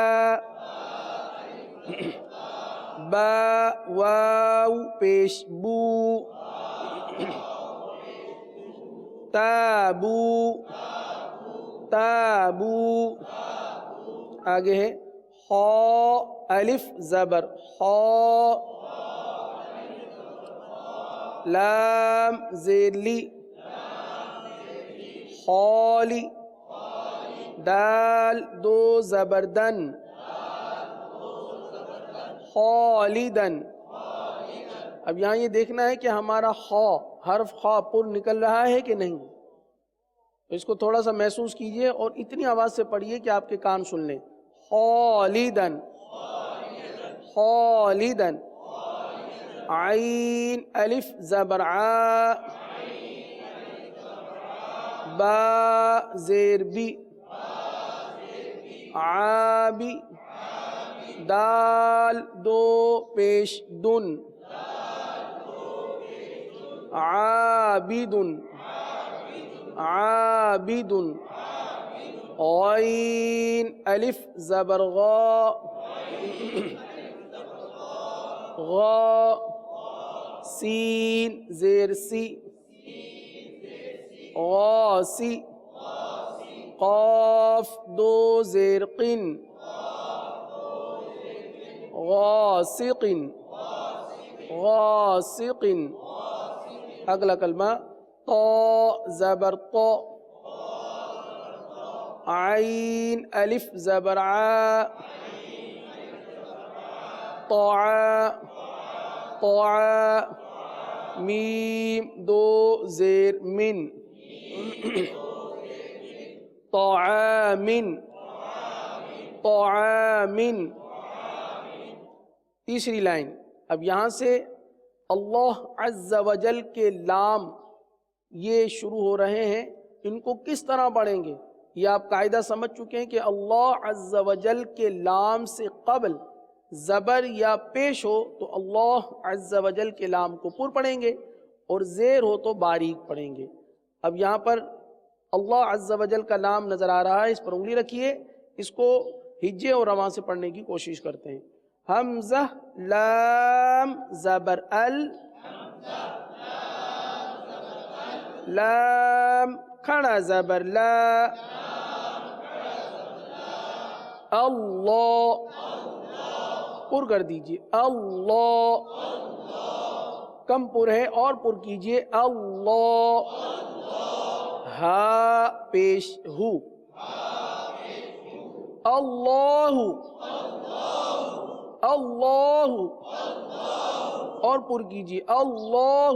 با واو پیش بو، تابو، تابو. آگے ہے خا الف زبر خا، لام زیر لی، خالی، دال دو زبر دن، خالدن. اب یہاں یہ دیکھنا ہے کہ ہمارا خا حرف خا پر نکل رہا ہے کہ نہیں. تو اس کو تھوڑا سا محسوس کیجئے اور اتنی آواز سے پڑھیے کہ آپ کے کان سن لیں. خالدن، خالدن. عین الف زبر ع، با زیر بی، عابی، دال دو پیش دن، عابد، عابد. غین الف زبر غا، غا، سین زیر سی، غاسی، قاف دو زیر قن، غاسق، غاسق. اگلا کلمہ طا زبر طا، عین الف زبر ع، طاع، طاع. میم دو زیر من، طعام، طعام. تیسری لائن. اب یہاں سے اللہ عز و جل کے لام یہ شروع ہو رہے ہیں، ان کو کس طرح پڑھیں گے؟ یہ آپ قاعدہ سمجھ چکے ہیں کہ اللہ عز و جل کے لام سے قبل زبر یا پیش ہو تو اللہ عز و جل کے لام کو پر پڑھیں گے، اور زیر ہو تو باریک پڑھیں گے. اب یہاں پر اللہ عز و جل کا لام نظر آ رہا ہے، اس پر انگلی رکھیے، اس کو ہجے اور رواں سے پڑھنے کی کوشش کرتے ہیں. حمزہ لام زبر ال، لام کھڑا زبر لا، اللہ پر کر دیجئے، اللہ کم پر ہے اور پر کیجئے، اللہ. ہا پیش ہو، اللہ، اللہ، اور پر کیجئے، اللہ.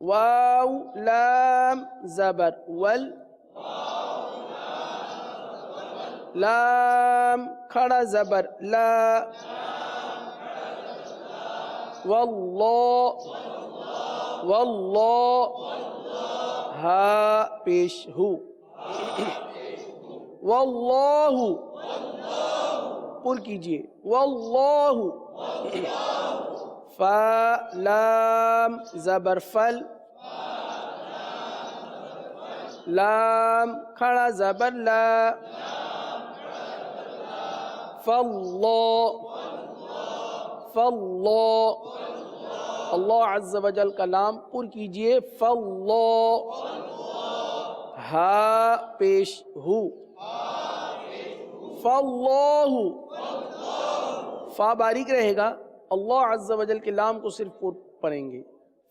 واو لام زبر ول، لام کھڑا زبر لا، واللہ، واللہ. ہا پیش ہو، واللہ، پر کیجئے، واللہ. فا لام زبر فل، لام کھڑا زبر لا، فاللہ، فاللہ. اللہ عز و جل کا لام پر کیجئے، فاللہ. ہا پیش ہو، فاللہ. فا باریک رہے گا، اللہ عز و جل کے لام کو صرف پر پڑھیں گے،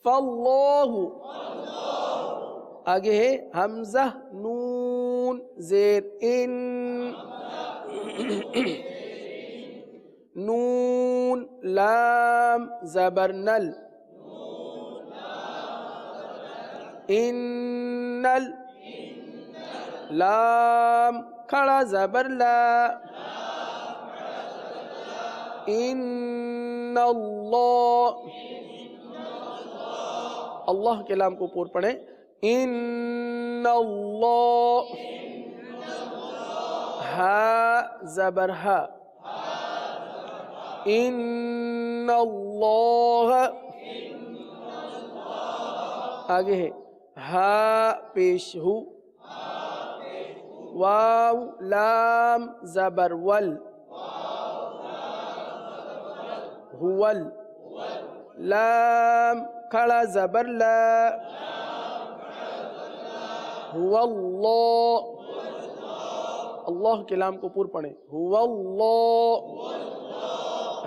فاللہ. آگے ہے حمزہ نون زیر ان، نون لام زبر نل، انل، لام کھڑا زبر لا، ان اللہ، اللہ کے لام کو پور پڑھیں، ان اللہ، ہا زبر ہا، ان اللہ، آگے ہے ہا پیش ہو، واو لام زبر ول، ہول، لام کھڑا زبر لا، هو اللہ، اللہ کے لام کو پور پڑھیں، هو اللہ،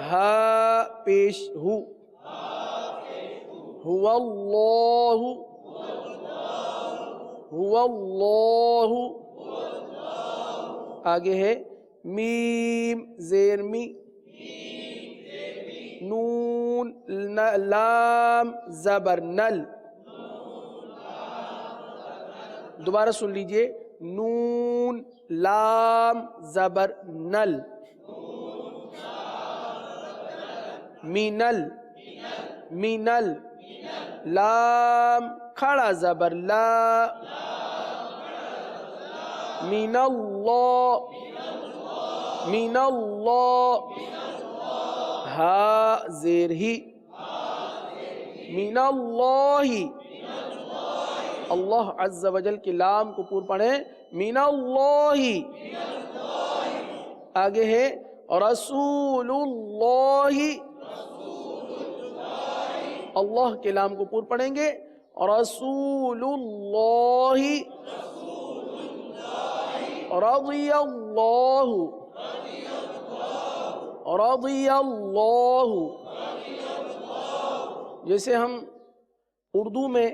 ہا پیش ہو، هو اللہ، هو اللہ، آگے ہے میم زیر می، نون لام زبر نل، دوبارہ سن لیجئے، نون لام زبر نل، مینل، مینل، لام کھڑا زبر لا، من اللہ، من اللہ، ہا زیر ہی، من اللہ، اللہ عز و جل کے لام کو پور پڑھیں، من اللہ، آگے ہے رسول اللہ، اللہ کے لام کو پور پڑھیں گے، رسول اللہ، رضی اللہ، رضی اللہ، جیسے ہم اردو میں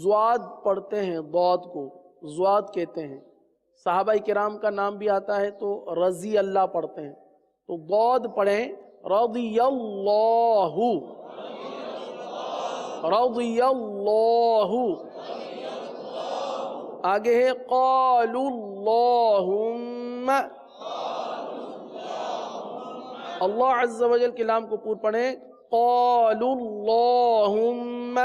زواد پڑھتے ہیں، ضاد کو زواد کہتے ہیں، صحابہ کرام کا نام بھی آتا ہے تو رضی اللہ پڑھتے ہیں، تو ضاد پڑھیں رضی اللہ، رضی اللہ، آگے ہے قالوا اللہم، اللہ عز و جل کے نام کو پور پڑھیں، قالوا اللہم،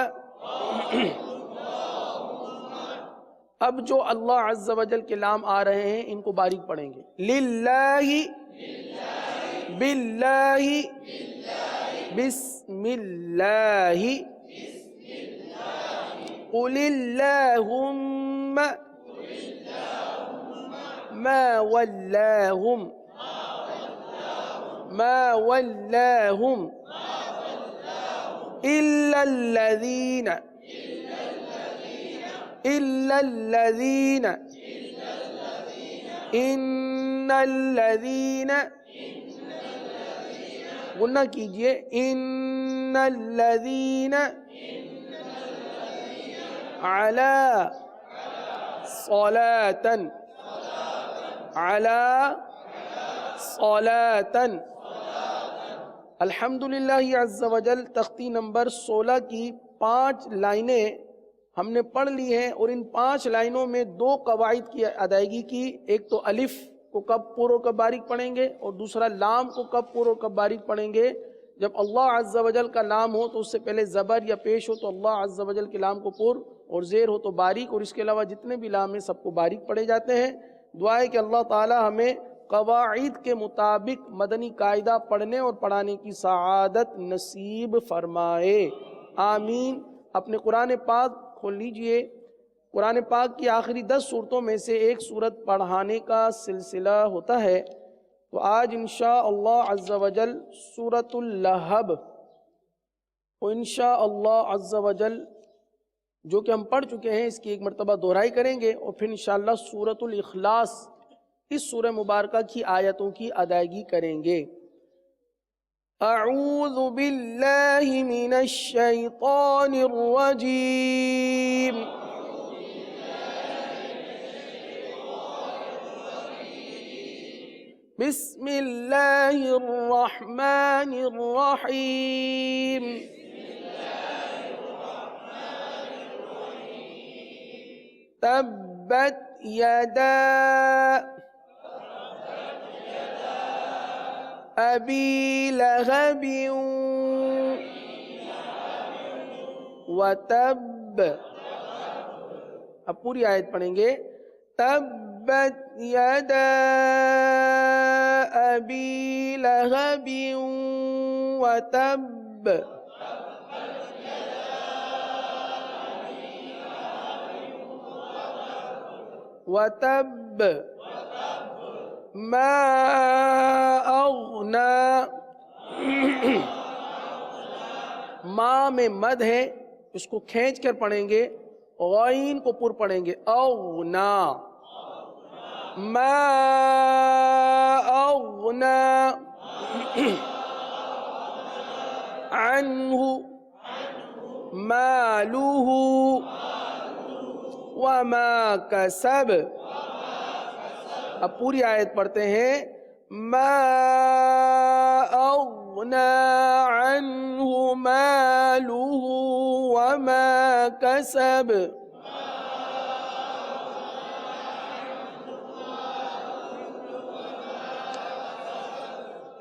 اب جو اللہ عز و جل کے نام آ رہے ہیں ان کو باریک پڑھیں گے، للہ، باللہ، بسم اللہ، قل اللہم، ما ولاہم، ما ولاہم، إلا الذين، إلا الذين، إن الذين، غنہ کیجئے، إن الذين على صلاة، على صلاة، الحمدللہ عز و جل تختی نمبر 16 کی 5 لائنیں ہم نے پڑھ لی ہیں، اور ان 5 لائنوں میں 2 قواعد کی ادائیگی کی، ایک تو الف کو کب پور و کب باریک پڑھیں گے، اور دوسرا لام کو کب پور و کب باریک پڑھیں گے۔ جب اللہ عز و جل کا نام ہو تو اس سے پہلے زبر یا پیش ہو تو اللہ عز و جل کے لام کو پور، اور زیر ہو تو باریک، اور اس کے علاوہ جتنے بھی لام ہیں سب کو باریک پڑھے جاتے ہیں۔ دعا ہے کہ اللہ تعالی ہمیں قواعد کے مطابق مدنی قاعدہ پڑھنے اور پڑھانے کی سعادت نصیب فرمائے، آمین۔ اپنے قرآن پاک کھول لیجئے، قرآن پاک کی آخری 10 صورتوں میں سے ایک صورت پڑھانے کا سلسلہ ہوتا ہے، تو آج انشاءاللہ عز و جل سورۃ اللہب، اور انشاءاللہ عز و جل جو کہ ہم پڑھ چکے ہیں اس کی ایک مرتبہ دہرائی کریں گے، اور پھر انشاءاللہ سورۃ الاخلاص اس سورہ مبارکہ کی آیتوں کی ادائیگی کریں گے۔ اعوذ باللہ من الشیطان الرجیم، بسم اللہ الرحمن الرحیم، تبت تبت یدا ابی لہب وتب. اب پوری آیت پڑھیں گے. تبت یدا ابی لہب وتب. وتب ما اغنا. ما میں مد ہے، اس کو کھینچ کر پڑھیں گے، غین کو پر پڑھیں گے. اغنا ما اغنا عنہ مالہ وما کسب. اب پوری آیت پڑھتے ہیں. ما اغنا عنہ مالہ وما کسب.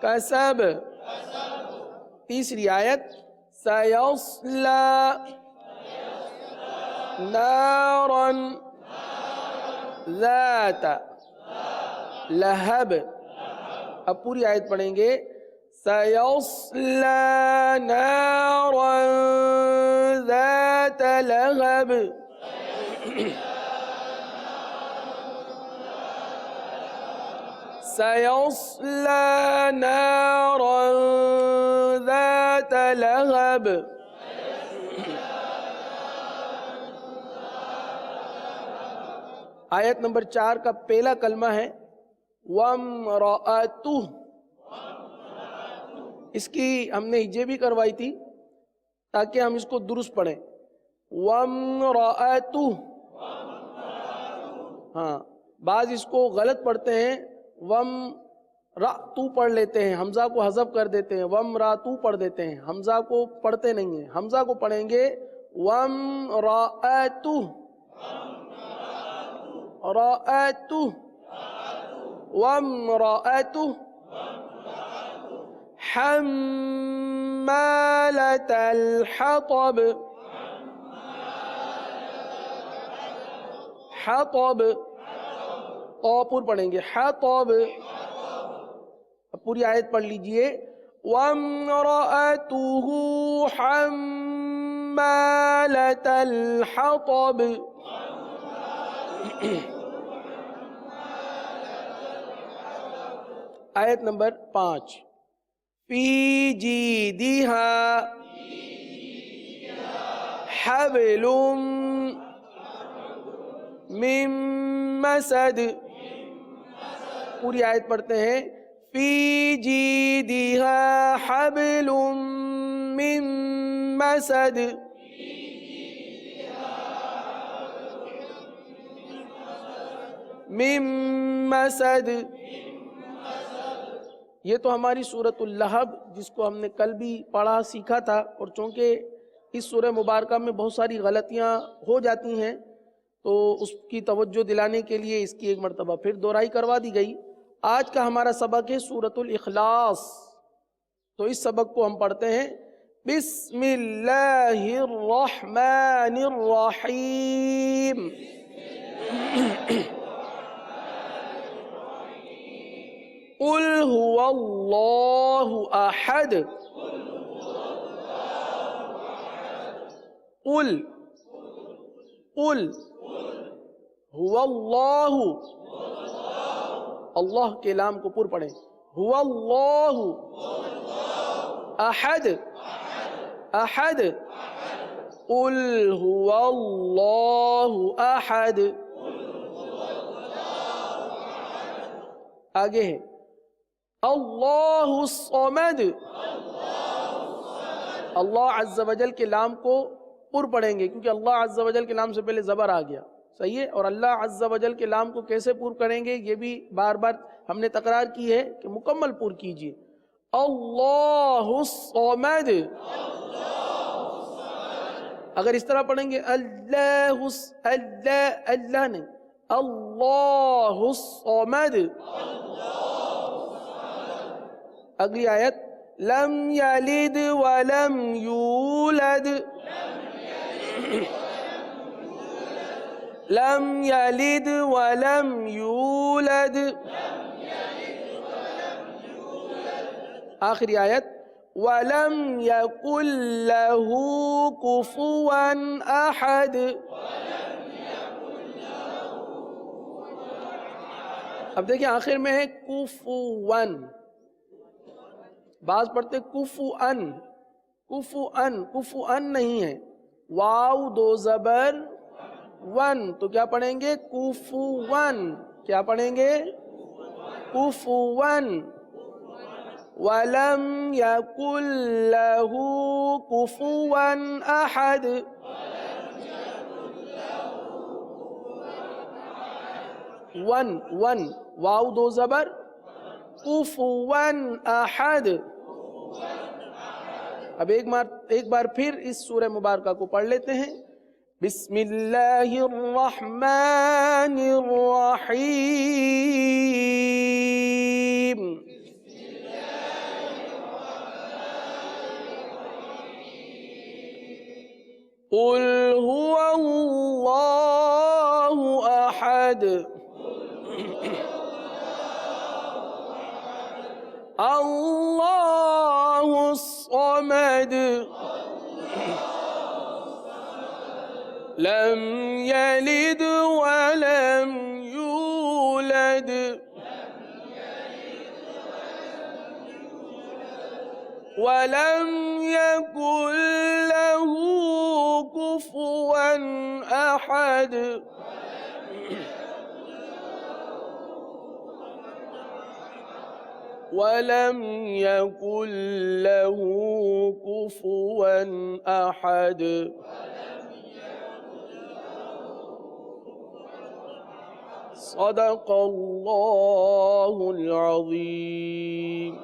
کسب. تیسری آیت. سیصلی نارا ذات لہب. اب پوری آیت پڑھیں گے. سیصلی نارا ذات لہب. سیصلی نارا ذات لہب. آیت نمبر 4 کا پہلا کلمہ ہے وَامْرَأَتُهُ. اس کی ہم نے ہجے بھی کروائی تھی تاکہ ہم اس کو درست پڑھیں. وَامْرَأَتُهُ. ہاں بعض اس کو غلط پڑھتے ہیں، وَامْرَأَتُهُ پڑھ لیتے ہیں، حمزہ کو حذف کر دیتے ہیں، وَامْرَأَتُهُ پڑھ دیتے ہیں، حمزہ کو پڑھتے نہیں ہیں. حمزہ کو پڑھیں گے وَامْرَأَتُهُ. رَأَتُهُ وَامْرَأَتُهُ حَمَّالَةَ الْحَطَبِ. حطب پر پڑھیں گے. حطب. اب پوری آیت پڑھ لیجئے. وَامْرَأَتُهُ حَمَّالَةَ الْحَطَبِ. آیت نمبر 5. فی جیدہا حبل من مسد. پوری آیت پڑھتے ہیں. فی جیدہا حبل من مسد. من مسد. یہ تو ہماری سورۃ اللہب جس کو ہم نے کل بھی پڑھا سیکھا تھا، اور چونکہ اس سورہ مبارکہ میں بہت ساری غلطیاں ہو جاتی ہیں تو اس کی توجہ دلانے کے لیے اس کی ایک مرتبہ پھر دہرائی کروا دی گئی. آج کا ہمارا سبق ہے سورۃ الاخلاص. تو اس سبق کو ہم پڑھتے ہیں. بسم اللہ الرحمن الرحیم. قل هو اللہ احد. قل هو اللہ. اللہ کے لام کو پر پڑھیں. هو اللہ احد. احد. قل هو اللہ احد. آگے ہے اللہ الصمد. اللہ عز و جل کے لام کو پر پڑھیں گے کیونکہ اللہ عز و جل کے لام سے پہلے زبر آ گیا. صحیح ہے. اور اللہ عز و جل کے لام کو کیسے پر کریں گے یہ بھی بار بار ہم نے تکرار کی ہے کہ مکمل پر کیجئے. اللہ الصمد. اگر اس طرح پڑھیں گے اللہ اللہ نہیں، اللہ الصمد. اگلی آیت لم یلد ولم یولد. لم یلد ولم یولد. آخری آیت وَلَمْ يَكُنْ لَهُ كُفُوًا أَحَدٌ. اب دیکھیں آخر میں ہے کفوان. بعض پڑھتے کفوان. کفوان کفوان نہیں ہے، واو دو زبر ون، تو کیا پڑھیں گے کفوان. کیا پڑھیں گے کفوان. وَلَمْ يَكُنْ لَهُ كُفُوًا أَحَدٌ. ون ون واو دو زبر کفوًا أحد. اب ایک بار پھر اس سورہ مبارکہ کو پڑھ لیتے ہیں. بسم اللہ الرحمن الرحیم. قل هو اللہ احد اللہ الصمد لم یلد ولم یولد ولم یکن له كفوا أحد. ولم يكن له كفوا أحد. صدق الله العظيم.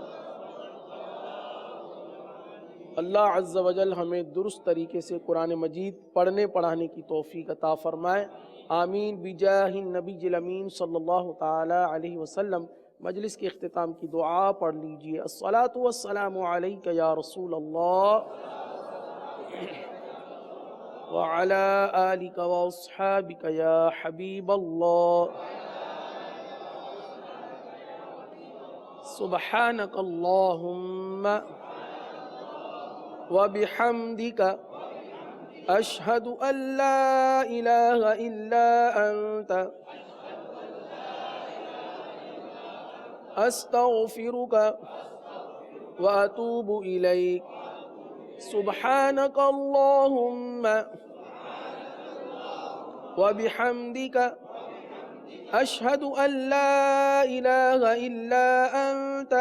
اللہ عز و جل ہمیں درست طریقے سے قرآن مجید پڑھنے پڑھانے کی توفیق عطا فرمائے. آمین بجاہ النبی الامین صلی اللہ تعالی علیہ وسلم. مجلس کے اختتام کی دعا پڑھ لیجئے. الصلاۃ والسلام علیک یا رسول اللہ وعلی آلک واصحابک یا حبیب اللہ. سبحانک اللہم وبحمدك أشهد أن لا إله إلا أنت أستغفرك وأتوب إليك. سبحانك اللهم وبحمدك أشهد أن لا إله إلا أنت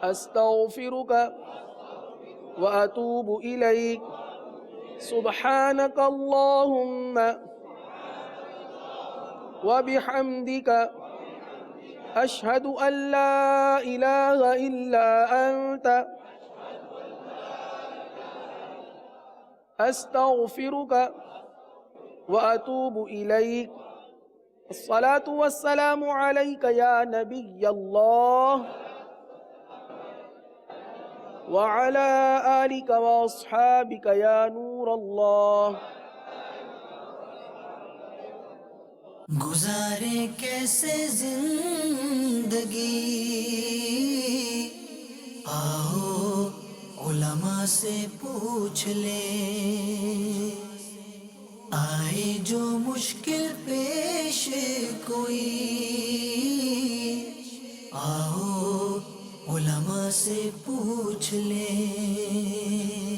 أستغفرك وأتوب إليك. سبحانك اللهم وبحمدك أشهد أن لا إله إلا أنت أستغفرك وأتوب إليك. الصلاة والسلام عليك يا نبي الله وعلى آلك وأصحابك يا نور الله. گزارے کیسے زندگی، آؤ علماء سے پوچھ لیں. آئے جو مشکل پیش کوئی، آؤ علماء سے پوچھ لیں.